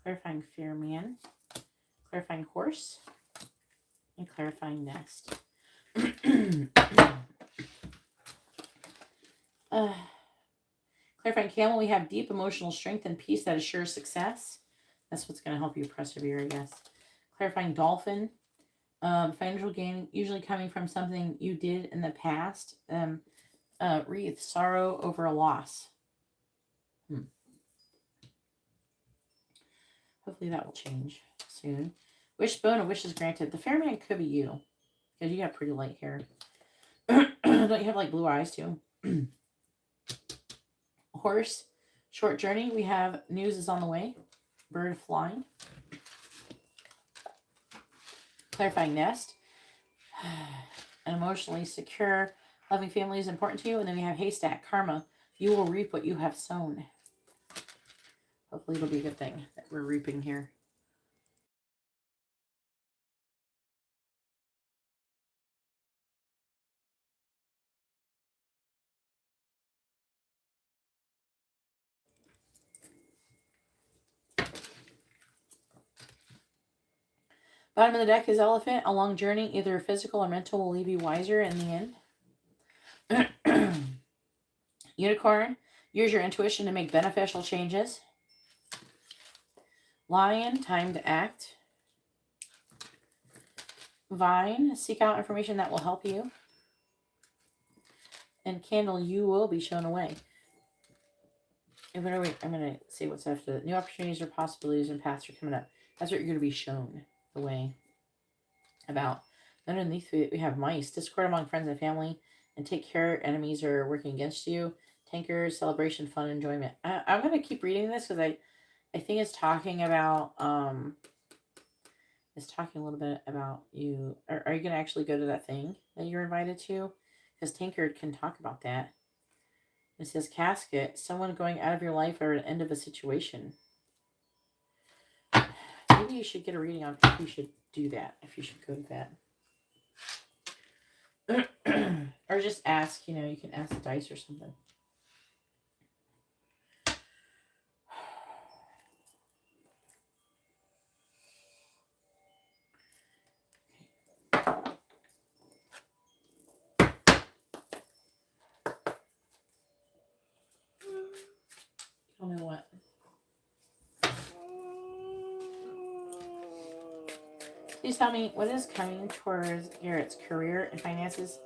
Clarifying fair man. Clarifying horse. And clarifying nest. Clarifying camel, we have deep emotional strength and peace that assures success. That's what's going to help you persevere, I guess. Clarifying dolphin, financial gain, usually coming from something you did in the past. Wreath, sorrow over a loss. Hopefully that will change soon. Wishbone, a wish is granted. The fair man could be you, because you have pretty light hair. Don't you have like blue eyes too? Horse, short journey. We have news is on the way. Bird flying. Clarifying nest. An emotionally secure, loving family is important to you. And then we have haystack, karma. You will reap what you have sown. Hopefully it'll be a good thing that we're reaping here. Bottom of the deck is Elephant. A long journey, either physical or mental, will leave you wiser in the end. Unicorn. Use your intuition to make beneficial changes. Lion. Time to act. Vine. Seek out information that will help you. And Candle. You will be shown a way. I'm going to say what's after that. New opportunities or possibilities and paths are coming up. That's what you're going to be shown the way about. Underneath, we have mice. Discord among friends and family. And take care. Enemies are working against you. Tankers, celebration, fun, enjoyment. I'm going to keep reading this because I think it's talking about, it's talking a little bit about you. Are you going to actually go to that thing that you're invited to? Because Tankard can talk about that. It says casket, someone going out of your life or an end of a situation. Maybe you should get a reading on if you should do that, if you should go to that. Or just ask, you can ask the dice or something. I don't know what. Please tell me what is coming towards Garrett's career and finances.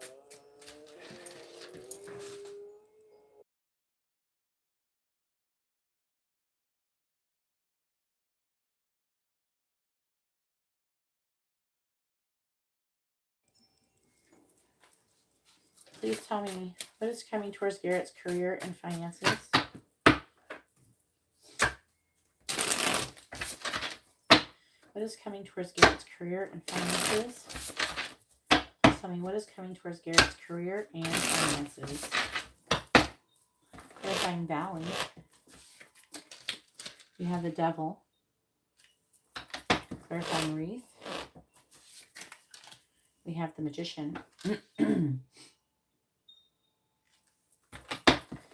Please tell me what is coming towards Garrett's career and finances. What is coming towards Garrett's career and finances? Please tell me what is coming towards Garrett's career and finances. Clarifying Valley. We have the Devil. Clarifying Wreath. We have the Magician.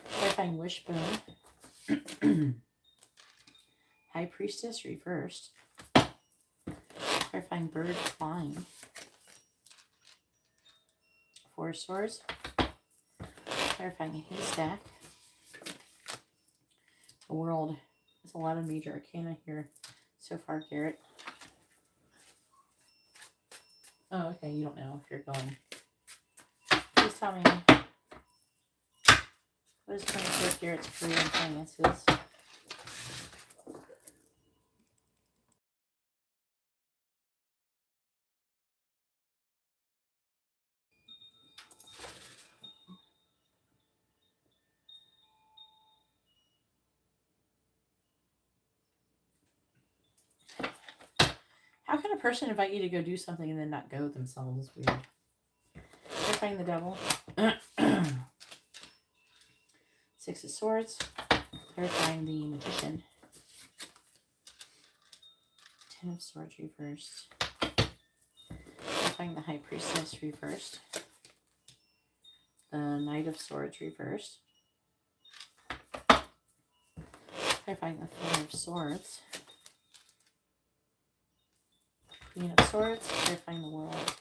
Clarifying Wishbone. High Priestess reversed. Clarifying Bird flying. Four of Swords. Clarifying a haystack. The World. There's a lot of major arcana here so far, Garrett. Oh, okay. You don't know if you're going. Please tell me what is coming towards Garrett's career and finances. How can a person invite you to go do something and then not go themselves? Weird. Clarifying the Devil. Six of Swords. Clarifying the Magician. Ten of Swords reversed. Clarifying the High Priestess reversed. The Knight of Swords reversed. Clarifying the Four of Swords. Queen of Swords. Clarifying the World.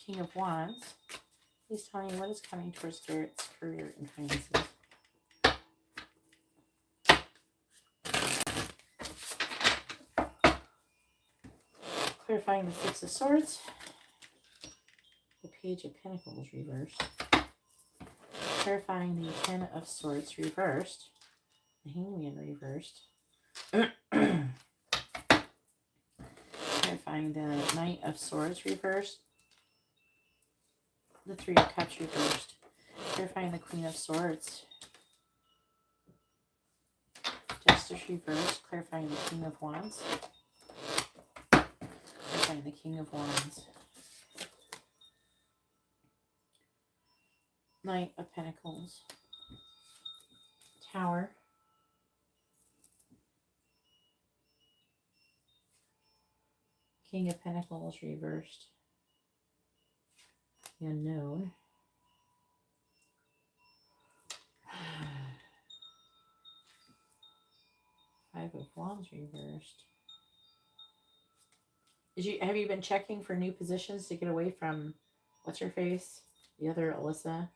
King of Wands. Please tell me what is coming towards Garrett's career and finances. Clarifying the Six of Swords. The Page of Pentacles reversed. Clarifying the Ten of Swords reversed. The Hangman reversed. Clarifying the Knight of Swords reversed. The Three of Cups reversed. Clarifying the Queen of Swords. Justice reversed. Clarifying the King of Wands. Clarifying the King of Wands. Knight of Pentacles. Tower. King of Pentacles reversed. The Unknown. 5 of Wands reversed. Have you been checking for new positions to get away from what's her face? The other Alissa?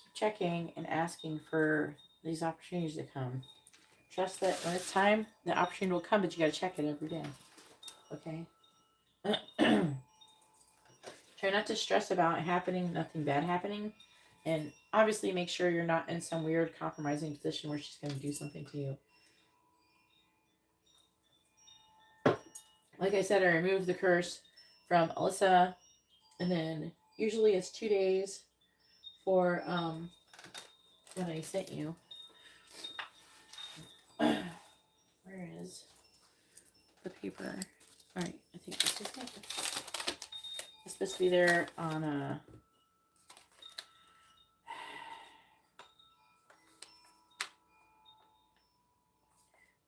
Keep checking and asking for these opportunities to come. Trust that when it's time, the opportunity will come, but you gotta check it every day. Okay? Try not to stress about it happening, nothing bad happening. And obviously make sure you're not in some weird compromising position where she's going to do something to you. Like I said, I removed the curse from Alissa. And then usually it's 2 days for what I sent you. Where is the paper? Alright, I think this is it. It's supposed to be there on the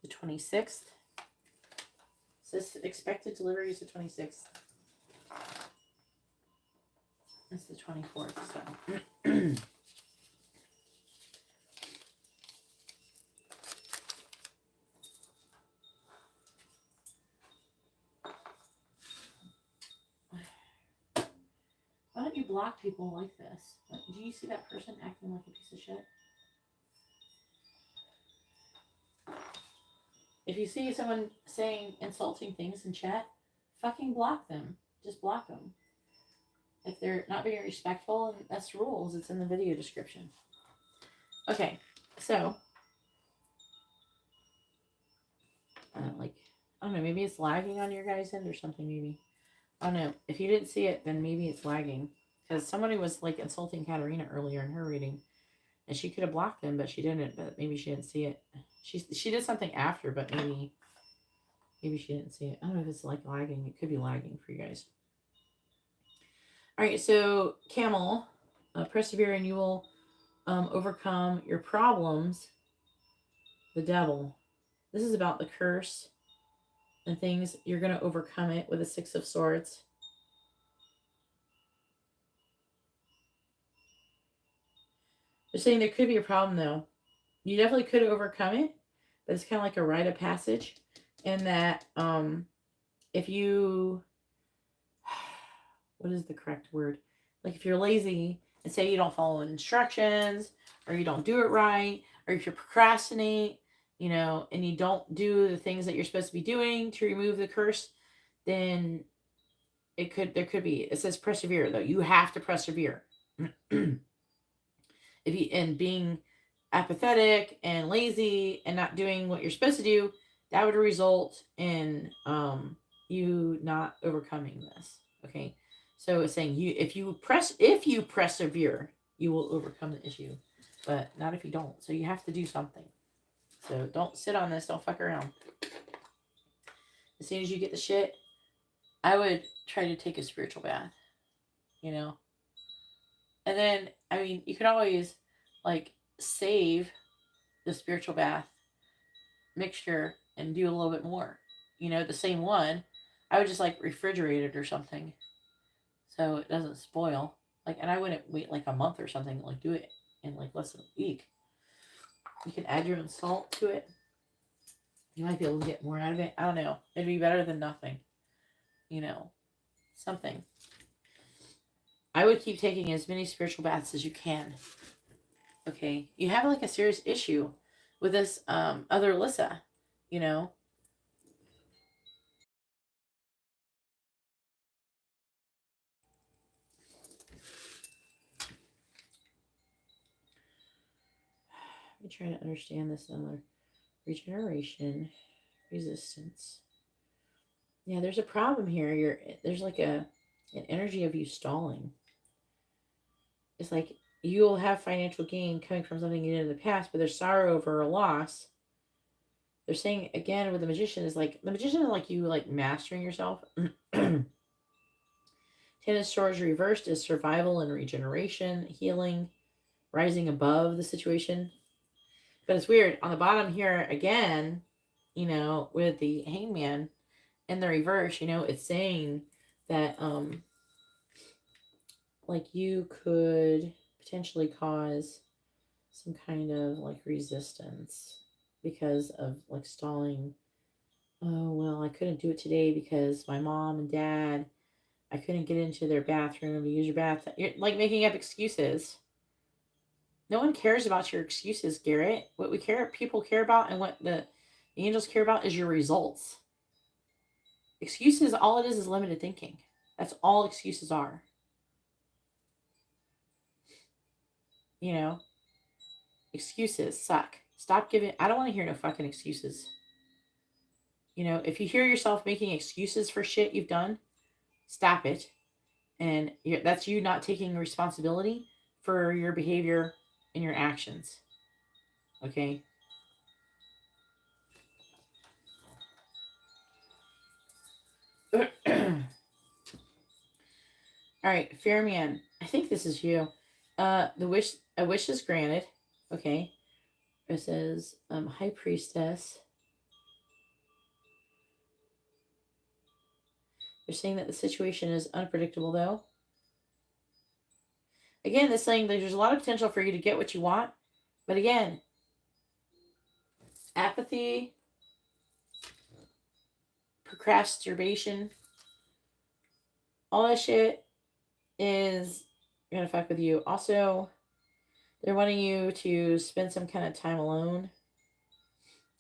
26th. This expected delivery is the 26th. It's the 24th, so. Why don't you block people like this? Do you see that person acting like a piece of shit? If you see someone saying insulting things in chat, fucking block them. Just block them. If they're not being respectful, and that's rules. It's in the video description. Okay, so. I don't know, maybe it's lagging on your guys' end or something, maybe. I don't know. If you didn't see it, then maybe it's lagging. Because somebody was like insulting Katarina earlier in her reading. And she could have blocked them, but she didn't. But maybe she didn't see it. She did something after, but maybe she didn't see it. I don't know if it's like lagging. It could be lagging for you guys. All right, so Camel, persevere and you will overcome your problems. The Devil. This is about the curse and things. You're going to overcome it with a 6 of Swords. They're saying there could be a problem, though. You definitely could overcome it, but it's kind of like a rite of passage. And that if you... What is the correct word? Like if you're lazy and say you don't follow instructions, or you don't do it right, or if you procrastinate, you know, and you don't do the things that you're supposed to be doing to remove the curse, then there could be, it says persevere though. You have to persevere. And being apathetic and lazy and not doing what you're supposed to do, that would result in you not overcoming this. Okay. So it's saying if you persevere, you will overcome the issue, but not if you don't. So you have to do something. So don't sit on this. Don't fuck around. As soon as you get the shit, I would try to take a spiritual bath, you know? And then, I mean, you could always, like, save the spiritual bath mixture and do a little bit more. You know, the same one. I would just, like, refrigerate it or something so it doesn't spoil. Like, and I wouldn't wait, like, a month or something. Like, do it in, like, less than a week. You can add your own salt to it. You might be able to get more out of it. I don't know. It'd be better than nothing. You know, something. I would keep taking as many spiritual baths as you can. Okay. You have like a serious issue with this other Alissa, you know. Let me try to understand this another. Regeneration, resistance. Yeah, there's a problem here. There's like an energy of you stalling. It's like you'll have financial gain coming from something you did in the past, but there's sorrow over a loss. They're saying again with the magician is like you like mastering yourself. Ten of Swords reversed is survival and regeneration, healing, rising above the situation. But it's weird. On the bottom here again, you know, with the Hangman in the reverse, you know, it's saying that like you could potentially cause some kind of like resistance. because of like stalling. Oh, well, I couldn't do it today because my mom and dad, I couldn't get into their bathroom to use your bath. You're like making up excuses. No one cares about your excuses, Garrett. What people care about, and what the angels care about is your results. Excuses, all it is limited thinking. That's all excuses are. You know, excuses suck. Stop giving. I don't want to hear no fucking excuses. You know, if you hear yourself making excuses for shit you've done, stop it. And that's you not taking responsibility for your behavior and your actions. Okay? All right, fair man. I think this is you. A wish is granted. Okay. It says, High Priestess. They're saying that the situation is unpredictable, though. Again, they're saying that there's a lot of potential for you to get what you want. But again, apathy, procrastination, all that shit is going to fuck with you. Also, they're wanting you to spend some kind of time alone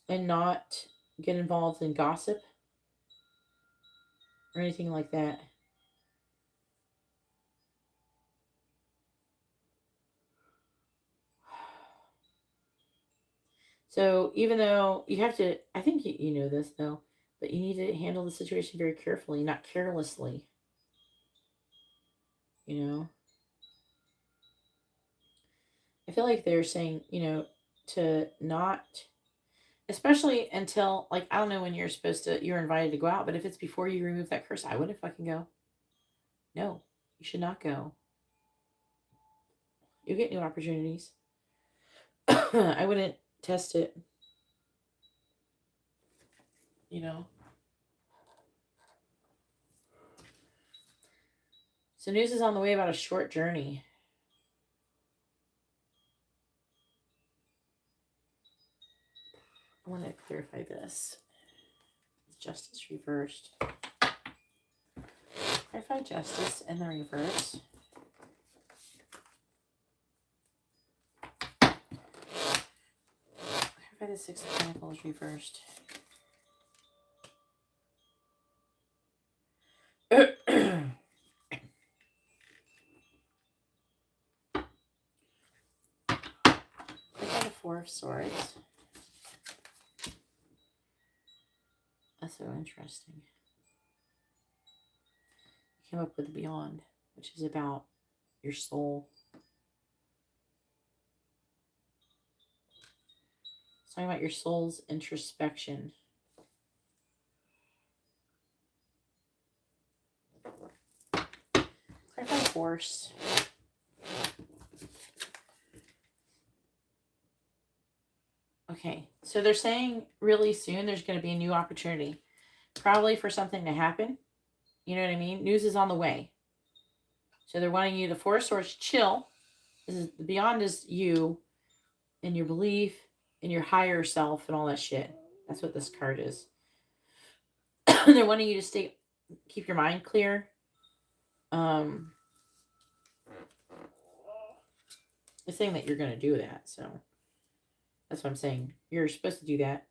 and not get involved in gossip or anything like that. So even though you have to, I think you know this though, but you need to handle the situation very carefully, not carelessly. You know? I feel like they're saying, to not, especially until, like, I don't know when you're invited to go out, but if it's before you remove that curse, I wouldn't fucking go. No, you should not go. You'll get new opportunities. I wouldn't test it. You know? So news is on the way about a short journey. I want to clarify this. Justice reversed. Clarify justice in the reverse. Clarify the Six of Pentacles reversed. Clarify the Four of Swords. That's so interesting. You came up with the Beyond, which is about your soul. It's talking about your soul's introspection. Clarify Horse. Okay, so they're saying really soon there's going to be a new opportunity. Probably for something to happen. You know what I mean? News is on the way. So they're wanting you to Four of Swords, chill. This is Beyond is you and your belief in your higher self and all that shit. That's what this card is. They're wanting you to keep your mind clear. It's saying that you're going to do that, so that's what I'm saying. You're supposed to do that.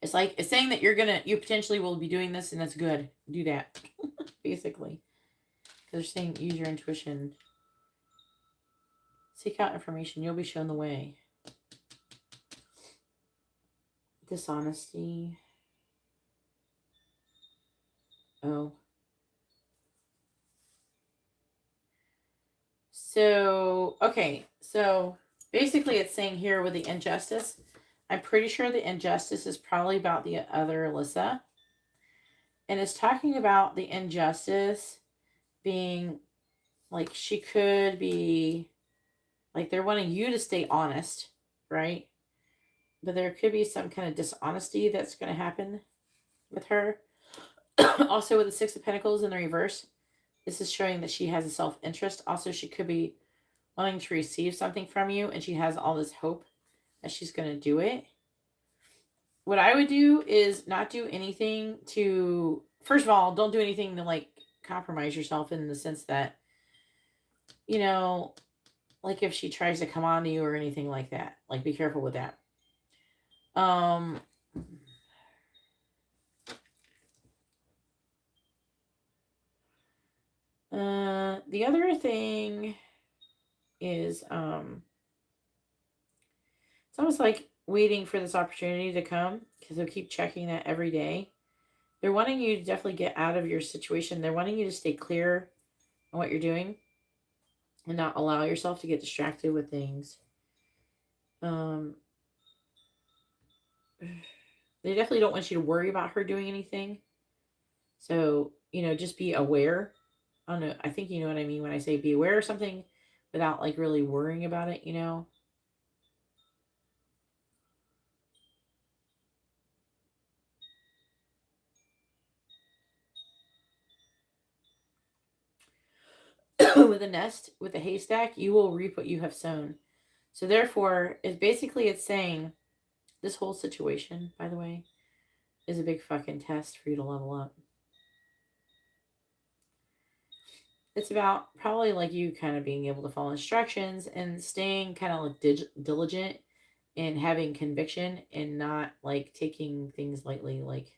It's saying that you potentially will be doing this, and that's good. Do that, basically. Because they're saying use your intuition. Seek out information. You'll be shown the way. Dishonesty. Oh. So, okay. So, basically it's saying here with the injustice, I'm pretty sure the injustice is probably about the other Alyssa. And it's talking about the injustice being, like, she could be, like, they're wanting you to stay honest, right? But there could be some kind of dishonesty that's going to happen with her. Also, with the Six of Pentacles in the reverse, this is showing that she has a self-interest. Also, she could be wanting to receive something from you, and she has all this hope that she's going to do it. What I would do is not do anything to, first of all, don't do anything to like compromise yourself in the sense that, you know, like if she tries to come on to you or anything like that, like be careful with that. The other thing is, it's almost like waiting for this opportunity to come because they'll keep checking that every day. They're wanting you to definitely get out of your situation. They're wanting you to stay clear on what you're doing and not allow yourself to get distracted with things. They definitely don't want you to worry about her doing anything. So, just be aware. I don't know. I think you know what I mean when I say be aware of something without like really worrying about it, With a nest, with a haystack, you will reap what you have sown. So therefore, it's saying this whole situation, by the way, is a big fucking test for you to level up. It's about probably like you kind of being able to follow instructions and staying kind of like diligent and having conviction and not like taking things lightly. Like,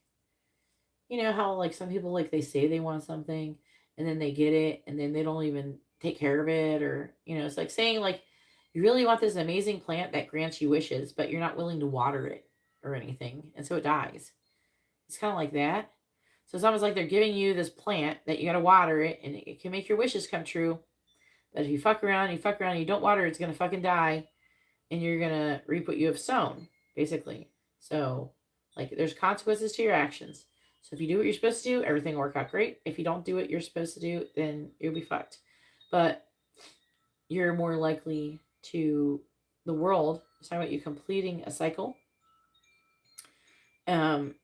how like some people like they say they want something and then they get it and then they don't even take care of it, or it's like saying like you really want this amazing plant that grants you wishes but you're not willing to water it or anything, and so it dies. It's kind of like that. So it's almost like they're giving you this plant that you got to water it and it can make your wishes come true, but if you fuck around and you don't water it, it's going to fucking die and you're going to reap what you have sown, basically. So like there's consequences to your actions. So if you do what you're supposed to do, everything will work out great. If you don't do what you're supposed to do, then you'll be fucked. But you're more likely to, the world is talking about you completing a cycle. And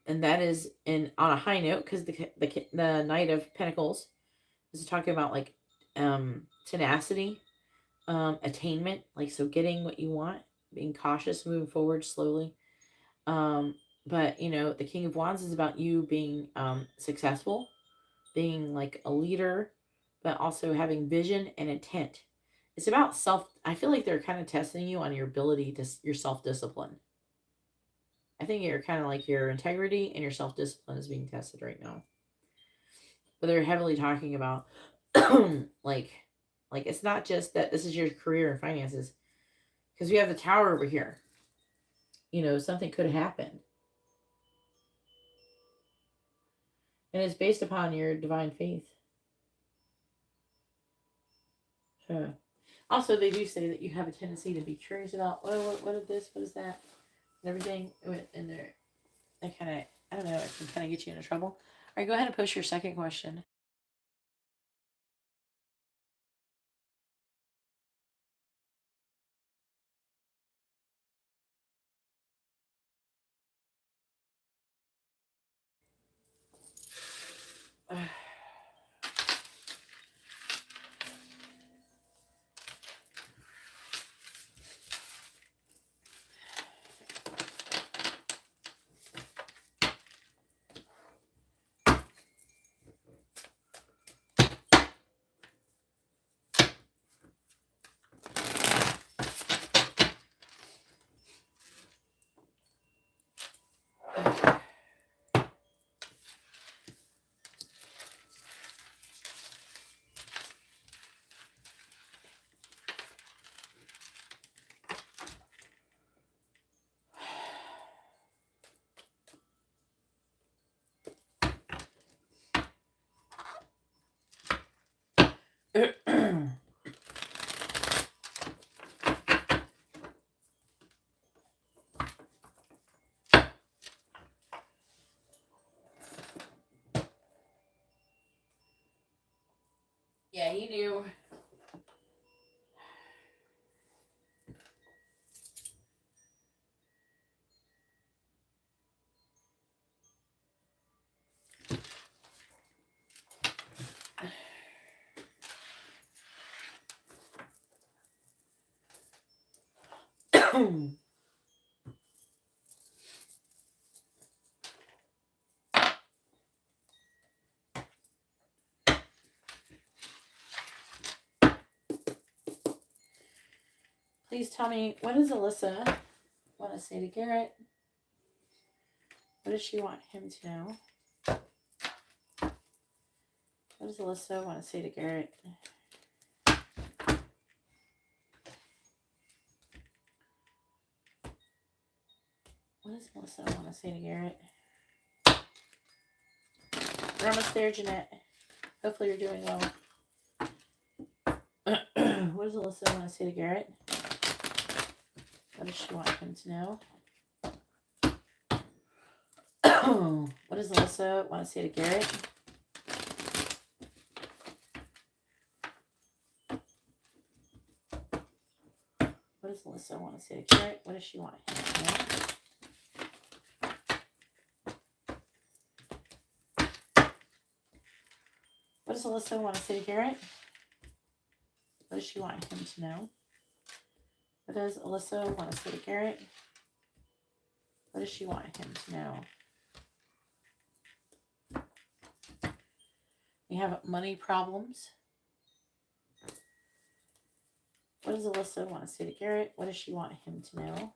that is on a high note because the Knight of Pentacles is talking about like tenacity, attainment, like so getting what you want, being cautious, moving forward slowly. But the King of Wands is about you being successful, being like a leader, but also having vision and intent. It's about I feel like they're kind of testing you on your ability to your self-discipline. I think you're kind of like your integrity and your self-discipline is being tested right now. But they're heavily talking about like it's not just that this is your career and finances, because we have the Tower over here. Something could have happened. And it's based upon your divine faith. Sure. Also, they do say that you have a tendency to be curious about, what is this? What is that? And everything. And they kind of, I don't know, it can kind of get you into trouble. All right, go ahead and post your second question. Yeah, he knew. Please tell me, what does Alissa want to say to Garrett? What does she want him to know? What does Alissa want to say to Garrett? What does Melissa want to say to Garrett? We're almost there, Janette. Hopefully you're doing well. What does Alyssa want to say to Garrett? What does she want him to know? What does Alyssa want to say to Garrett? What does Alyssa want to say to Garrett? What does she want him to know? What does Alyssa want to say to Garrett? What does she want him to know? What does Alyssa want to say to Garrett? What does she want him to know? We have money problems. What does Alyssa want to say to Garrett? What does she want him to know?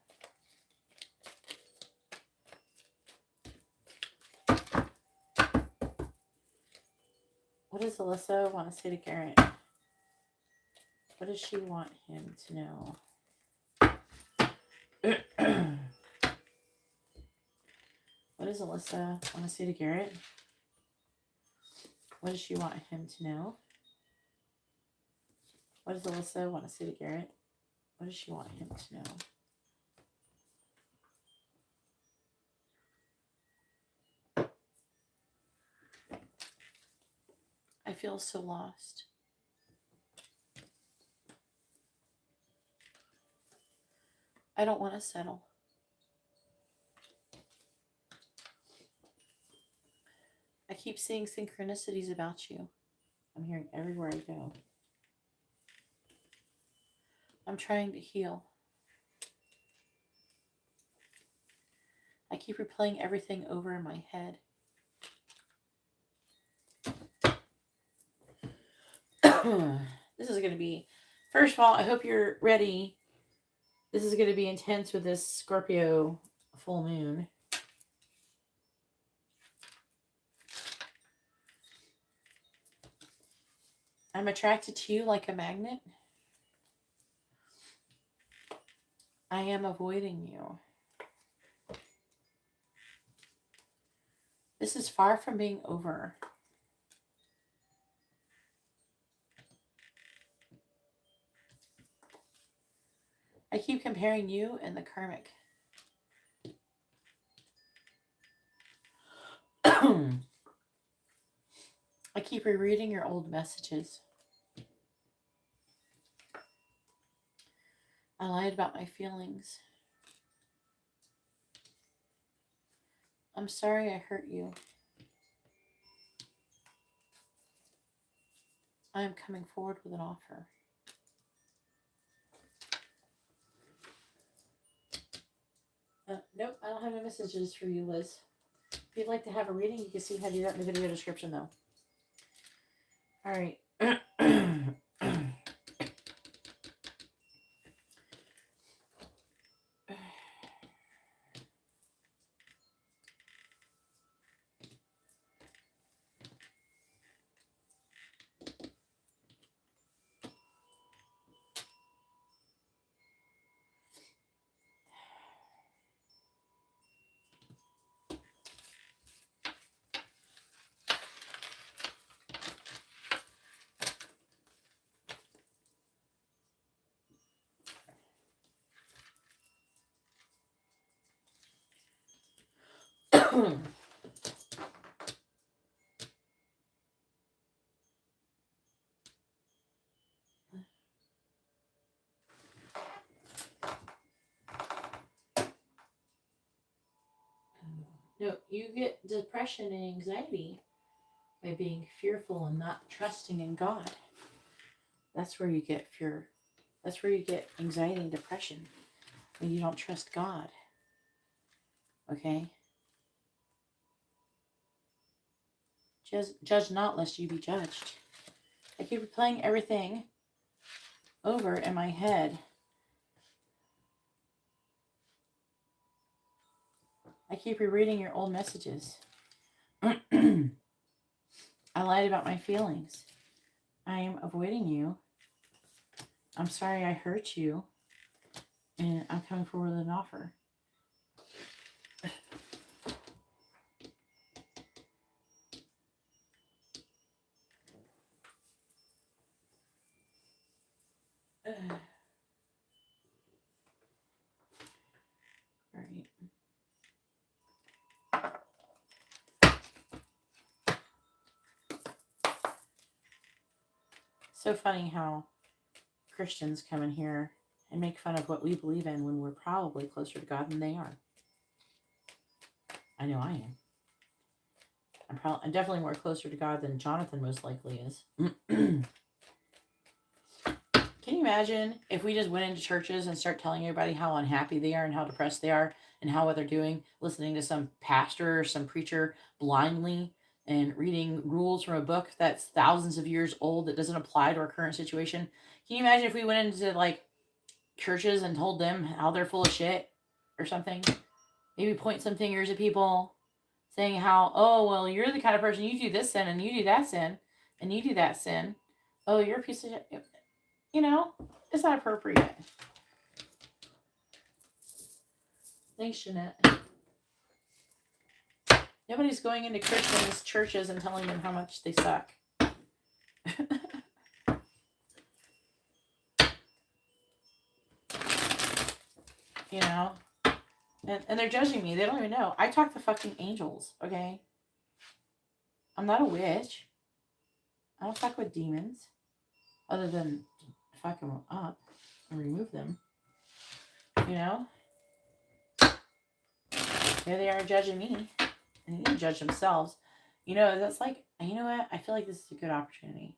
What does Alyssa want to say to Garrett? What does she want him to know? What does Alyssa want to say to Garrett? What does she want him to know? What does Alyssa want to say to Garrett? What does she want him to know? I feel so lost. I don't want to settle. I keep seeing synchronicities about you. I'm hearing everywhere I go. I'm trying to heal. I keep replaying everything over in my head. This is going to be, first of all, I hope you're ready. This is going to be intense with this Scorpio full moon. I'm attracted to you like a magnet. I am avoiding you. This is far from being over. I keep comparing you and the karmic. I keep rereading your old messages. I lied about my feelings. I'm sorry I hurt you. I am coming forward with an offer. Nope, I don't have any messages for you, Liz. If you'd like to have a reading, you can see how to do that in the video description, though. All right. No, you get depression and anxiety by being fearful and not trusting in God. That's where you get fear. That's where you get anxiety and depression. You don't trust God. Okay? Judge not lest you be judged. I keep replaying everything over in my head. I keep rereading your old messages. I lied about my feelings. I am avoiding you. I'm sorry I hurt you. And I'm coming forward with an offer. Right. So funny how Christians come in here and make fun of what we believe in when we're probably closer to God than they are. I know I am. I'm definitely more closer to God than Jonathan most likely is. Can you imagine if we just went into churches and start telling everybody how unhappy they are and how depressed they are and how what they're doing, listening to some pastor or some preacher blindly and reading rules from a book that's thousands of years old that doesn't apply to our current situation? Can you imagine if we went into like churches and told them how they're full of shit or something? Maybe point some fingers at people saying how, oh, well, you're the kind of person, you do this sin and you do that sin and you do that sin. Oh, you're a piece of shit. You know, it's not appropriate. Thanks, Janette. Nobody's going into Christians' churches and telling them how much they suck. You know? And they're judging me. They don't even know. I talk to fucking angels, okay? I'm not a witch. I don't fuck with demons. Other than fuck them up and remove them. You know? Here they are judging me. And they need to judge themselves. You know, that's like, you know what? I feel like this is a good opportunity.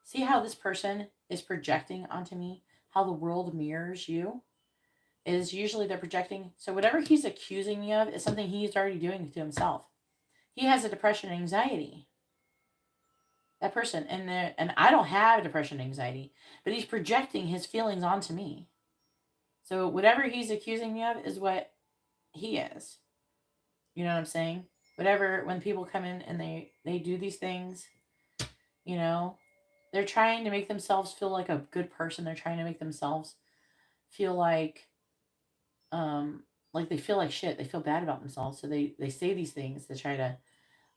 See how this person is projecting onto me? How the world mirrors you? Is usually they're projecting. So whatever he's accusing me of is something he's already doing to himself. He has a depression and anxiety. That person. And I don't have depression and anxiety. But he's projecting his feelings onto me. So whatever he's accusing me of is what he is. You know what I'm saying? Whatever, when people come in and they do these things, you know, they're trying to make themselves feel like a good person. They're trying to make themselves feel like they feel like shit. They feel bad about themselves. So they say these things to try to,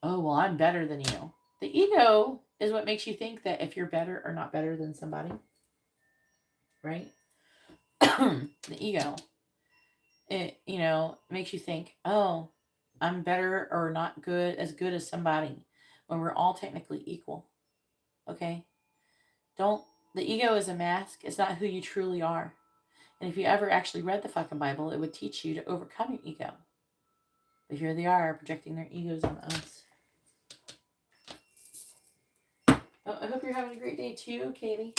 oh, well, I'm better than you. The ego is what makes you think that if you're better or not better than somebody. Right? The ego. It, you know, makes you think, oh, I'm better or not good as somebody when we're all technically equal. Okay? The ego is a mask. It's not who you truly are. And if you ever actually read the fucking Bible, it would teach you to overcome your ego. But here they are projecting their egos on us. Oh, I hope you're having a great day too, Katie.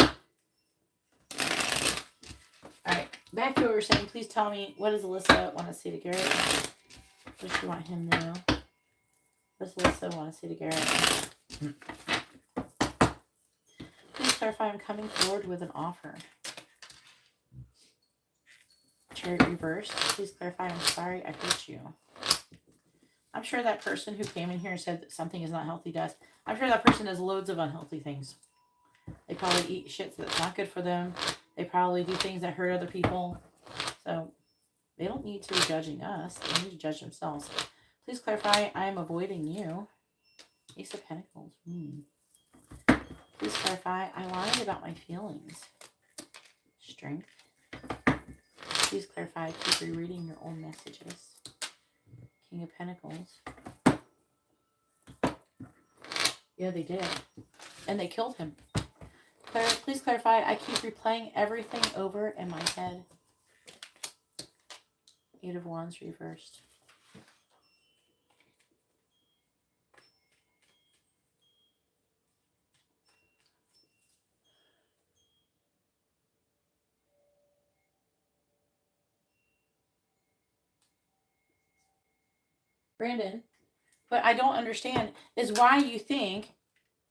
Alright, back to what we were saying. Please tell me, what does Alyssa want to say to Garrett? What does she want him to know? What does Alyssa want to say to Garrett? Please clarify, I'm coming forward with an offer. Chariot reversed. Please clarify, I'm sorry I hurt you. I'm sure that person who came in here and said that something is not healthy does. I'm sure that person does loads of unhealthy things. They probably eat shit that's not good for them. They probably do things that hurt other people. So they don't need to be judging us. They need to judge themselves. Please clarify, I am avoiding you. Ace of Pentacles. Please clarify, I lied about my feelings. Strength. Please clarify, keep rereading your old messages. King of Pentacles. Yeah, they did. And they killed him. Please clarify, I keep replaying everything over in my head. Eight of Wands reversed. Brandon, what I don't understand is why you think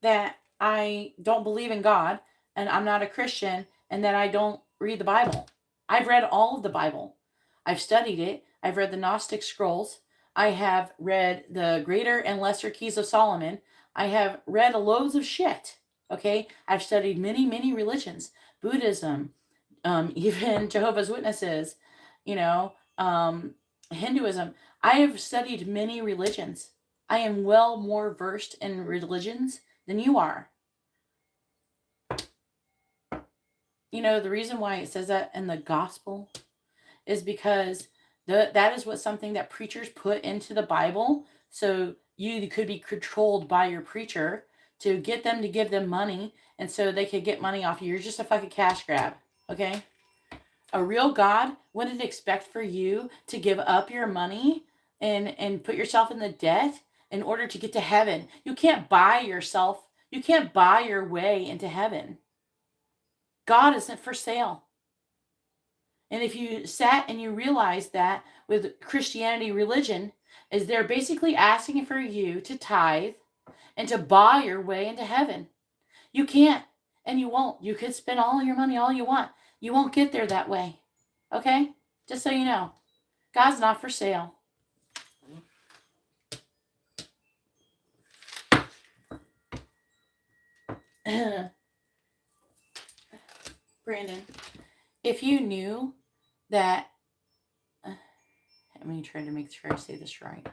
that I don't believe in God and I'm not a Christian and that I don't read the Bible. I've read all of the Bible. I've studied it. I've read the Gnostic scrolls. I have read the Greater and Lesser Keys of Solomon. I have read loads of shit. Okay? I've studied many, many religions. Buddhism, even Jehovah's Witnesses, you know, Hinduism. I have studied many religions. I am well more versed in religions than you are. You know, the reason why it says that in the gospel is because that is what something that preachers put into the Bible. So you could be controlled by your preacher to get them to give them money. And so they could get money off you. You're just a fucking cash grab. Okay? A real God wouldn't expect for you to give up your money and put yourself in the debt in order to get to heaven. You can't buy yourself. You can't buy your way into heaven. God isn't for sale. And if you sat and you realize that with Christianity religion, is they're basically asking for you to tithe and to buy your way into heaven. You can't and you won't. You could spend all your money all you want. You won't get there that way. Okay? Just so you know. God's not for sale. Brandon, if you knew that, let me try to make sure I say this right.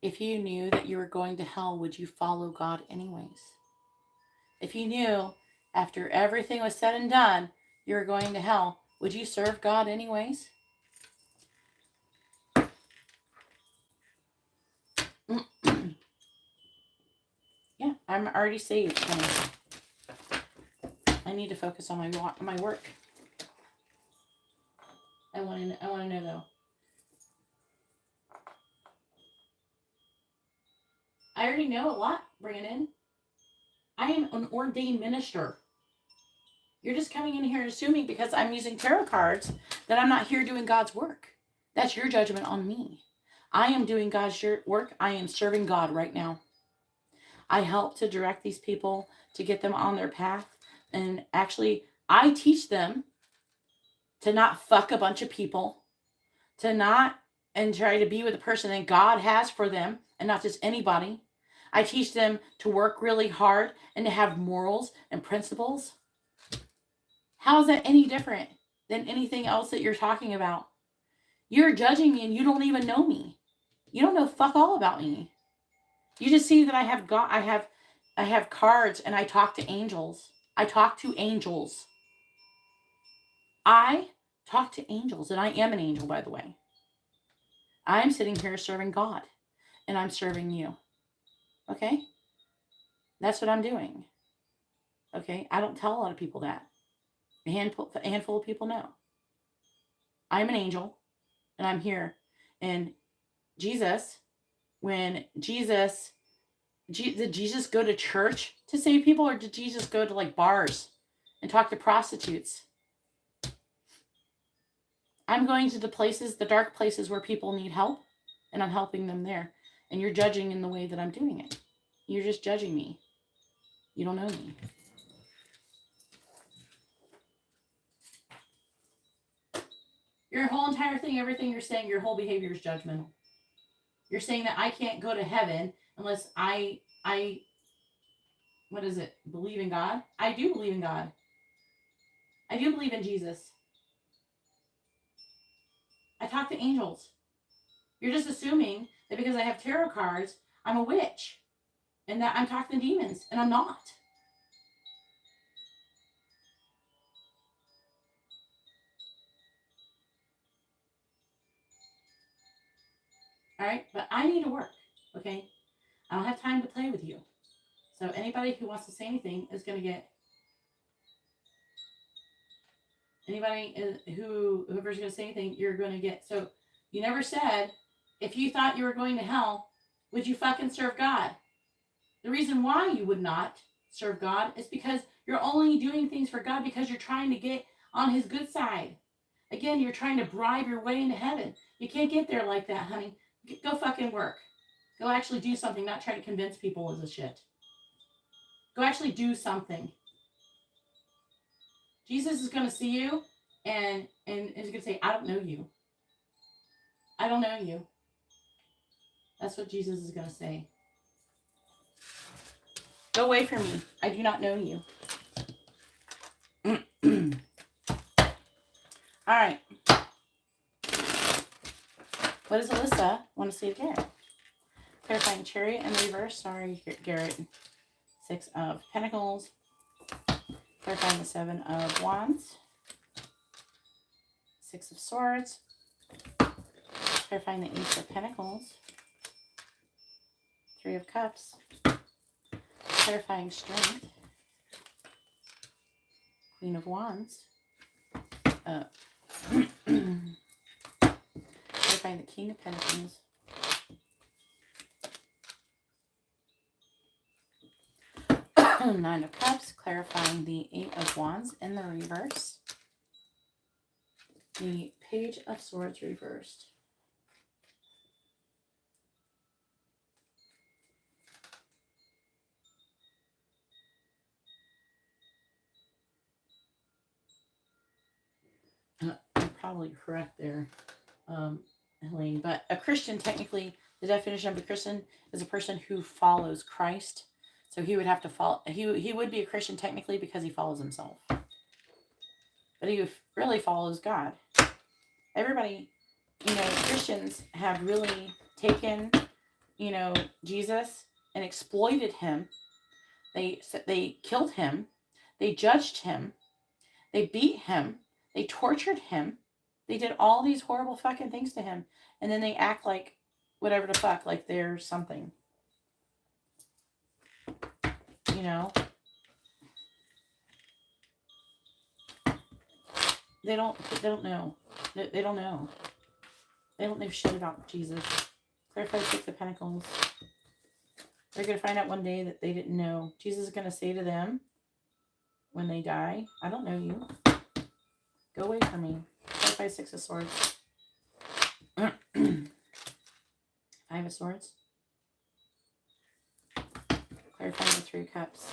If you knew that you were going to hell, would you follow God anyways? If you knew after everything was said and done, you were going to hell, would you serve God anyways? Yeah, I'm already saved. I need to focus on my work. I want to know though. I already know a lot, Brandon. I am an ordained minister. You're just coming in here assuming because I'm using tarot cards that I'm not here doing God's work. That's your judgment on me. I am doing God's work. I am serving God right now. I help to direct these people to get them on their path. And actually, I teach them to not fuck a bunch of people, to not and try to be with the person that God has for them and not just anybody. I teach them to work really hard and to have morals and principles. How is that any different than anything else that you're talking about? You're judging me and you don't even know me. You don't know fuck all about me. You just see that I have cards and I talk to angels. I talk to angels. I talk to angels, and I am an angel, by the way. I'm sitting here serving God, and I'm serving you. Okay? That's what I'm doing. Okay? I don't tell a lot of people that. A handful of people know. I'm an angel, and I'm here. And Jesus, when did Jesus go to church to save people, or did Jesus go to like bars and talk to prostitutes? I'm going to the dark places where people need help, and I'm helping them there. And you're judging in the way that I'm doing it. You're just judging me. You don't know me. Your whole entire thing, everything you're saying, your whole behavior is judgmental. You're saying that I can't go to heaven unless I what is it? Believe in God? I do believe in God. I do believe in Jesus. I talk to angels. You're just assuming that because I have tarot cards, I'm a witch and that I'm talking to demons, and I'm not. All right? But I need to work, okay? I don't have time to play with you. So anybody who wants to say anything is going to get. Whoever's going to say anything, you're going to get. So you never said, if you thought you were going to hell, would you fucking serve God? The reason why you would not serve God is because you're only doing things for God because you're trying to get on his good side. Again, you're trying to bribe your way into heaven. You can't get there like that, honey. Go fucking work. Go actually do something, not try to convince people of the shit. Go actually do something. Jesus is going to see you and is going to say, I don't know you. I don't know you. That's what Jesus is going to say. Go away from me. I do not know you. All right. What does Alyssa want to say to Garrett? Clarifying Chariot in reverse. Sorry, Garrett. 6 of Pentacles. Clarifying the 7 of Wands. 6 of Swords. Clarifying the 8 of Pentacles. 3 of Cups. Clarifying Strength. Queen of Wands. Clarifying the King of Pentacles. Nine of Cups. Clarifying the 8 of Wands in the reverse. The Page of Swords reversed. You're probably correct there, Helene. But a Christian, technically, the definition of a Christian is a person who follows Christ. So he would have to follow. He would be a Christian technically because he follows himself. But he really follows God. Everybody, Christians have really taken, Jesus and exploited him. They killed him. They judged him. They beat him. They tortured him. They did all these horrible fucking things to him. And then they act like whatever the fuck, like they're something. They don't know. They don't know. They don't know shit about Jesus. Clarify 6 of Pentacles. They're going to find out one day that they didn't know. Jesus is going to say to them when they die, I don't know you. Go away from me. Clarify 6 of Swords. 5 of Swords. Clarifying the 3 of Cups.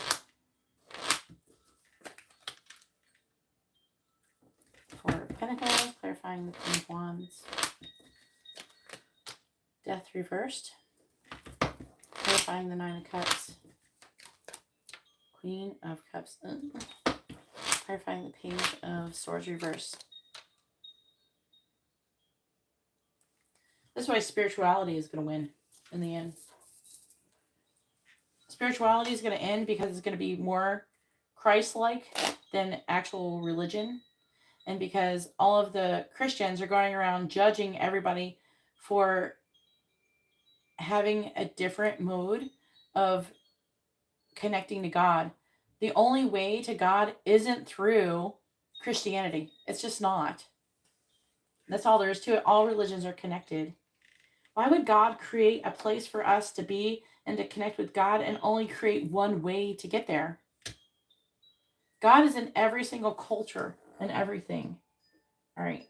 4 of Pentacles. Clarifying the Queen of Wands. Death reversed. Clarifying the 9 of Cups. Queen of Cups. Clarifying the Page of Swords reversed. This is why spirituality is going to win in the end. Spirituality is going to end because it's going to be more Christ-like than actual religion. And because all of the Christians are going around judging everybody for having a different mode of connecting to God. The only way to God isn't through Christianity. It's just not. That's all there is to it. All religions are connected. Why would God create a place for us to be and to connect with God and only create one way to get there? God is in every single culture and everything. All right.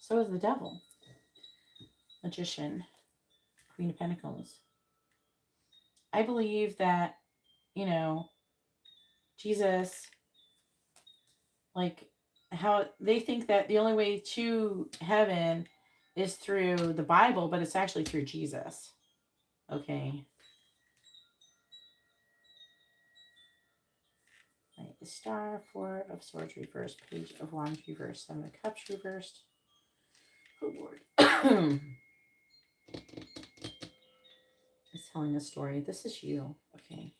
So is the devil. Magician. Queen of Pentacles. I believe that, Jesus, like how they think that the only way to heaven is through the Bible, but it's actually through Jesus. Okay. Right, the Star, 4 of Swords reversed, Page of Wands reversed, 7 of Cups reversed. Oh Lord. It's telling a story. This is you. Okay.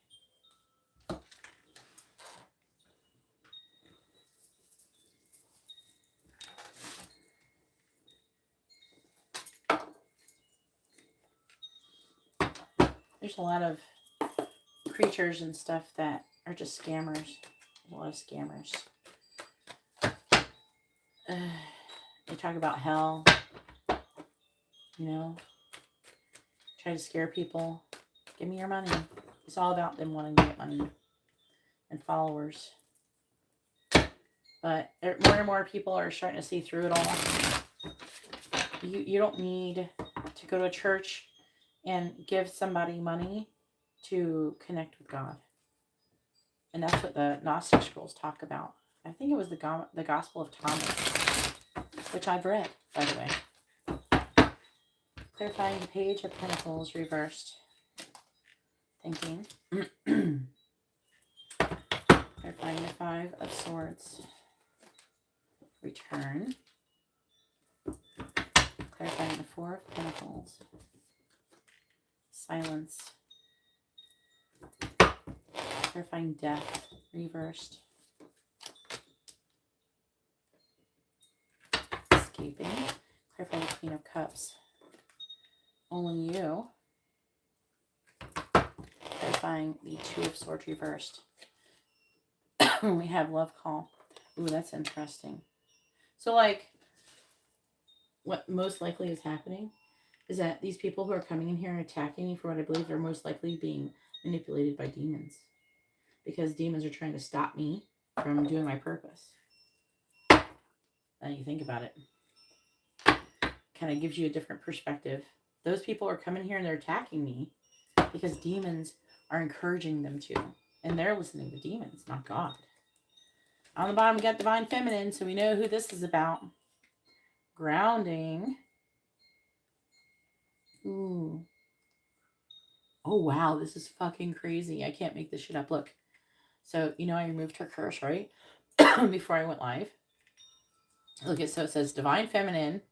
There's a lot of creatures and stuff that are just scammers. There's a lot of scammers. They talk about hell. Try to scare people. Give me your money. It's all about them wanting to get money and followers. But more and more people are starting to see through it all. You don't need to go to a church and give somebody money to connect with God. And that's what the Gnostic scrolls talk about. I think it was the Gospel of Thomas, which I've read, by the way. Clarifying the Page of Pentacles reversed. Thinking. Clarifying the Five of Swords. Return. Clarifying the Four of Pentacles. Silence. Clarifying Death. Reversed. Escaping. Clarifying the Queen of Cups. Only you. Clarifying the Two of Swords reversed. We have Love Call. Ooh, that's interesting. So, like, what most likely is happening is that these people who are coming in here and attacking me for what I believe are most likely being manipulated by demons. Because demons are trying to stop me from doing my purpose. Now you think about it. Kind of gives you a different perspective. Those people are coming here and they're attacking me because demons are encouraging them to. And they're listening to demons, not God. On the bottom, we got Divine Feminine, so we know who this is about. Grounding. Ooh. Oh, wow, this is fucking crazy. I can't make this shit up. Look. So, you know, I removed her curse, right? Before I went live. Look, so it says Divine Feminine.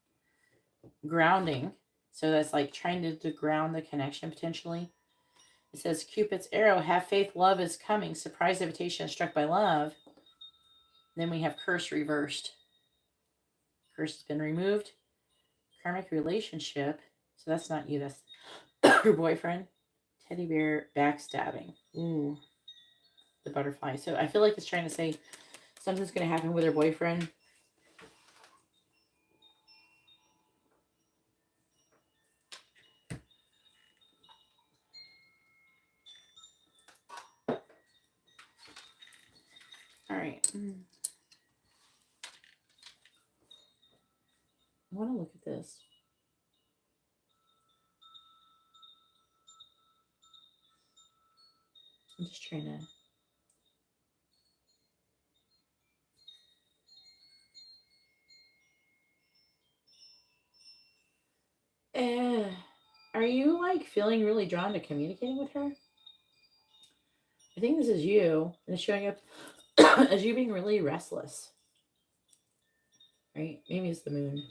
Grounding. So that's like trying to ground the connection potentially. It says Cupid's arrow. Have faith. Love is coming. Surprise invitation struck by love. Then we have curse reversed. Curse has been removed. Karmic relationship. So that's not you. That's your boyfriend. Teddy bear backstabbing. Ooh. The butterfly. So I feel like it's trying to say something's going to happen with her boyfriend. All right. I want to look at this. I'm just trying to... Are you like feeling really drawn to communicating with her? I think this is you, and it's showing up as you being really restless. Right? Maybe it's the moon.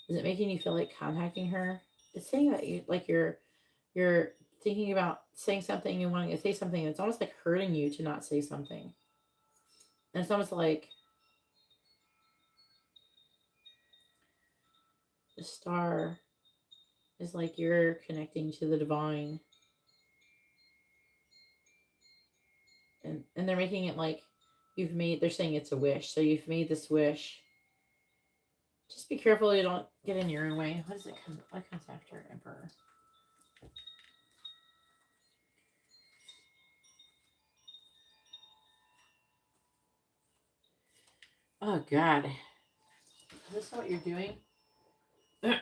Is it making you feel like contacting her? It's saying that you like you're thinking about saying something and wanting to say something. It's almost like hurting you to not say something. And it's almost like the star is like you're connecting to the divine. And they're making it like they're saying it's a wish. So you've made this wish. Just be careful you don't get in your own way. What comes after Emperor? Oh, God. Is this what you're doing? The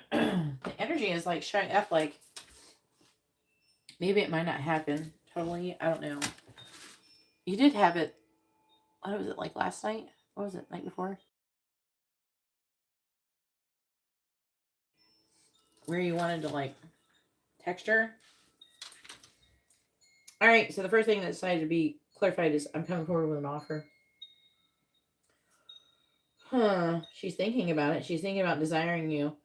energy is like showing up like maybe it might not happen totally. I don't know. You did have it. What was it like last night? What was it? Night before? Where you wanted to like text her? All right. So the first thing that decided to be clarified is I'm coming forward with an offer. She's thinking about it. She's thinking about desiring you.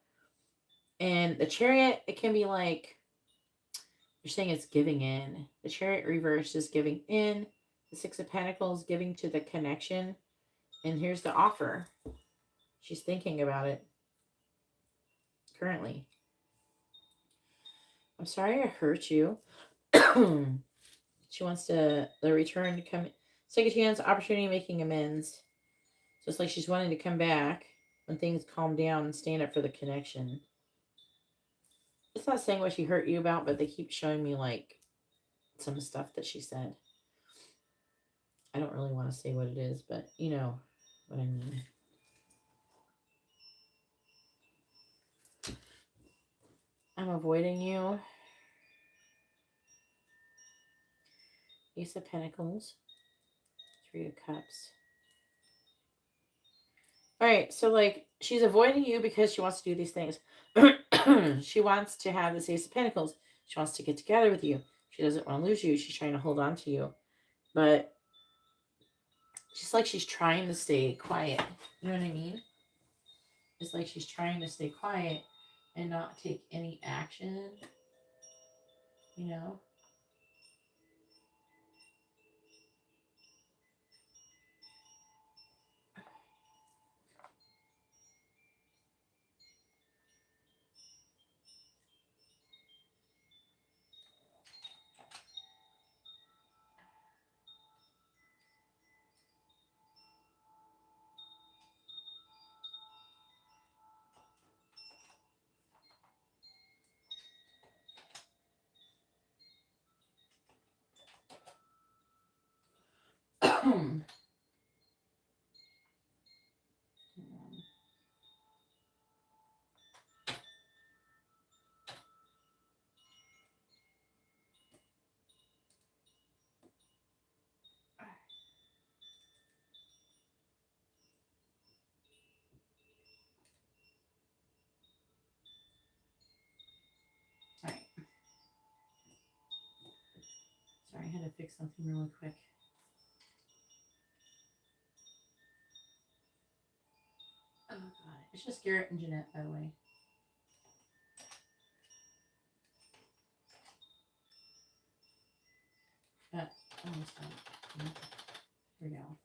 And the Chariot, it can be like, you're saying it's giving in. The Chariot reverse is giving in. The Six of Pentacles, giving to the connection. And here's the offer. She's thinking about it. Currently. I'm sorry I hurt you. She wants the return to come. Second chance, opportunity, making amends. So it's like she's wanting to come back when things calm down and stand up for the connection. It's not saying what she hurt you about, but they keep showing me like some stuff that she said. I don't really want to say what it is, but you know what I mean. I'm avoiding you. Ace of Pentacles. Three of Cups. All right, so like she's avoiding you because she wants to do these things. She wants to have this Ace of Pentacles. She wants to get together with you. She doesn't want to lose you. She's trying to hold on to you. But she's like she's trying to stay quiet. You know what I mean? It's like she's trying to stay quiet and not take any action. You know? Alright. Sorry, I had to fix something really quick. Oh god. It's just Garrett and Janette, by the way. Almost done. Here we go.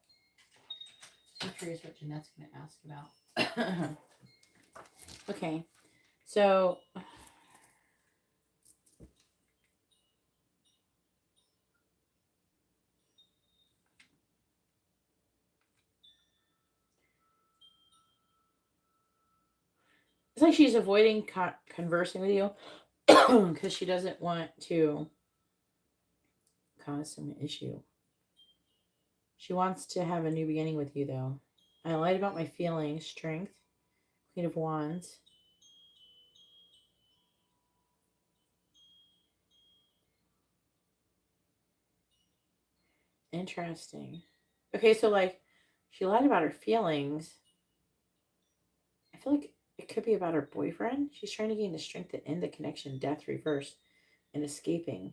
I'm curious what Janette's going to ask about. Okay. So it's like she's avoiding conversing with you because she doesn't want to cause some issue. She wants to have a new beginning with you, though. I lied about my feelings. Strength. Queen of Wands. Interesting. Okay, so like she lied about her feelings. I feel like it could be about her boyfriend. She's trying to gain the strength to end the connection. Death reversed and escaping.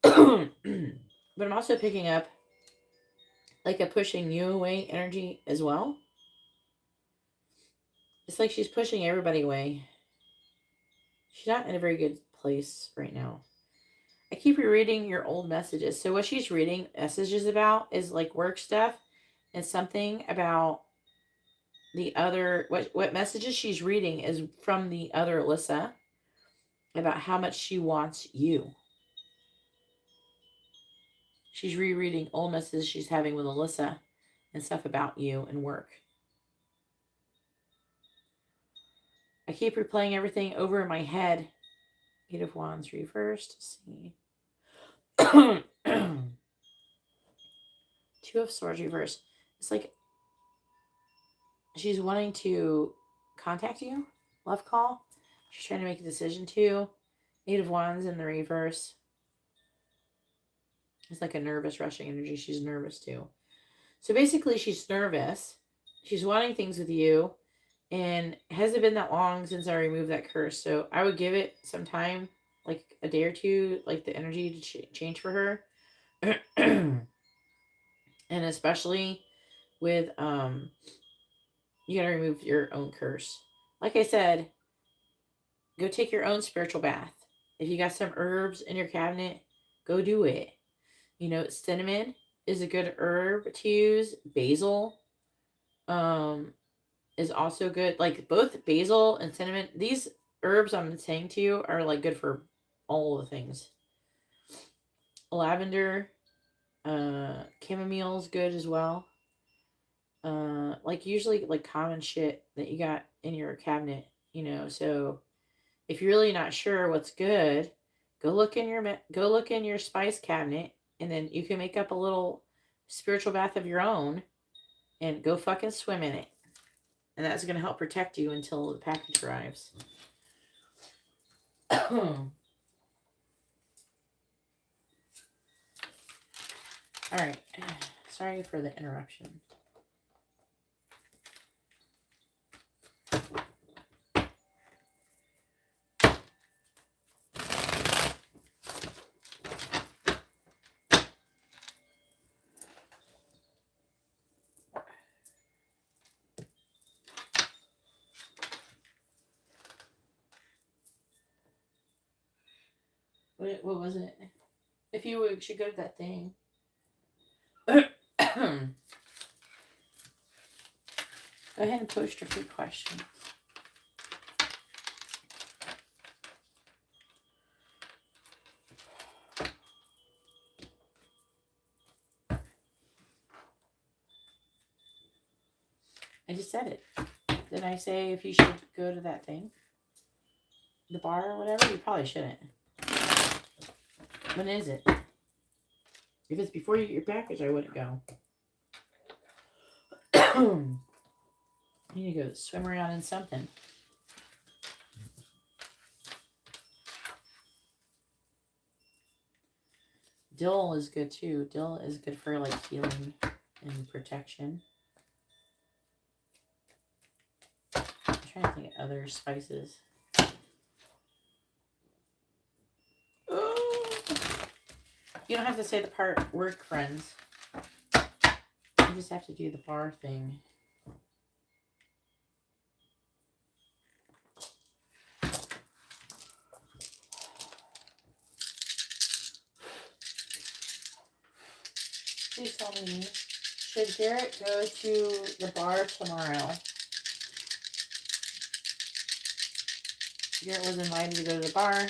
But I'm also picking up like a pushing you away energy as well. It's like she's pushing everybody away. She's not in a very good place right now. I keep rereading your old messages. So what she's reading messages about is like work stuff and something about the other, what messages she's reading is from the other Alyssa about how much she wants you. She's rereading old messages she's having with Alyssa and stuff about you and work. I keep replaying everything over in my head. Eight of Wands reversed. Let's see. Two of Swords reversed. It's like she's wanting to contact you. Love call. She's trying to make a decision too. Eight of Wands in the reverse. It's like a nervous, rushing energy. She's nervous too. So basically, she's nervous. She's wanting things with you. And hasn't been that long since I removed that curse. So I would give it some time, like a day or two, like the energy to change for her. And especially with, you got to remove your own curse. Like I said, go take your own spiritual bath. If you got some herbs in your cabinet, go do it. You know, cinnamon is a good herb to use. Basil is also good. Like both basil and cinnamon, these herbs I'm saying to you are like good for all the things. Lavender, chamomile is good as well. Like usually like common shit that you got in your cabinet, you know. So if you're really not sure what's good, go look in your spice cabinet, and then you can make up a little spiritual bath of your own and go fucking swim in it. And that's going to help protect you until the package arrives. Alright. Sorry for the interruption. What was it? If you should go to that thing. Go ahead and post your free questions. I just said it. Did I say if you should go to that thing? The bar or whatever? You probably shouldn't. When is it? If it's before you get your package, I wouldn't go. You need to go swim around in something. Dill is good too. Dill is good for like healing and protection. I'm trying to think of other spices. You don't have to say the part work friends. You just have to do the bar thing. Please tell me, should Garrett go to the bar tomorrow? Garrett was invited to go to the bar.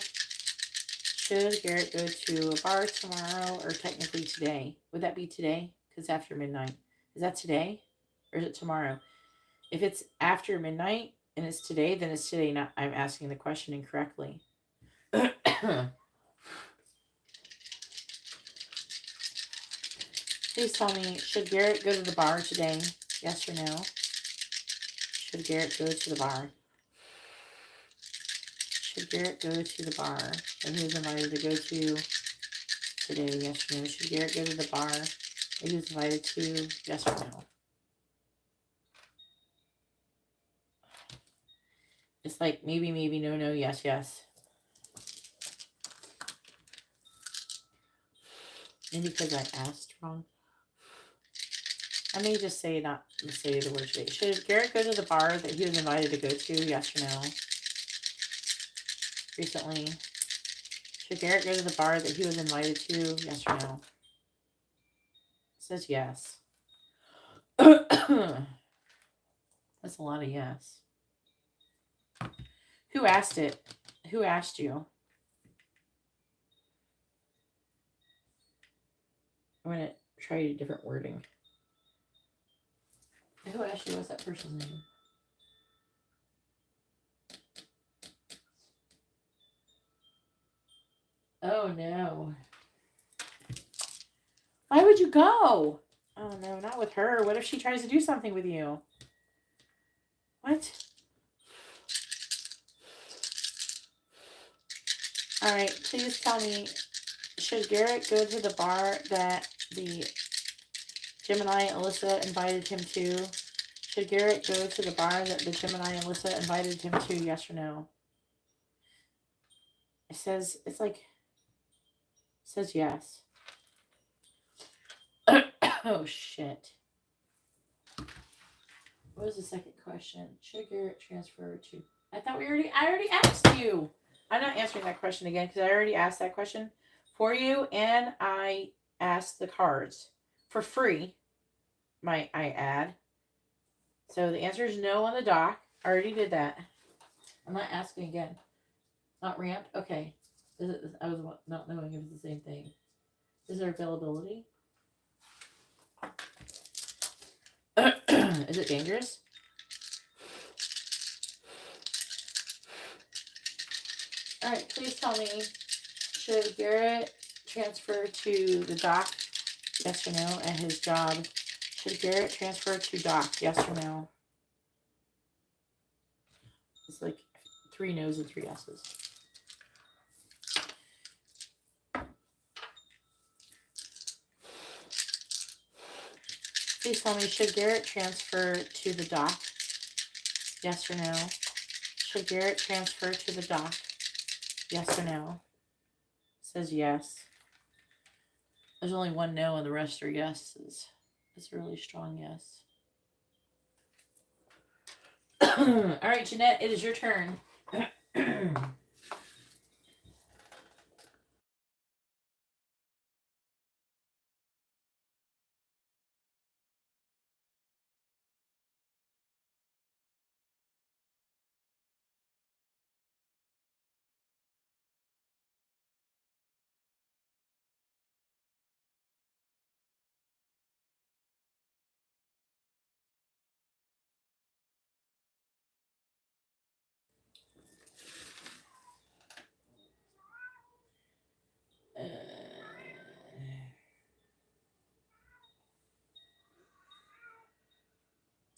Should Garrett go to a bar tomorrow, or technically today? Would that be today? Because after midnight. Is that today? Or is it tomorrow? If it's after midnight and it's today, then it's today. Not, I'm asking the question incorrectly. Please tell me, should Garrett go to the bar today? Yes or no? Should Garrett go to the bar? Should Garrett go to the bar that he was invited to go to today? Yes or no? Should Garrett go to the bar that he was invited to? Yes or no? It's like maybe, maybe, no, no, yes, yes. Maybe because I asked wrong. I may just say not say the word today. Should Garrett go to the bar that he was invited to go to? Yes or no? Recently. Should Garrett go to the bar that he was invited to? Yes or no? It says yes. That's a lot of yes. Who asked it? Who asked you? I'm going to try a different wording. Who asked you? What's that person's name? Oh, no. Why would you go? Oh, no, not with her. What if she tries to do something with you? What? All right, please tell me, should Garrett go to the bar that the Gemini Alyssa invited him to? Should Garrett go to the bar that the Gemini Alyssa invited him to? Yes or no? It says, it's like, it says yes. Oh, shit. What was the second question? Should Garrett transfer to... I already asked you. I'm not answering that question again because I already asked that question for you, and I asked the cards for free, might I add. So the answer is no on the dock. I already did that. I'm not asking again. Not ramp? Okay. I was not knowing if it's the same thing. Is there availability? Is it dangerous? Alright, please tell me, should Garrett transfer to the dock? Yes or no? At his job. Should Garrett transfer to dock? Yes or no? It's like 3 no's and 3 yeses. Please tell me, should Garrett transfer to the dock? Yes or no? Should Garrett transfer to the dock? Yes or no? Says yes. There's only one no and the rest are yeses. It's a really strong yes. All right, Janette, it is your turn.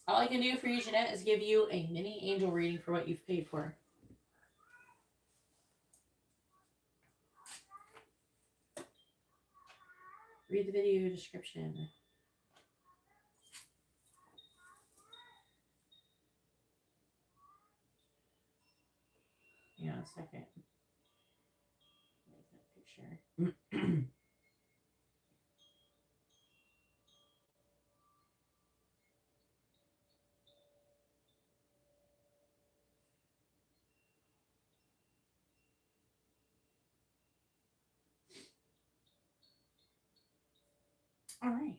All I can do for you, Janette, is give you a mini angel reading for what you've paid for. Read the video description. Hang on a second. Make that picture. All right.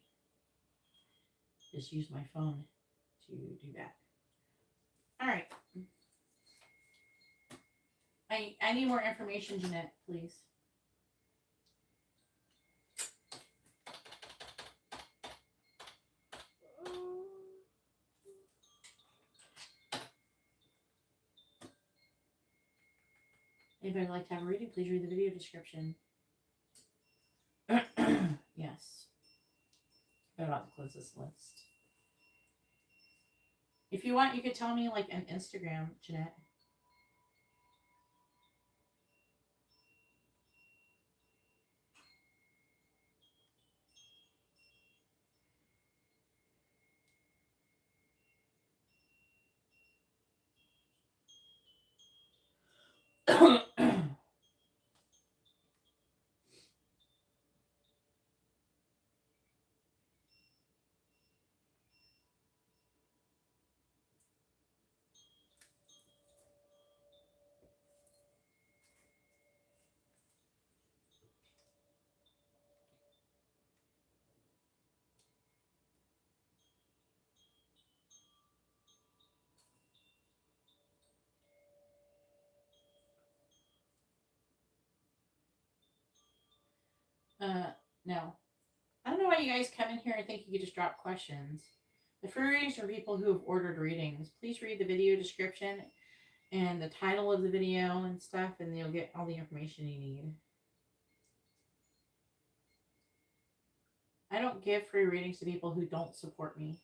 Just use my phone to do that. All right. I need more information, Janette, please. Anybody like to have a reading? Please read the video description. Yes. I'm about to close this list. If you want, you could tell me like an Instagram, Janette. No. I don't know why you guys come in here and think you could just drop questions. The free readings are people who have ordered readings. Please read the video description and the title of the video and stuff, and you'll get all the information you need. I don't give free readings to people who don't support me.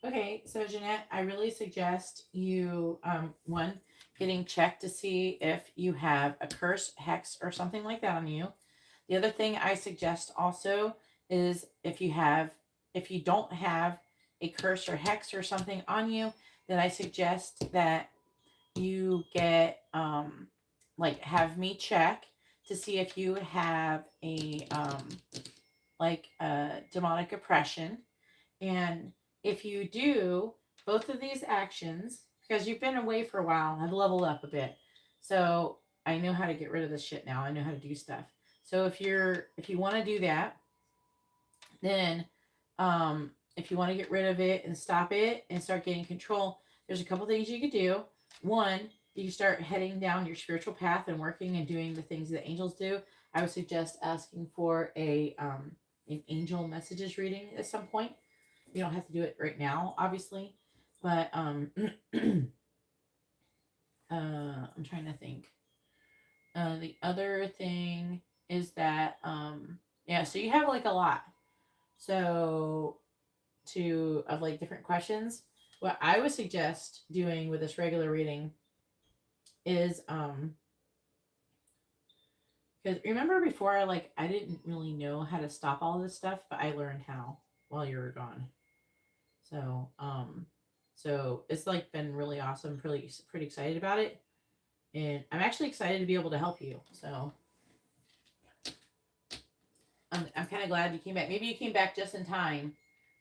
Okay, so Janette, I really suggest you, one, getting checked to see if you have a curse, hex, or something like that on you. The other thing I suggest also is if you don't have a curse or hex or something on you, then I suggest that you get, like, have me check to see if you have a, demonic oppression. And if you do both of these actions, because you've been away for a while, I've leveled up a bit. So I know how to get rid of this shit now. I know how to do stuff. So if you want to do that, then if you want to get rid of it and stop it and start getting control, there's a couple things you could do. One, you start heading down your spiritual path and working and doing the things that angels do. I would suggest asking for an angel messages reading at some point. You don't have to do it right now, obviously, but I'm trying to think. The other thing is that yeah, so you have like a lot. So to of like different questions. What I would suggest doing with this regular reading is because remember before, like, I didn't really know how to stop all this stuff, but I learned how while you were gone. So so it's like been really awesome, pretty excited about it. And I'm actually excited to be able to help you. So I'm kind of glad you came back. Maybe you came back just in time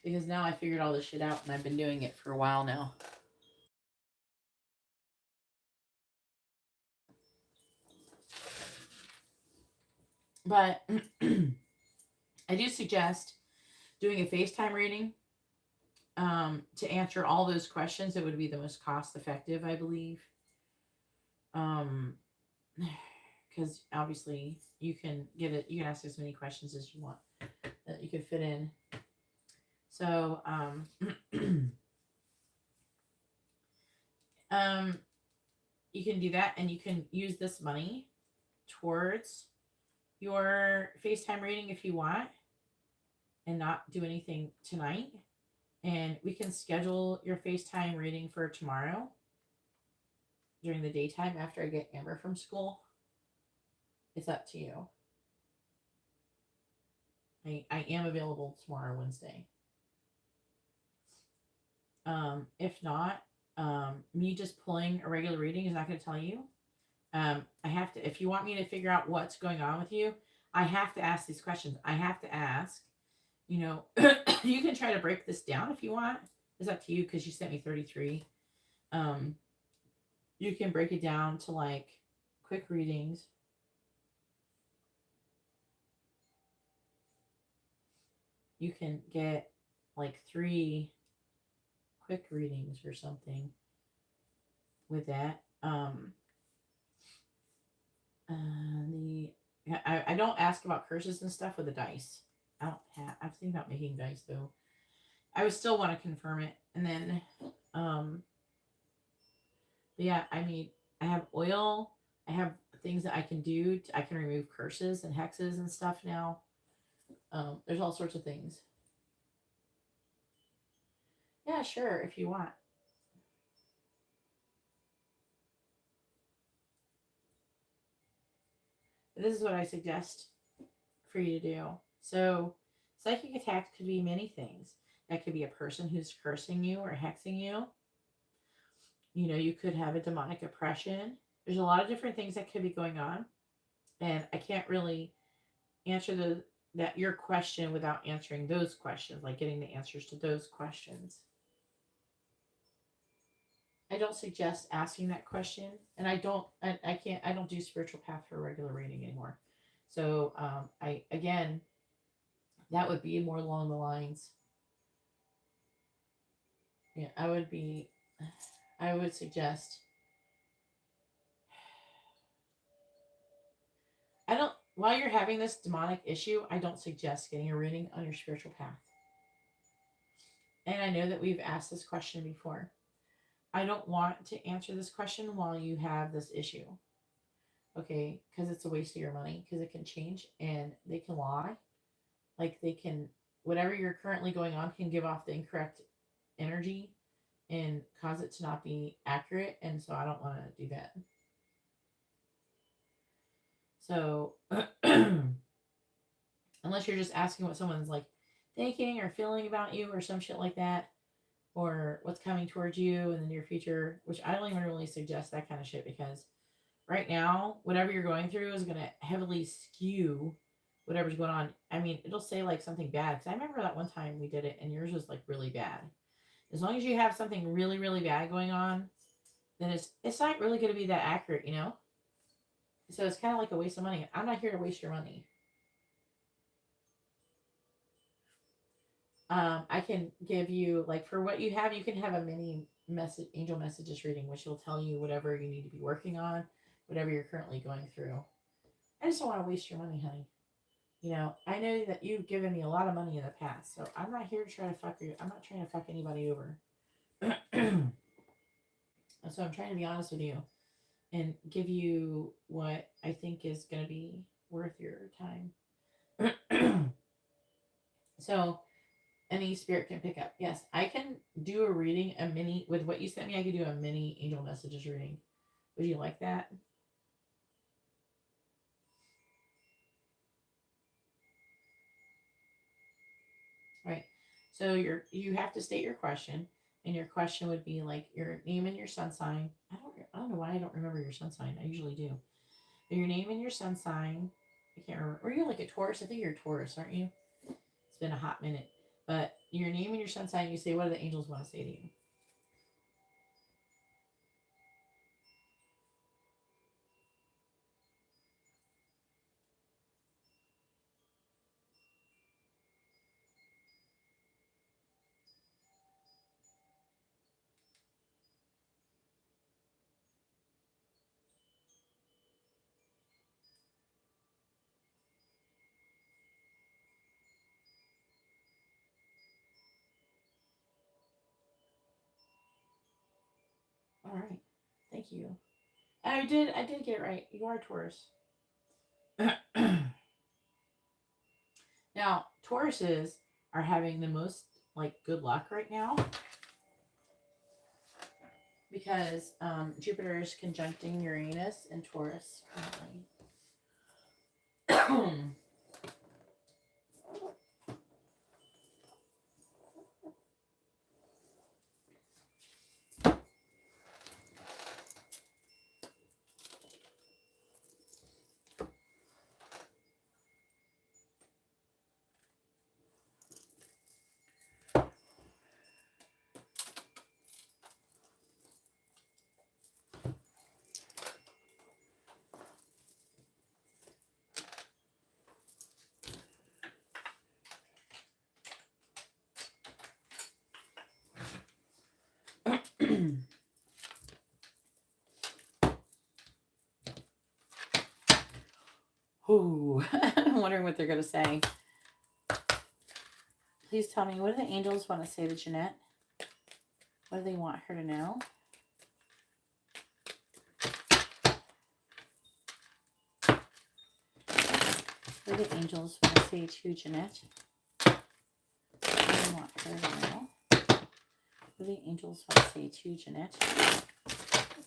because now I figured all this shit out and I've been doing it for a while now. But I do suggest doing a FaceTime reading to answer all those questions. It would be the most cost effective, I believe. Because obviously you can get it, you can ask as many questions as you want that you can fit in. So, you can do that, and you can use this money towards your FaceTime reading if you want, and not do anything tonight. And we can schedule your FaceTime reading for tomorrow during the daytime after I get Amber from school. It's up to you. I am available tomorrow, Wednesday. If not, me just pulling a regular reading is not going to tell you. I have to, if you want me to figure out what's going on with you, I have to ask these questions. I have to ask, you know, you can try to break this down if you want. It's up to you because you sent me 33. You can break it down to like quick readings. You can get like 3 quick readings or something with that. I don't ask about curses and stuff with the dice. I don't have. I'm thinking about making dice though. I would still want to confirm it, and then, but yeah. I mean, I have oil. I have things that I can do. I can remove curses and hexes and stuff now. There's all sorts of things. Yeah, sure, if you want. This is what I suggest for you to do. So, psychic attacks could be many things. That could be a person who's cursing you or hexing you. You know, you could have a demonic oppression. There's a lot of different things that could be going on, and I can't really answer your question without answering those questions, like getting the answers to those questions. I don't suggest asking that question, and I don't do spiritual path for a regular reading anymore. So, I again, that would be more along the lines. Yeah, I would suggest. I don't. While you're having this demonic issue, I don't suggest getting a reading on your spiritual path. And I know that we've asked this question before. I don't want to answer this question while you have this issue. Okay, because it's a waste of your money, because it can change and they can lie. Like they can, whatever you're currently going on can give off the incorrect energy and cause it to not be accurate. And so I don't want to do that. So, unless you're just asking what someone's like thinking or feeling about you or some shit like that, or what's coming towards you in the near future, which I don't even really suggest that kind of shit because right now, whatever you're going through is going to heavily skew whatever's going on. I mean, it'll say like something bad. Because I remember that one time we did it and yours was like really bad. As long as you have something really, really bad going on, then it's not really going to be that accurate, you know? So it's kind of like a waste of money. I'm not here to waste your money. I can give you, like, for what you have, you can have a mini angel messages reading, which will tell you whatever you need to be working on, whatever you're currently going through. I just don't want to waste your money, honey. You know, I know that you've given me a lot of money in the past, so I'm not here to try to fuck you. I'm not trying to fuck anybody over. So I'm trying to be honest with you and give you what I think is going to be worth your time. So any spirit can pick up. Yes, I can do a reading, a mini, with what you sent me. I could do a mini angel messages reading. Would you like that? Right. So you have to state your question, and your question would be like your name and your sun sign. I don't know why I don't remember your sun sign. I usually do. Your name and your sun sign. I can't remember. Or you're like a Taurus. I think you're a Taurus, aren't you? It's been a hot minute. But your name and your sun sign. You say, what do the angels want to say to you? All right. Thank you. I did get it right. You are a Taurus. Now, Tauruses are having the most like good luck right now because Jupiter is conjuncting Uranus and Taurus currently. Ooh, I'm wondering what they're going to say. Please tell me, what do the angels want to say to Janette? What do they want her to know? What do the angels want to say to Janette? What do they want her to know? What do the angels want to say to Janette?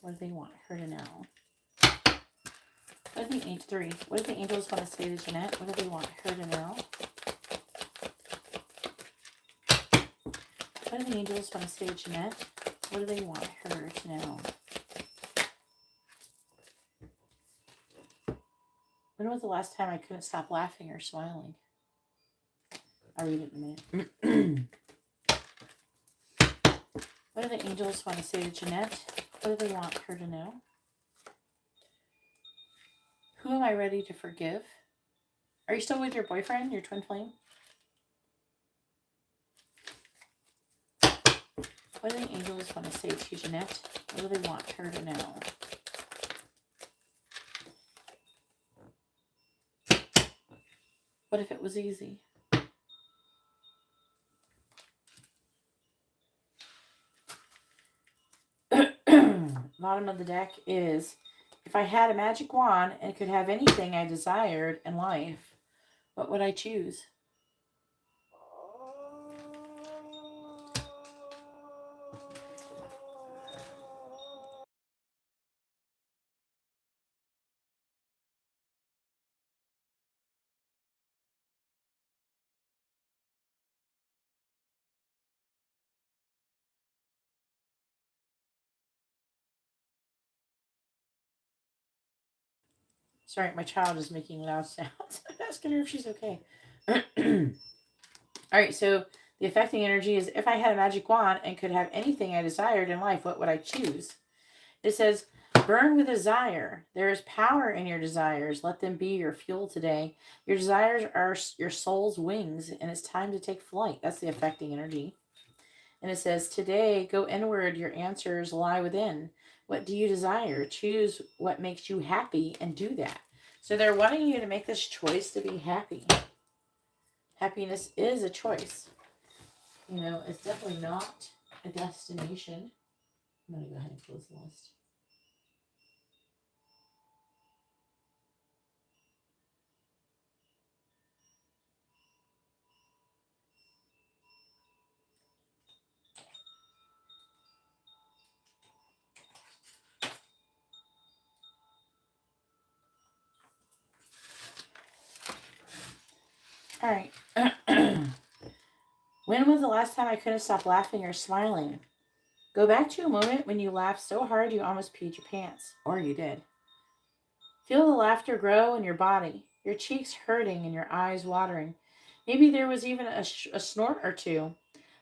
What do they want her to know? What do the angels want to say to Janette? What do they want her to know? What do the angels want to say to Janette? What do they want her to know? When was the last time I couldn't stop laughing or smiling? I'll read it in a minute. What do the angels want to say to Janette? What do they want her to know? Who am I ready to forgive? Are you still with your boyfriend, your twin flame? What do the angels want to say to Janette? What do they want her to know? What if it was easy? Bottom of the deck is, if I had a magic wand and could have anything I desired in life, what would I choose? Sorry, my child is making loud sounds. I'm asking her if she's okay. All right, so the affecting energy is, if I had a magic wand and could have anything I desired in life, what would I choose? It says, burn with desire. There is power in your desires. Let them be your fuel today. Your desires are your soul's wings, and it's time to take flight. That's the affecting energy. And it says, today, go inward. Your answers lie within. What do you desire? Choose what makes you happy and do that. So they're wanting you to make this choice to be happy. Happiness is a choice. You know, it's definitely not a destination. I'm going to go ahead and close the list. All right. When was the last time I couldn't stop laughing or smiling? Go back to a moment when you laughed so hard you almost peed your pants. Or you did. Feel the laughter grow in your body, your cheeks hurting and your eyes watering. Maybe there was even a snort or two.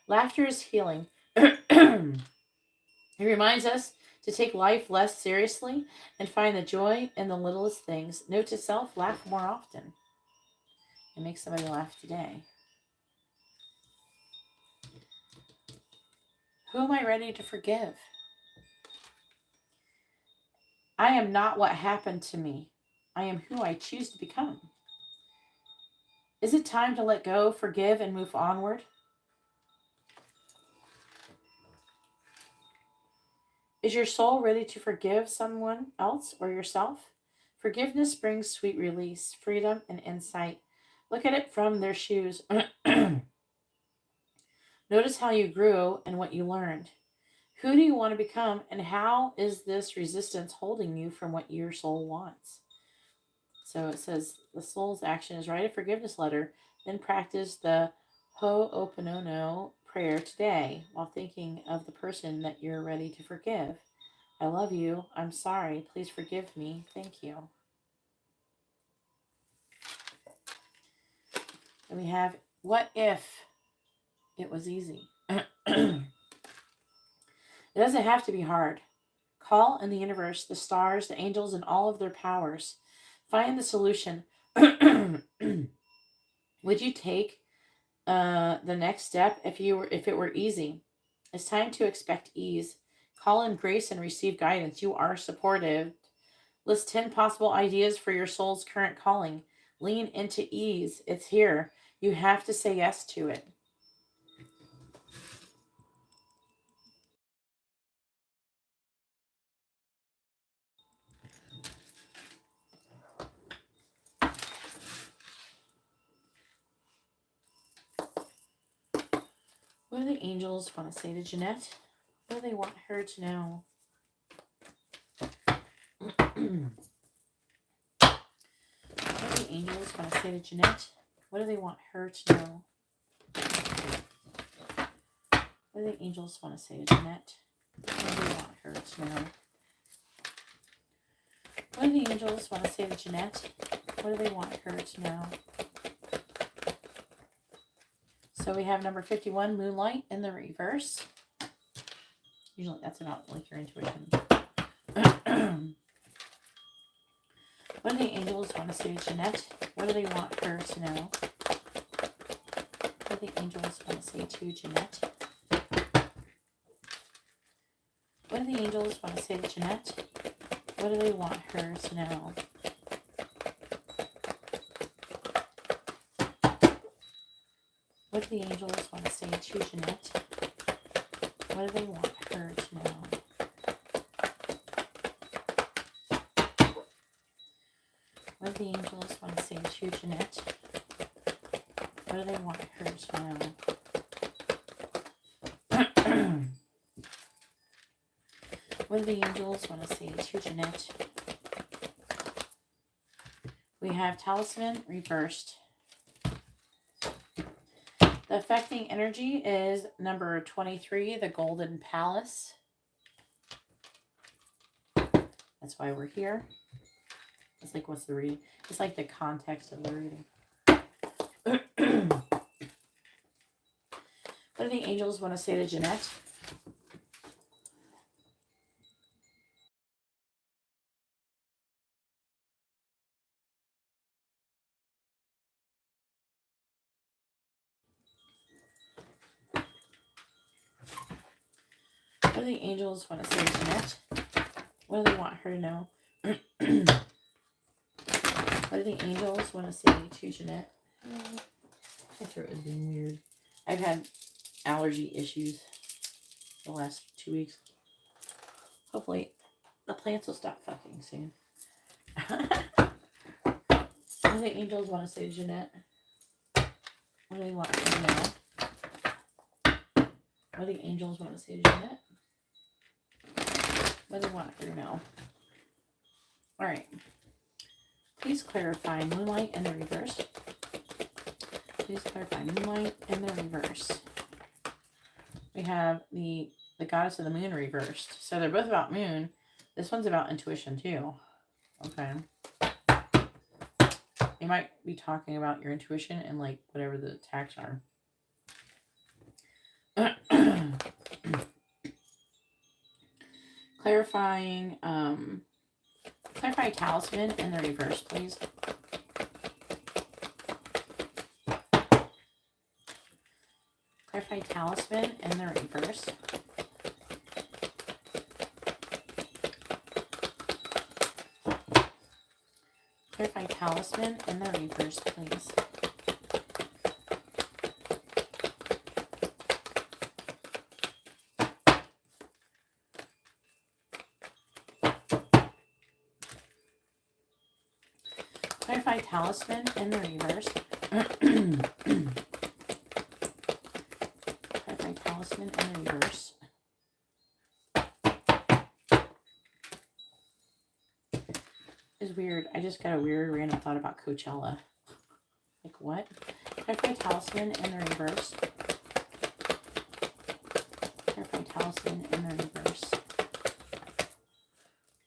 Laughter is healing. It reminds us to take life less seriously and find the joy in the littlest things. Note to self, laugh more often. And make somebody laugh today. Who am I ready to forgive? I am not what happened to me. I am who I choose to become. Is it time to let go, forgive, and move onward? Is your soul ready to forgive someone else or yourself? Forgiveness brings sweet release, freedom, and insight. Look at it from their shoes. Notice how you grew and what you learned. Who do you want to become, and how is this resistance holding you from what your soul wants? So it says the soul's action is write a forgiveness letter, then practice the Ho'oponopono prayer today while thinking of the person that you're ready to forgive. I love you. I'm sorry. Please forgive me. Thank you. And we have, what if it was easy? It doesn't have to be hard. Call in the universe, the stars, the angels, and all of their powers. Find the solution. Would you take the next step if it were easy? It's time to expect ease. Call in grace and receive guidance. You are supported. List 10 possible ideas for your soul's current calling. Lean into ease. It's here. You have to say yes to it. What do the angels want to say to Janette? What do they want her to know? What do the angels want to say to Janette? What do they want her to know? What do the angels want to say to Janette? What do they want her to know? What do the angels want to say to Janette? What do they want her to know? So we have number 51, Moonlight, in the reverse. Usually that's about like your intuition. What do the angels want to say to Janette? What do they want her to know? What do the angels want to say to Janette? What do the angels want to say to Janette? What do they want her to know? What do the angels want to say to Janette? What do they want her to know? What do the angels want to say to Janette? What do they want her to know? What do the angels want to say to Janette? We have Talisman reversed. The affecting energy is number 23, the Golden Palace. That's why we're here. It's like, what's the reading? It's like the context of the reading. What do the angels want to say to Janette? What do the angels want to say to Janette? What do they want her to know? What do the angels want to say to Janette? My throat is being weird. I've had allergy issues the last 2 weeks. Hopefully the plants will stop fucking soon. What do the angels want to say to Janette? What do they want her to know? What do the angels want to say to Janette? What do they want her to know? Alright. Please clarify moonlight in the reverse. Please clarify moonlight in the reverse. We have the goddess of the moon reversed. So they're both about moon. This one's about intuition too. Okay. You might be talking about your intuition and like whatever the attacks are. Clarify talisman in the reverse, please. Clarify talisman in the reverse. Clarify talisman in the reverse, please. Clarify talisman in the reverse. Clarify talisman in the reverse. It's weird. I just got a weird random thought about Coachella. Like what? Clarify talisman in the reverse. Clarify talisman in the reverse.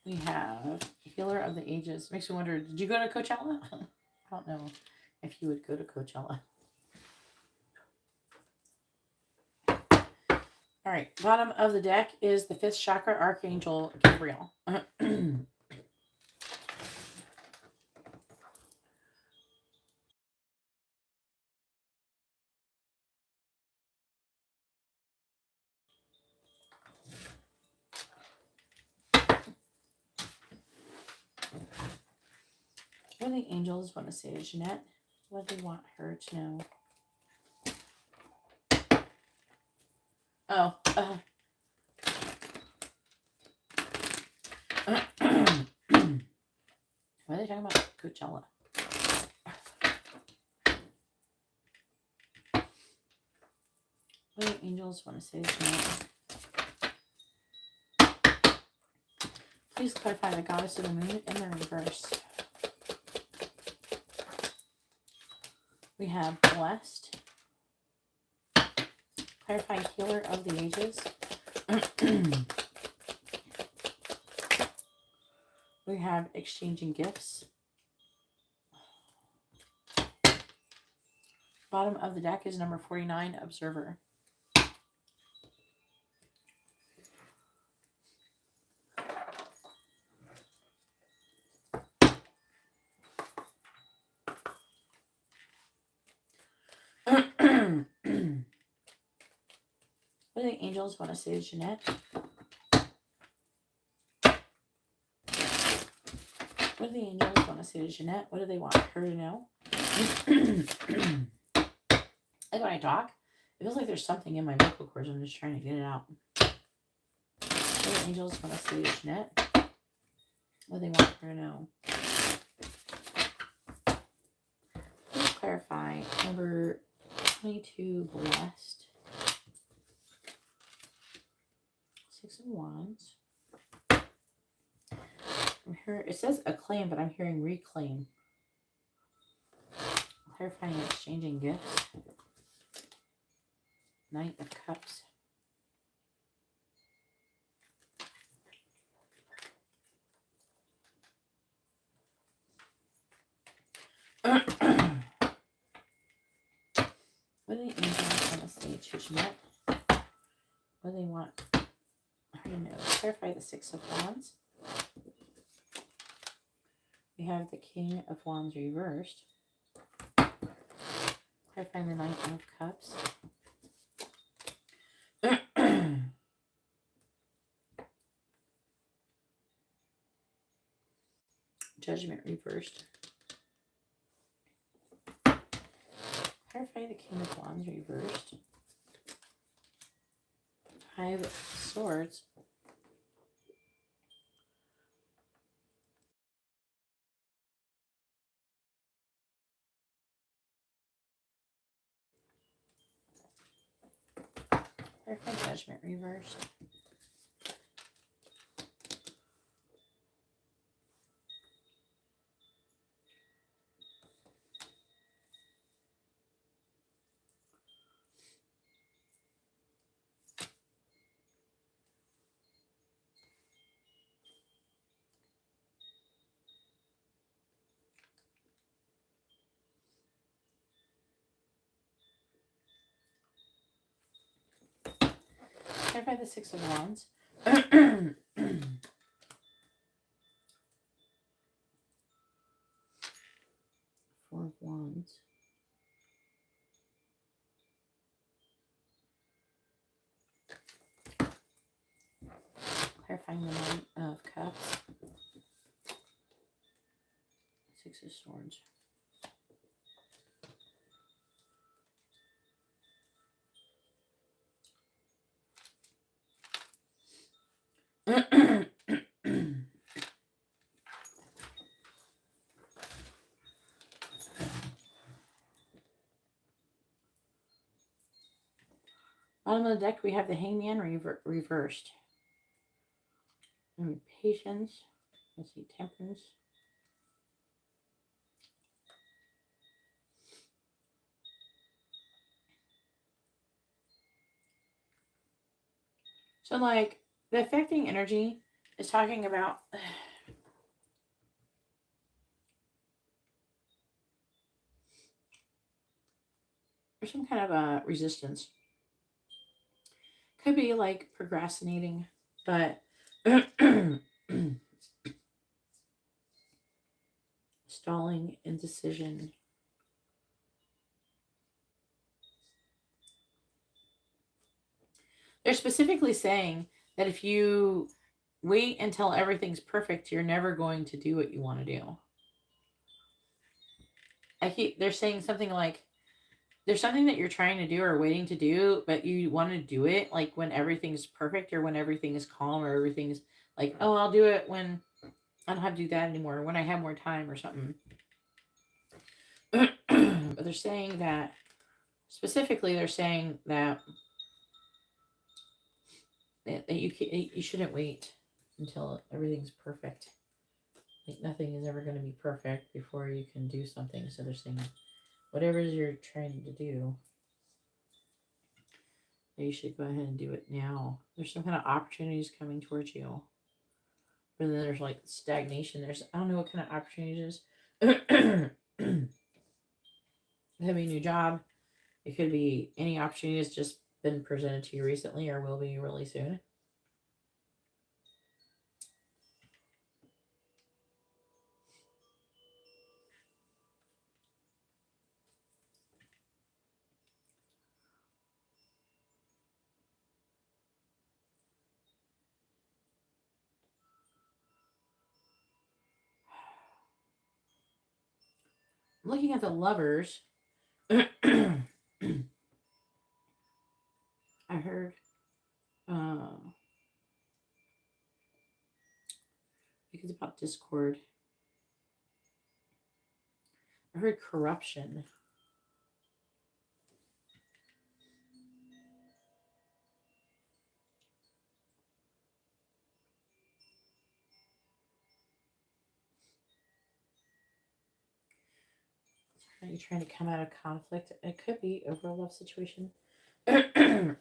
We have Healer of the Ages. Makes me wonder, did you go to Coachella? I don't know if you would go to Coachella. All right, bottom of the deck is the 5th chakra archangel Gabriel. What do the angels want to say to Janette? What do they want her to know? Oh, why are they talking about Coachella? What do the angels want to say to Janette? Please clarify the goddess of the moon in the reverse. We have blessed. Clarify healer of the ages. We have exchanging gifts. Bottom of the deck is number 49, observer. What do the angels want to say to Janette? What do the angels want to say to Janette? What do they want her to know? Like when I talk, it feels like there's something in my vocal cords. I'm just trying to get it out. What do the angels want to say to Janette? What do they want her to know? Please clarify. Number 22, blessed. 6 of Wands. I'm hearing, it says acclaim, but I'm hearing reclaim. Clarifying exchanging gifts. Knight of Cups. What do the angels want to say to Janette? What do they want? I don't know. Clarify the 6 of Wands. We have the King of Wands reversed. Clarify the Knight of Cups. Judgment reversed. Clarify the King of Wands reversed. 5 of Swords. Clarify Judgment reversed. Clarify the 6 of Wands. 4 of Wands. Clarifying the 9 of Cups. 6 of Swords. Bottom of the deck, we have the Hangman reversed. And Patience. Let's see, Temperance. So, like, the affecting energy is talking about there's some kind of a resistance. Could be like procrastinating, but stalling, indecision. They're specifically saying that if you wait until everything's perfect, you're never going to do what you want to do. They're saying something like, there's something that you're trying to do or waiting to do, but you want to do it like when everything's perfect or when everything is calm or everything's like, oh, I'll do it when I don't have to do that anymore, when I have more time or something. But they're saying that, specifically, they're saying that you shouldn't wait until everything's perfect. Like nothing is ever going to be perfect before you can do something. So they're saying whatever you're trying to do, you should go ahead and do it now. There's some kind of opportunities coming towards you. But then there's like stagnation. I don't know what kind of opportunities. It could be a new job. It could be any opportunity that's just been presented to you recently or will be really soon. Looking at the Lovers, I heard because about discord. I heard corruption. Are you trying to come out of conflict? It could be over a love situation. Do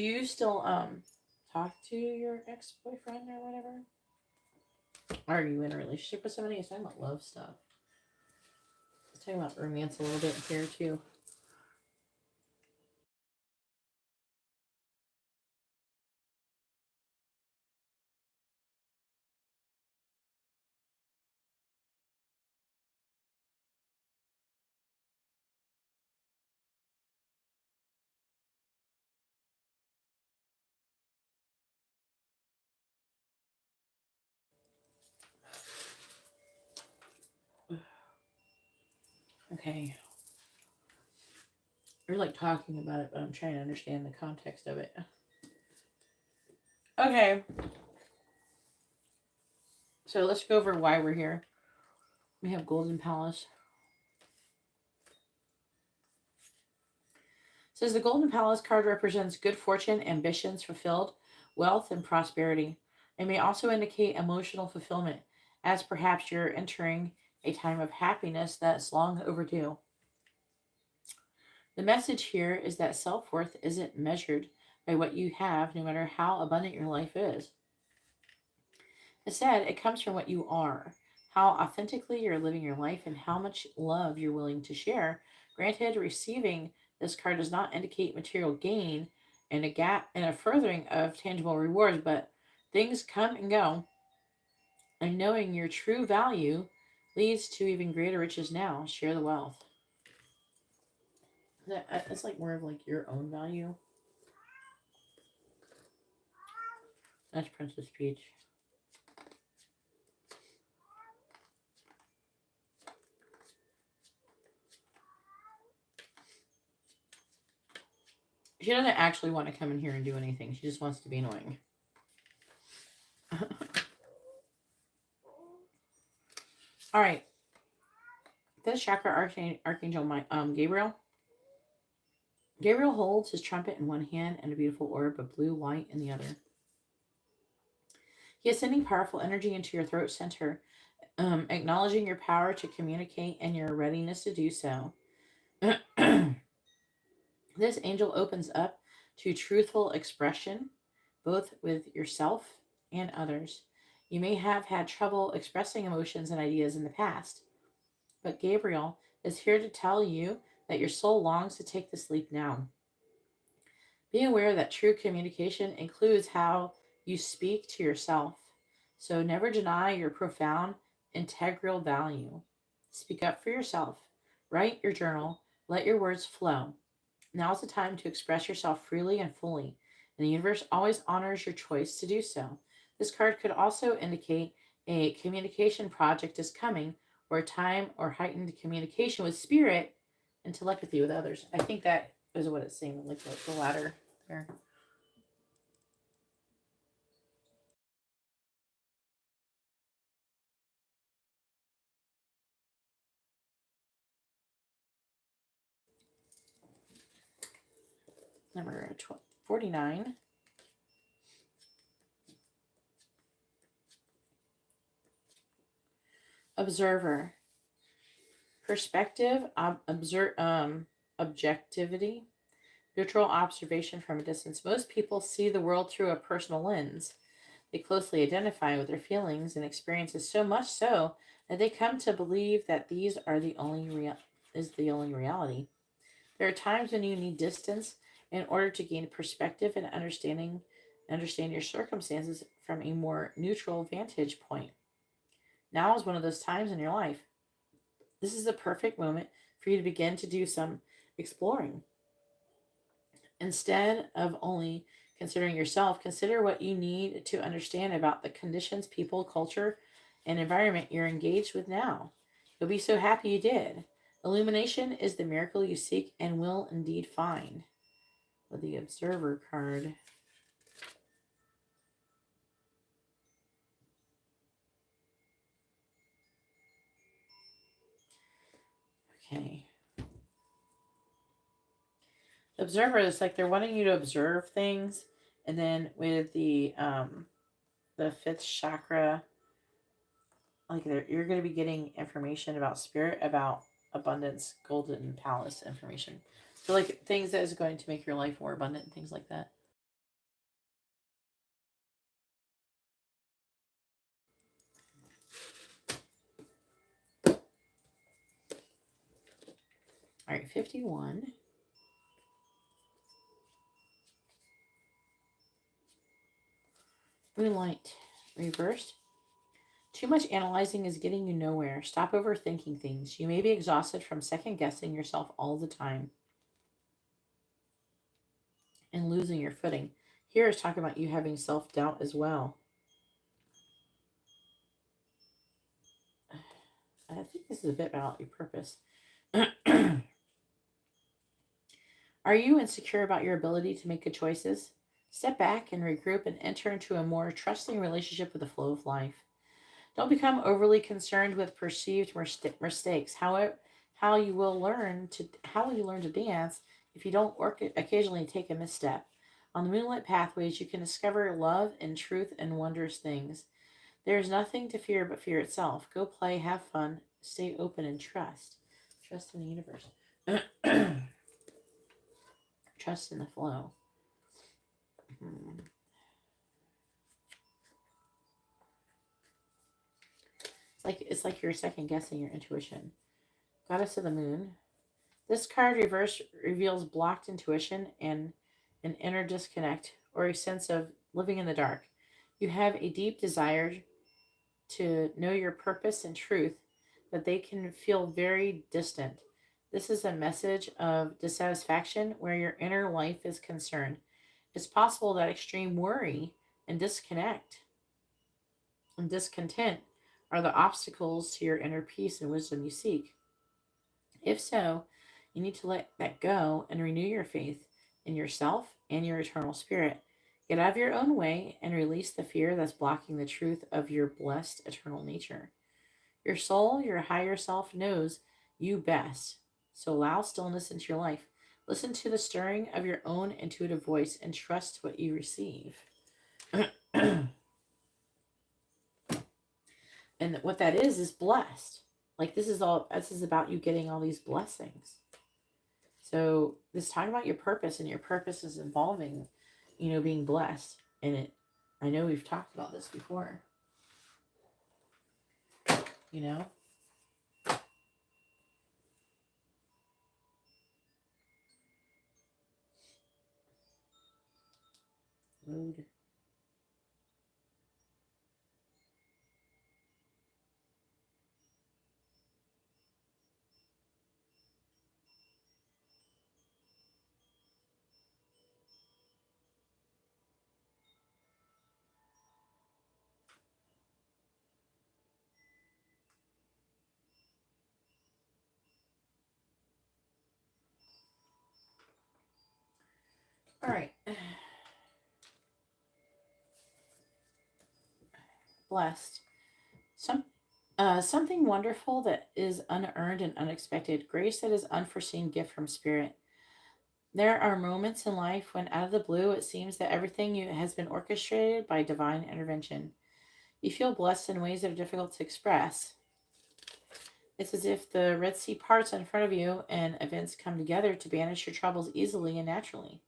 you still talk to your ex-boyfriend or whatever? Are you in a relationship with somebody? It's talking about love stuff. It's talking about romance a little bit here too. Okay. We're like talking about it, but I'm trying to understand the context of it. Okay. So let's go over why we're here. We have Golden Palace. It says the Golden Palace card represents good fortune, ambitions fulfilled, wealth, and prosperity. It may also indicate emotional fulfillment, as perhaps you're entering a time of happiness that's long overdue. The message here is that self-worth isn't measured by what you have, no matter how abundant your life is. Instead, it comes from what you are, how authentically you're living your life, and how much love you're willing to share. Granted, receiving this card does not indicate material gain and a gap and a furthering of tangible rewards, but things come and go, and knowing your true value leads to even greater riches now. Share the wealth. It's like more of like your own value. That's Princess Peach. She doesn't actually want to come in here and do anything. She just wants to be annoying. All right. This chakra archangel, Gabriel. Gabriel holds his trumpet in one hand and a beautiful orb of blue light in the other. He is sending powerful energy into your throat center, acknowledging your power to communicate and your readiness to do so. This angel opens up to truthful expression, both with yourself and others. You may have had trouble expressing emotions and ideas in the past, but Gabriel is here to tell you that your soul longs to take this leap now. Be aware that true communication includes how you speak to yourself, so never deny your profound, integral value. Speak up for yourself. Write your journal. Let your words flow. Now is the time to express yourself freely and fully, and the universe always honors your choice to do so. This card could also indicate a communication project is coming, or a time or heightened communication with spirit and telepathy with others. I think that is what it's saying, like the latter there. Number 49. Observer. Perspective, objectivity, neutral observation from a distance. Most people see the world through a personal lens. They closely identify with their feelings and experiences, so much so that they come to believe that these are the only reality. There are times when you need distance in order to gain perspective and understand your circumstances from a more neutral vantage point. Now is one of those times in your life. This is the perfect moment for you to begin to do some exploring. Instead of only considering yourself, consider what you need to understand about the conditions, people, culture, and environment you're engaged with now. You'll be so happy you did. Illumination is the miracle you seek and will indeed find. With the Observer card. Okay. Observer is like they're wanting you to observe things, and then with the fifth chakra, like you're going to be getting information about spirit, about abundance, golden palace information. So like things that is going to make your life more abundant and things like that. All right, 51. Moonlight reversed. Too much analyzing is getting you nowhere. Stop overthinking things. You may be exhausted from second guessing yourself all the time and losing your footing. Here is talking about you having self-doubt as well. I think this is a bit about your purpose. Are you insecure about your ability to make good choices? Step back and regroup and enter into a more trusting relationship with the flow of life. Don't become overly concerned with perceived mistakes. How you will learn to how will you learn to dance if you don't occasionally take a misstep? On the moonlit pathways, you can discover love and truth and wondrous things. There is nothing to fear but fear itself. Go play, have fun, stay open, and trust. Trust in the universe. Trust in the flow. It's like you're second guessing your intuition. Goddess of the Moon. This card reverse reveals blocked intuition and an inner disconnect or a sense of living in the dark. You have a deep desire to know your purpose and truth, but they can feel very distant. This is a message of dissatisfaction where your inner life is concerned. It's possible that extreme worry and discontent are the obstacles to your inner peace and wisdom you seek. If so, you need to let that go and renew your faith in yourself and your eternal spirit. Get out of your own way and release the fear that's blocking the truth of your blessed eternal nature. Your soul, your higher self, knows you best. So allow stillness into your life. Listen to the stirring of your own intuitive voice and trust what you receive. And what that is blessed. Like this is about you getting all these blessings. So this talking about your purpose, and your purpose is involving, being blessed. And I know we've talked about this before. Mood. All right. Blessed. Something wonderful that is unearned and unexpected. Grace that is unforeseen gift from spirit. There are moments in life when out of the blue it seems that everything has been orchestrated by divine intervention. You feel blessed in ways that are difficult to express. It's as if the Red Sea parts in front of you and events come together to banish your troubles easily and naturally.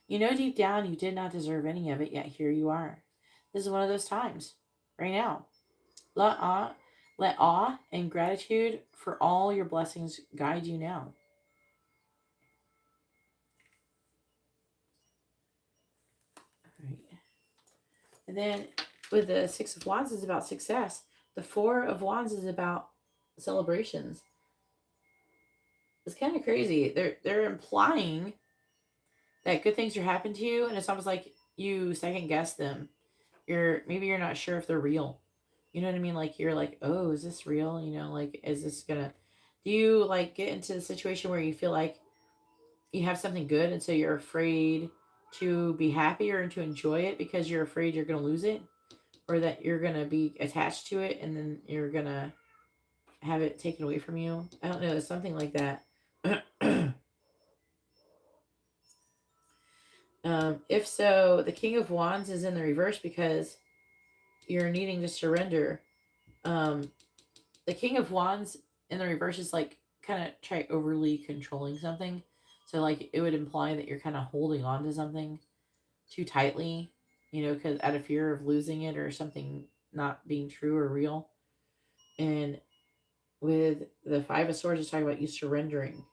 You know deep down you did not deserve any of it, yet here you are. This is one of those times. Right now. Let awe and gratitude for all your blessings guide you now. All right. And then with the Six of Wands is about success. The Four of Wands is about celebrations. It's kind of crazy. They're implying that good things are happening to you, and it's almost like you second guess them. Maybe you're not sure if they're real. You know what I mean? Like you're like, oh, is this real? Like is this gonna? Do you like get into a situation where you feel like you have something good, and so you're afraid to be happy or to enjoy it because you're afraid you're gonna lose it, or that you're gonna be attached to it, and then you're gonna have it taken away from you? I don't know. It's something like that. If so, the King of Wands is in the reverse because you're needing to surrender. Um, the King of Wands in the reverse is like kind of try overly controlling something. So like it would imply that you're kind of holding on to something too tightly, because out of fear of losing it or something not being true or real. And with the Five of Swords, it's talking about you surrendering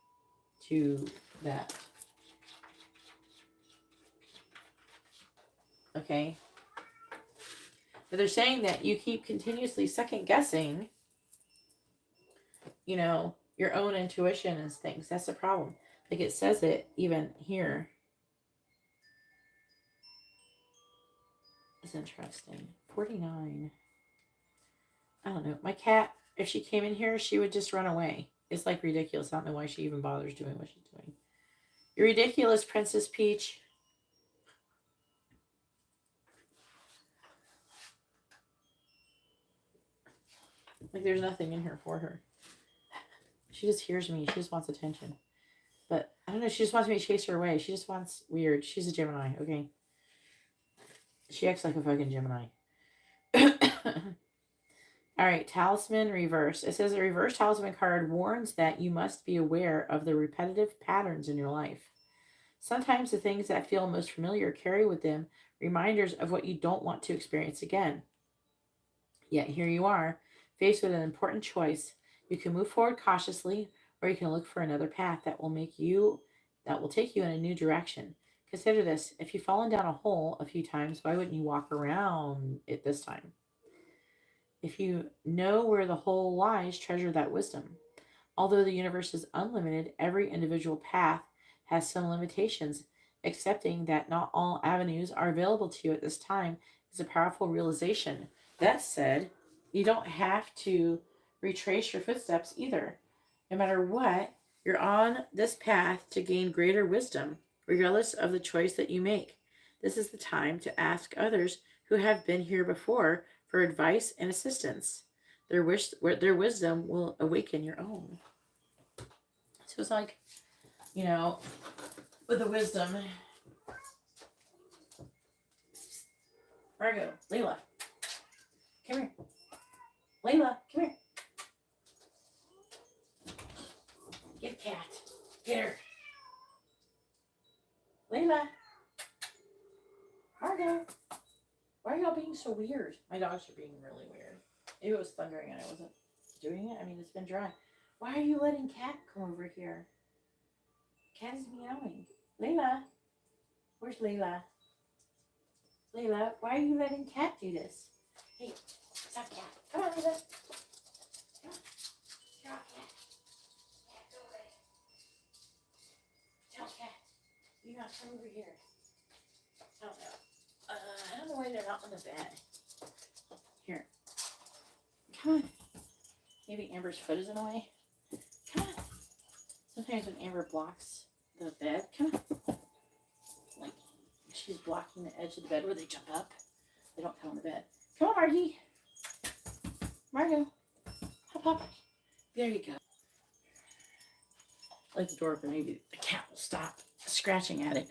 to that. Okay. But they're saying that you keep continuously second guessing, your own intuition and things. That's the problem. Like it says it even here. It's interesting. 49. I don't know. My cat, if she came in here, she would just run away. It's like ridiculous. I don't know why she even bothers doing what she's doing. You're ridiculous, Princess Peach. Like there's nothing in here for her. She just hears me. She just wants attention. But I don't know. She just wants me to chase her away. She just wants weird. She's a Gemini, okay? She acts like a fucking Gemini. All right, talisman reverse. It says a reverse talisman card warns that you must be aware of the repetitive patterns in your life. Sometimes the things that feel most familiar carry with them reminders of what you don't want to experience again. Yet here you are, faced with an important choice. You can move forward cautiously, or you can look for another path that will take you in a new direction. Consider this: if you've fallen down a hole a few times, why wouldn't you walk around it this time? If you know where the hole lies, treasure that wisdom. Although the universe is unlimited, every individual path has some limitations. Accepting that not all avenues are available to you at this time is a powerful realization. That said, you don't have to retrace your footsteps either. No matter what, you're on this path to gain greater wisdom, regardless of the choice that you make. This is the time to ask others who have been here before for advice and assistance. Their wisdom will awaken your own. So it's like, with the wisdom. Margo, Layla, come here. Layla, come here. Get cat. Get her. Layla. Margo. Why are y'all being so weird? My dogs are being really weird. Maybe it was thundering and I wasn't doing it. I mean, it's been dry. Why are you letting Cat come over here? Cat is meowing. Layla. Where's Layla? Layla, why are you letting Cat do this? Hey, stop, Cat. Come on, Layla. Come on. Get off, Cat. Cat, go away. Tell Cat. You not come over here. I don't know. I don't know why they're not on the bed. Here. Come on. Maybe Amber's foot is in the way. Come on. Sometimes when Amber blocks the bed, come on. Like she's blocking the edge of the bed where they jump up. They don't come on the bed. Come on, Margie. Margo. Hop, hop. There you go. Like the door, but maybe the cat will stop scratching at it.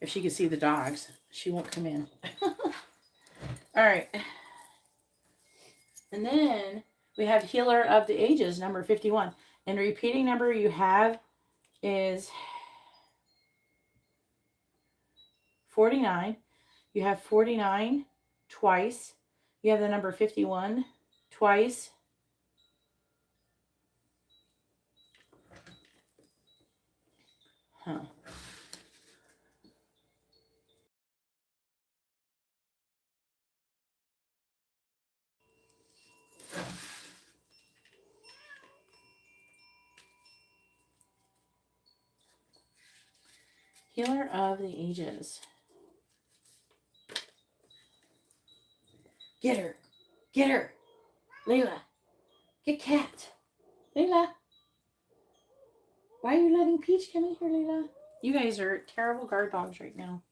If she could see the dogs, she won't come in. All right. And then we have Healer of the Ages, number 51. And the repeating number you have is 49. You have 49 twice. You have the number 51 twice. Huh. Healer of the Ages. Get her. Get her. Layla. Get Cat. Layla. Why are you letting Peach come in here, Layla? You guys are terrible guard dogs right now.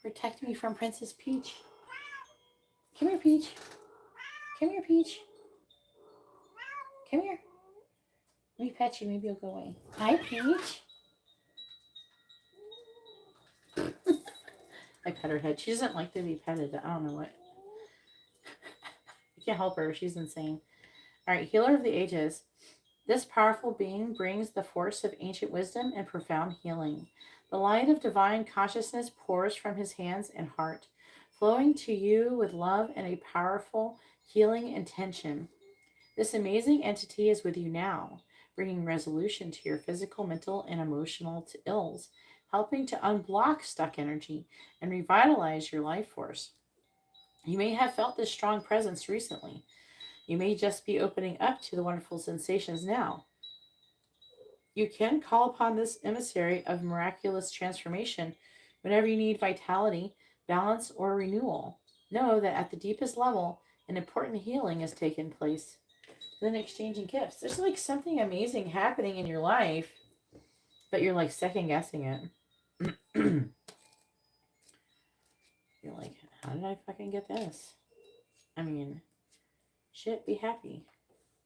Protect me from Princess Peach. Come here, Peach. Come here, Peach. Come here. Let me pet you. Maybe you'll go away. Hi, Peach. I pet her head. She doesn't like to be petted. I don't know what. You can't help her. She's insane. All right, Healer of the Ages. This powerful being brings the force of ancient wisdom and profound healing. The light of divine consciousness pours from his hands and heart, flowing to you with love and a powerful healing intention. This amazing entity is with you now, bringing resolution to your physical, mental, and emotional ills, helping to unblock stuck energy and revitalize your life force. You may have felt this strong presence recently. You may just be opening up to the wonderful sensations now. You can call upon this emissary of miraculous transformation whenever you need vitality, balance, or renewal. Know that at the deepest level, An important healing has taken place. Then exchanging gifts. There's like something amazing happening in your life, but you're like second guessing it. You're like, how did I fucking get this? I mean, shit, be happy,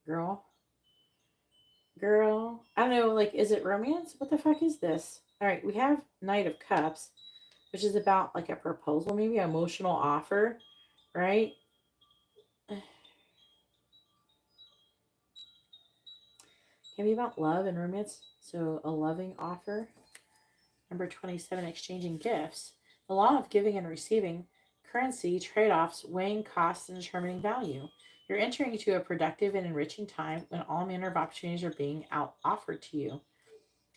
girl. Girl. I don't know, like, is it romance? What the fuck is this? All right, we have Knight of Cups, which is about like a proposal, maybe an emotional offer, right? Can be about love and romance. So a loving offer. Number 27, exchanging gifts. The law of giving and receiving. Currency, trade-offs, weighing costs, and determining value. You're entering into a productive and enriching time when all manner of opportunities are being offered to you.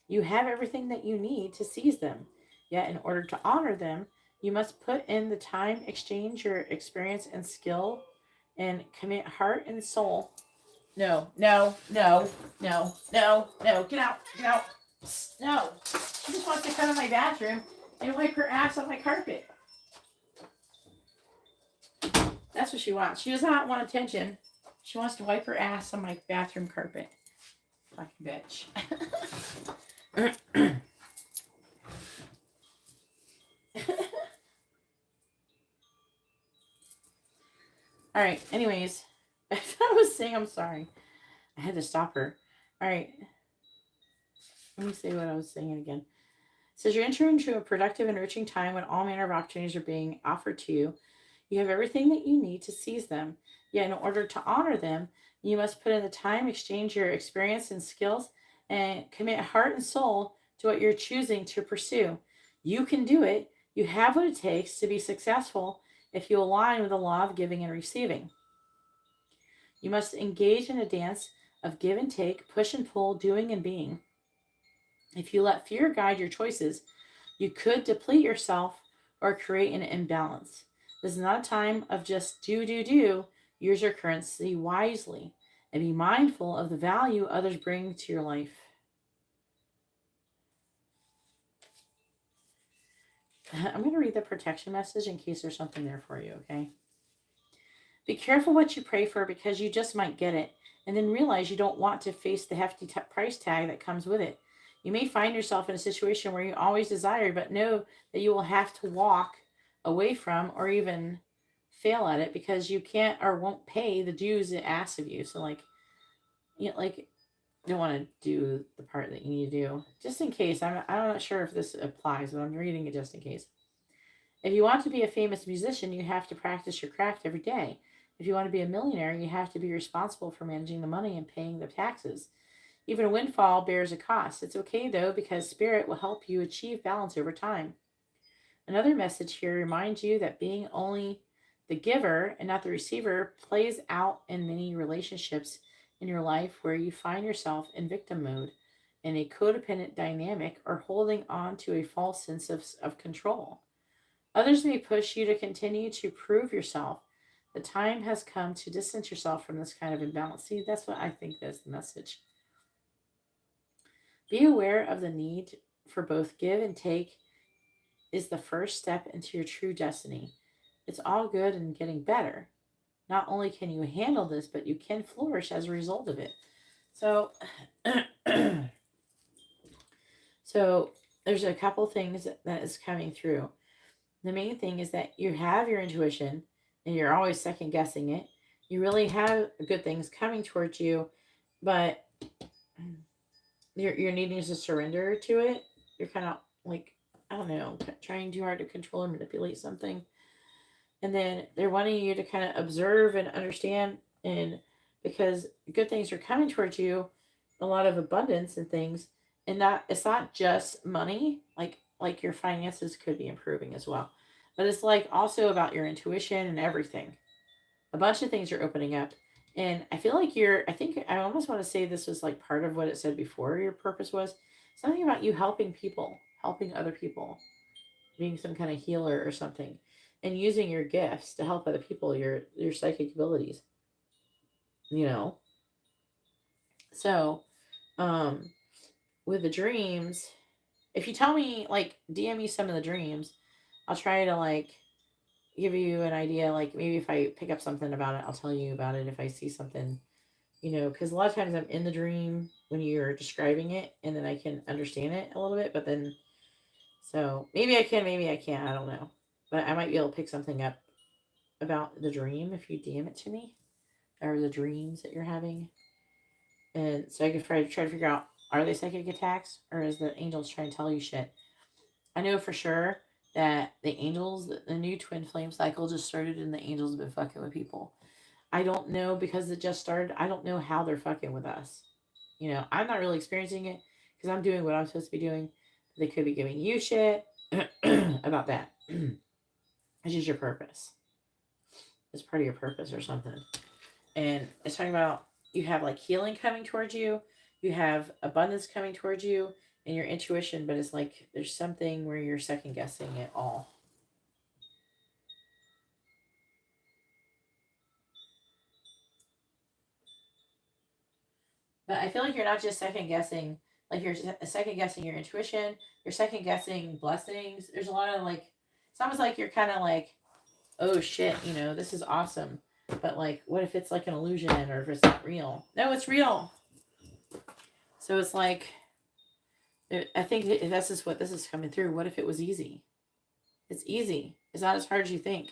You have everything that you need to seize them. Yet, in order to honor them, you must put in the time, exchange your experience and skill, and commit heart and soul. No, no, no, no, no, no. Get out, get out. No. She just wants to come in my bathroom and wipe her ass on my carpet. That's what she wants. She does not want attention. She wants to wipe her ass on my bathroom carpet. Fucking bitch. All right. Anyways, I was saying I'm sorry. I had to stop her. All right. Let me say what I was saying again. It says you're entering into a productive, enriching time when all manner of opportunities are being offered to you. You have everything that you need to seize them. Yet, in order to honor them, you must put in the time, exchange your experience and skills, and commit heart and soul to what you're choosing to pursue. You can do it. You have what it takes to be successful if you align with the law of giving and receiving. You must engage in a dance of give and take, push and pull, doing and being. If you let fear guide your choices, you could deplete yourself or create an imbalance. This is not a time of just do, do, do. Use your currency wisely and be mindful of the value others bring to your life. I'm going to read the protection message in case there's something there for you, okay? Be careful what you pray for because you just might get it and then realize you don't want to face the hefty price tag that comes with it. You may find yourself in a situation where you always desired, but know that you will have to walk away from or even fail at it because you can't or won't pay the dues it asks of you. So, like, you know, like, you don't want to do the part that you need to do. Just in case, I'm not sure if this applies, but I'm reading it just in case. If you want to be a famous musician, you have to practice your craft every day. If you want to be a millionaire, you have to be responsible for managing the money and paying the taxes. Even a windfall bears a cost. It's okay though, because Spirit will help you achieve balance over time. Another message here reminds you that being only the giver and not the receiver plays out in many relationships in your life where you find yourself in victim mode, in a codependent dynamic, or holding on to a false sense of control. Others may push you to continue to prove yourself. The time has come to distance yourself from this kind of imbalance. See, that's what I think is the message. Be aware of the need for both give and take is the first step into your true destiny. It's all good and getting better. Not only can you handle this, but you can flourish as a result of it. So, so there's a couple things that is coming through. The main thing is that you have your intuition and you're always second guessing it. You really have good things coming towards you, but you're needing to surrender to it. You're kind of like, I don't know, trying too hard to control or manipulate something. And then they're wanting you to kind of observe and understand, and because good things are coming towards you, a lot of abundance and things, and that it's not just money, like your finances could be improving as well. But it's like also about your intuition and everything. A bunch of things are opening up. And I feel like I think I almost want to say this was like part of what it said before your purpose was something about you helping people, helping other people, being some kind of healer or something, and using your gifts to help other people, your psychic abilities, you know. So, with the dreams, if you tell me, like, DM me some of the dreams, I'll try to, like, give you an idea, like maybe if I pick up something about it, I'll tell you about it if I see something, because a lot of times I'm in the dream when you're describing it, and then I can understand it a little bit, but then, so maybe I can, maybe I can't, I don't know. But I might be able to pick something up about the dream if you DM it to me, or the dreams that you're having. And so I can try to figure out, are they psychic attacks, or is the angels trying to tell you shit? I know for sure that the angels, the new twin flame cycle just started, and the angels have been fucking with people. I don't know, because it just started. I don't know how they're fucking with us. I'm not really experiencing it because I'm doing what I'm supposed to be doing. They could be giving you shit about that. It's just your purpose. It's part of your purpose or something. And it's talking about, you have like healing coming towards you. You have abundance coming towards you and your intuition, but it's like there's something where you're second guessing it all. But I feel like you're not just second guessing, like you're second guessing your intuition, you're second guessing blessings. There's a lot of like, it's almost like you're kind of like, oh shit, this is awesome. But like, what if it's like an illusion, or if it's not real? No, it's real. So it's like, I think this is what this is coming through. What if it was easy? It's easy. It's not as hard as you think.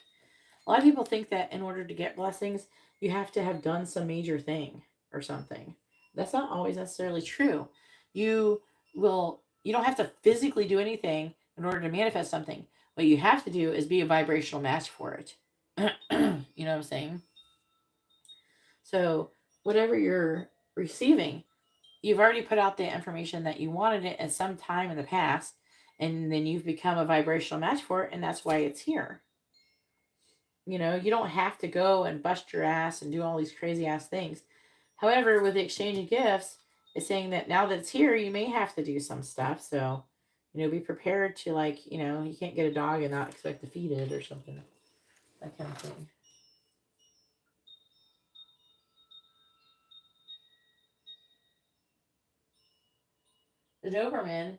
A lot of people think that in order to get blessings, you have to have done some major thing or something. That's not always necessarily true. You don't have to physically do anything in order to manifest something. What you have to do is be a vibrational match for it. You know what I'm saying? So whatever you're receiving, you've already put out the information that you wanted it at some time in the past, and then you've become a vibrational match for it, and that's why it's here. You don't have to go and bust your ass and do all these crazy ass things. However, with the exchange of gifts, it's saying that now that it's here, you may have to do some stuff. So, be prepared to, like, you can't get a dog and not expect to feed it or something. That kind of thing. The Doberman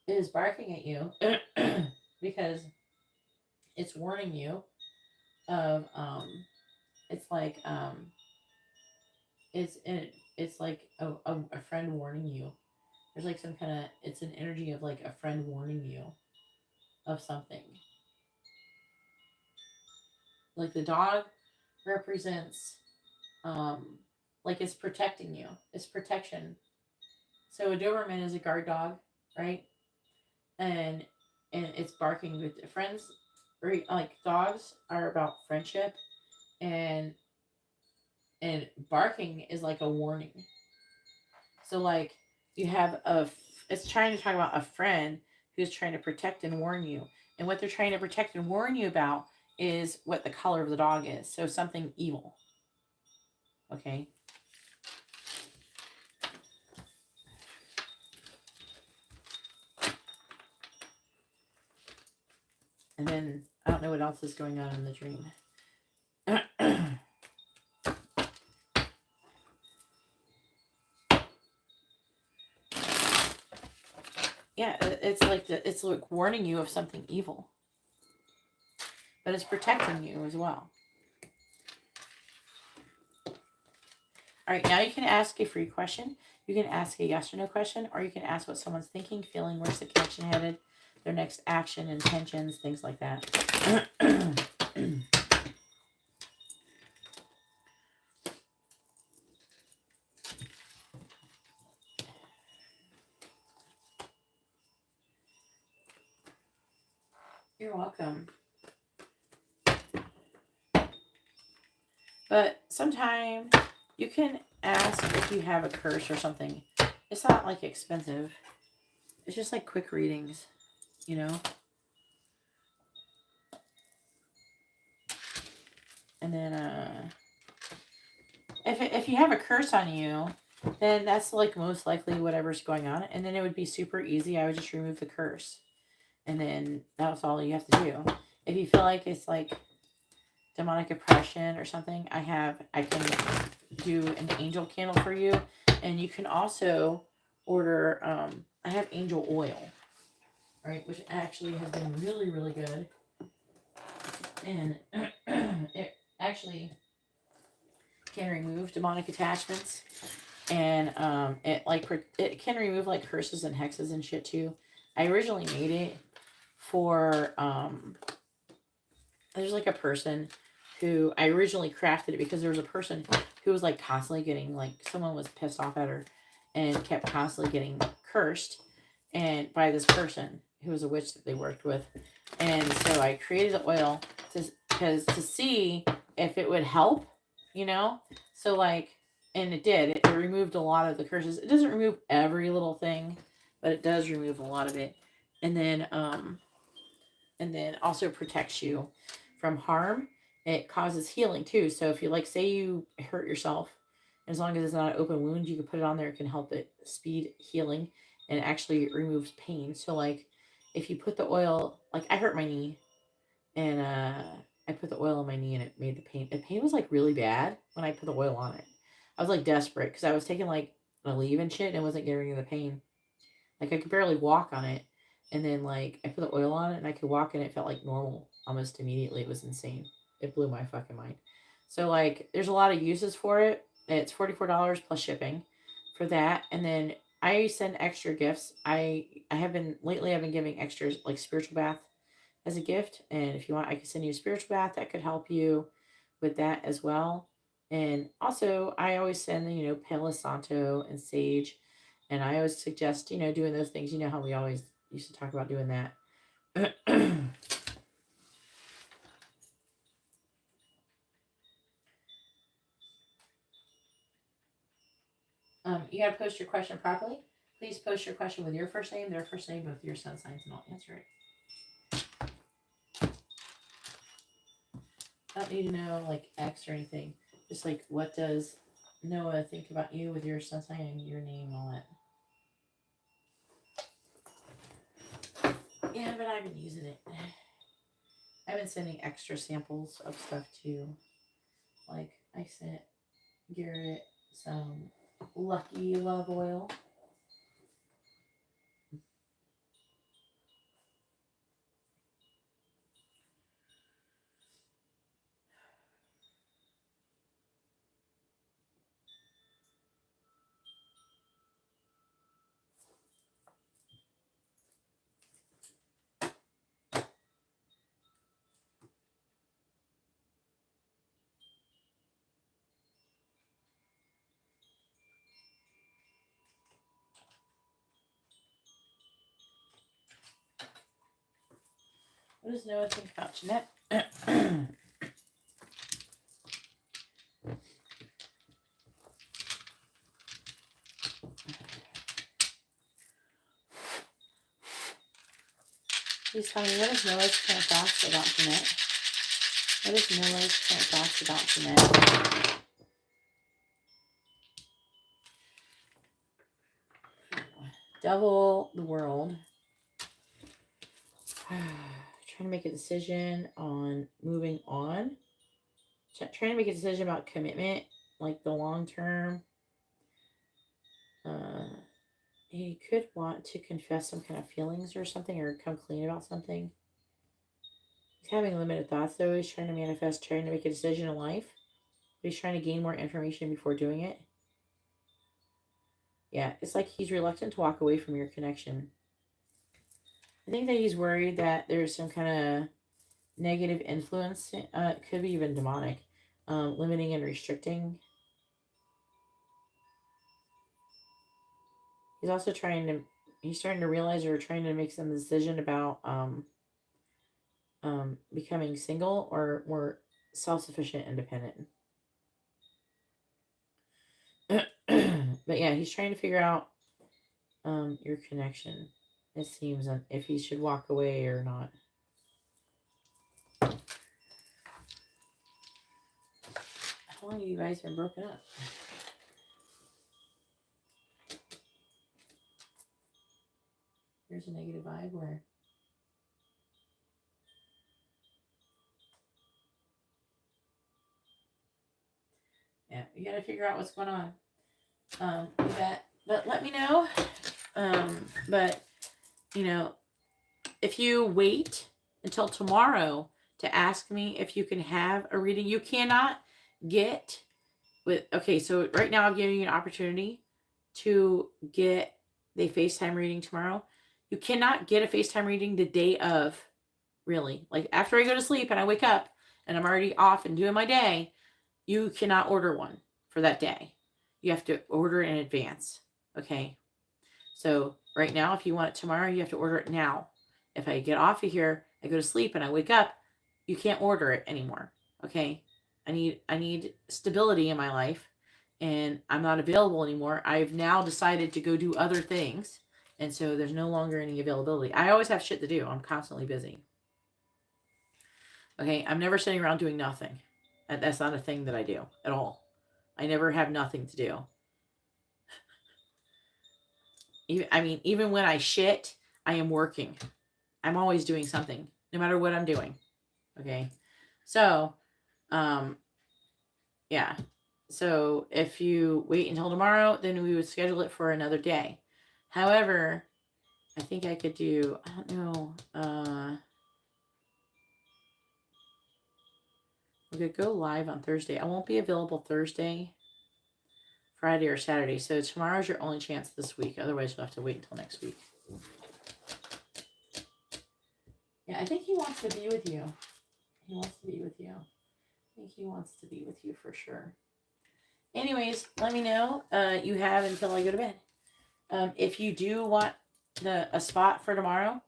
is barking at you because it's warning you of it's like it's like a friend warning you. There's like some kind of, it's an energy of like a friend warning you of something. Like the dog represents like it's protecting you. It's protection. So a Doberman is a guard dog, right? And it's barking with friends. Right? Like dogs are about friendship, and barking is like a warning. So like you have it's trying to talk about a friend who's trying to protect and warn you. And what they're trying to protect and warn you about is what the color of the dog is. So something evil. Okay. And then I don't know what else is going on in the dream. Yeah, it's like warning you of something evil, but it's protecting you as well. All right, now you can ask a free question. You can ask a yes or no question, or you can ask what someone's thinking, feeling, where's the connection headed, their next action, intentions, things like that. You're welcome. But sometimes you can ask if you have a curse or something. It's not like expensive. It's just like quick readings, And then if you have a curse on you, then that's like most likely whatever's going on. And then it would be super easy. I would just remove the curse. And then that's all you have to do. If you feel like it's like demonic oppression or something, I can do an angel candle for you. And you can also order, I have angel oil, right? Which actually has been really, really good. And it actually can remove demonic attachments. And it can remove like curses and hexes and shit too. I originally made it for there's like a person who I originally crafted it because there was a person who was like constantly getting, like, someone was pissed off at her and kept constantly getting cursed and by this person who was a witch that they worked with. And so I created the oil to see if it would help, you know? So like, and it did. It removed a lot of the curses. It doesn't remove every little thing, but it does remove a lot of it. And then also protects you from harm. It causes healing too. So if you, like, say you hurt yourself, as long as it's not an open wound, you can put it on there. It can help it speed healing, and actually it removes pain. So like, if you put the oil, like I hurt my knee, and I put the oil on my knee, and it made the pain. The pain was like really bad when I put the oil on it. I was like desperate because I was taking like a leave and shit, and wasn't getting rid of the pain. Like I could barely walk on it. And then like I put the oil on it and I could walk and it felt like normal almost immediately. It was insane. It blew my fucking mind. So like there's a lot of uses for it. It's $44 plus shipping for that. And then I send extra gifts. I've been giving extras like spiritual bath as a gift. And if you want, I can send you a spiritual bath that could help you with that as well. And also I always send, Palo Santo and sage. And I always suggest, doing those things. You know how we always used to talk about doing that. You got to post your question properly. Please post your question with your first name, their first name, both your sun signs, and I'll answer it. I don't need to know like X or anything. Just like, what does Noah think about you with your sun sign and your name and all that. Yeah, but I've been using it. I've been sending extra samples of stuff too. Like I sent Garrett some Lucky Love Oil. What does Noah think about Janette? Please tell me, what is Noah's current thoughts about Janette? What is Noah's current thoughts about Janette? Devil the world. Trying to make a decision on moving on. Trying to make a decision about commitment, like the long term. He could want to confess some kind of feelings or something, or come clean about something. He's having limited thoughts though. He's trying to manifest, trying to make a decision in life. But he's trying to gain more information before doing it. Yeah, it's like he's reluctant to walk away from your connection. I think that he's worried that there's some kind of negative influence. It could be even demonic, limiting and restricting. He's also he's starting to realize, or trying to make some decision about becoming single or more self-sufficient, independent. But yeah, he's trying to figure out your connection. It seems, if he should walk away or not. How long have you guys been broken up? Here's a negative vibe where yeah, you gotta figure out what's going on. But let me know. But if you wait until tomorrow to ask me if you can have a reading. You cannot get with, okay, so right now I'm giving you an opportunity to get the FaceTime reading tomorrow. You cannot get a FaceTime reading the day of, really. Like after I go to sleep and I wake up and I'm already off and doing my day, you cannot order one for that day. You have to order in advance. Okay. So right now, if you want it tomorrow, you have to order it now. If I get off of here, I go to sleep and I wake up, you can't order it anymore. Okay. I need stability in my life, and I'm not available anymore. I've now decided to go do other things. And so there's no longer any availability. I always have shit to do. I'm constantly busy. Okay. I'm never sitting around doing nothing. That's not a thing that I do at all. I never have nothing to do. Even when I shit, I am working. I'm always doing something, no matter what I'm doing. Okay. So, yeah. So if you wait until tomorrow, then we would schedule it for another day. However, I think I could do, I don't know, we could go live on Thursday. I won't be available Thursday, Friday, or Saturday. So tomorrow's your only chance this week. Otherwise, you'll have to wait until next week. Yeah, I think he wants to be with you. He wants to be with you. I think he wants to be with you for sure. Anyways, let me know. You have until I go to bed. If you do want a spot for tomorrow,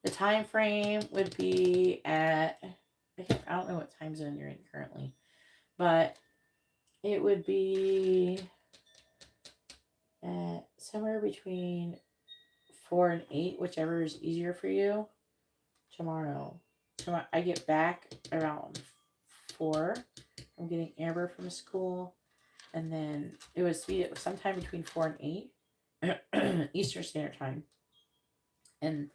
the time frame would be at, I don't know what time zone you're in currently, but it would be at somewhere between 4 and 8, whichever is easier for you. Tomorrow I get back around 4. I'm getting Amber from school, and then it was sometime between 4 and 8 Eastern Standard Time. And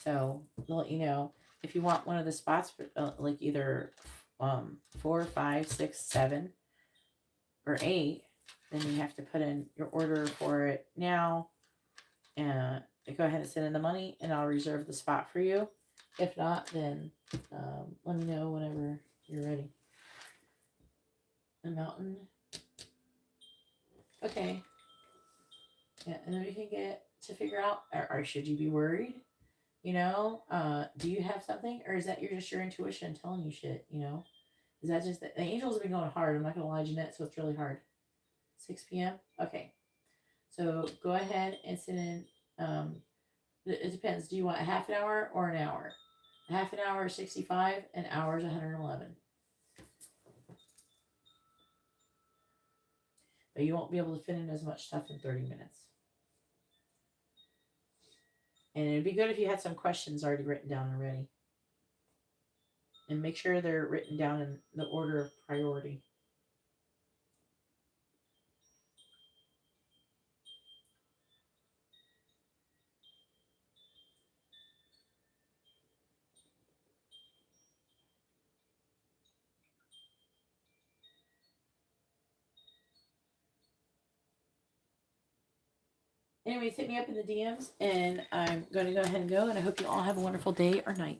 so I'll let you know if you want one of the spots for like either 4, 5, 6, 7, or 8. Then you have to put in your order for it now, and go ahead and send in the money, and I'll reserve the spot for you. If not, then let me know whenever you're ready. A mountain. Okay. Yeah, and then we can get to figure out, or should you be worried? You know, do you have something, or is that just your intuition telling you shit? You know, is that just the angels have been going hard? I'm not gonna lie, Janette. So it's really hard. 6 p.m. Okay, so go ahead and send in. It depends. Do you want a half an hour or an hour? A half an hour is 65. An hour is 111. But you won't be able to fit in as much stuff in 30 minutes. And it'd be good if you had some questions already written down already. And make sure they're written down in the order of priority. Anyways, hit me up in the DMs, and I'm going to go ahead and go, and I hope you all have a wonderful day or night.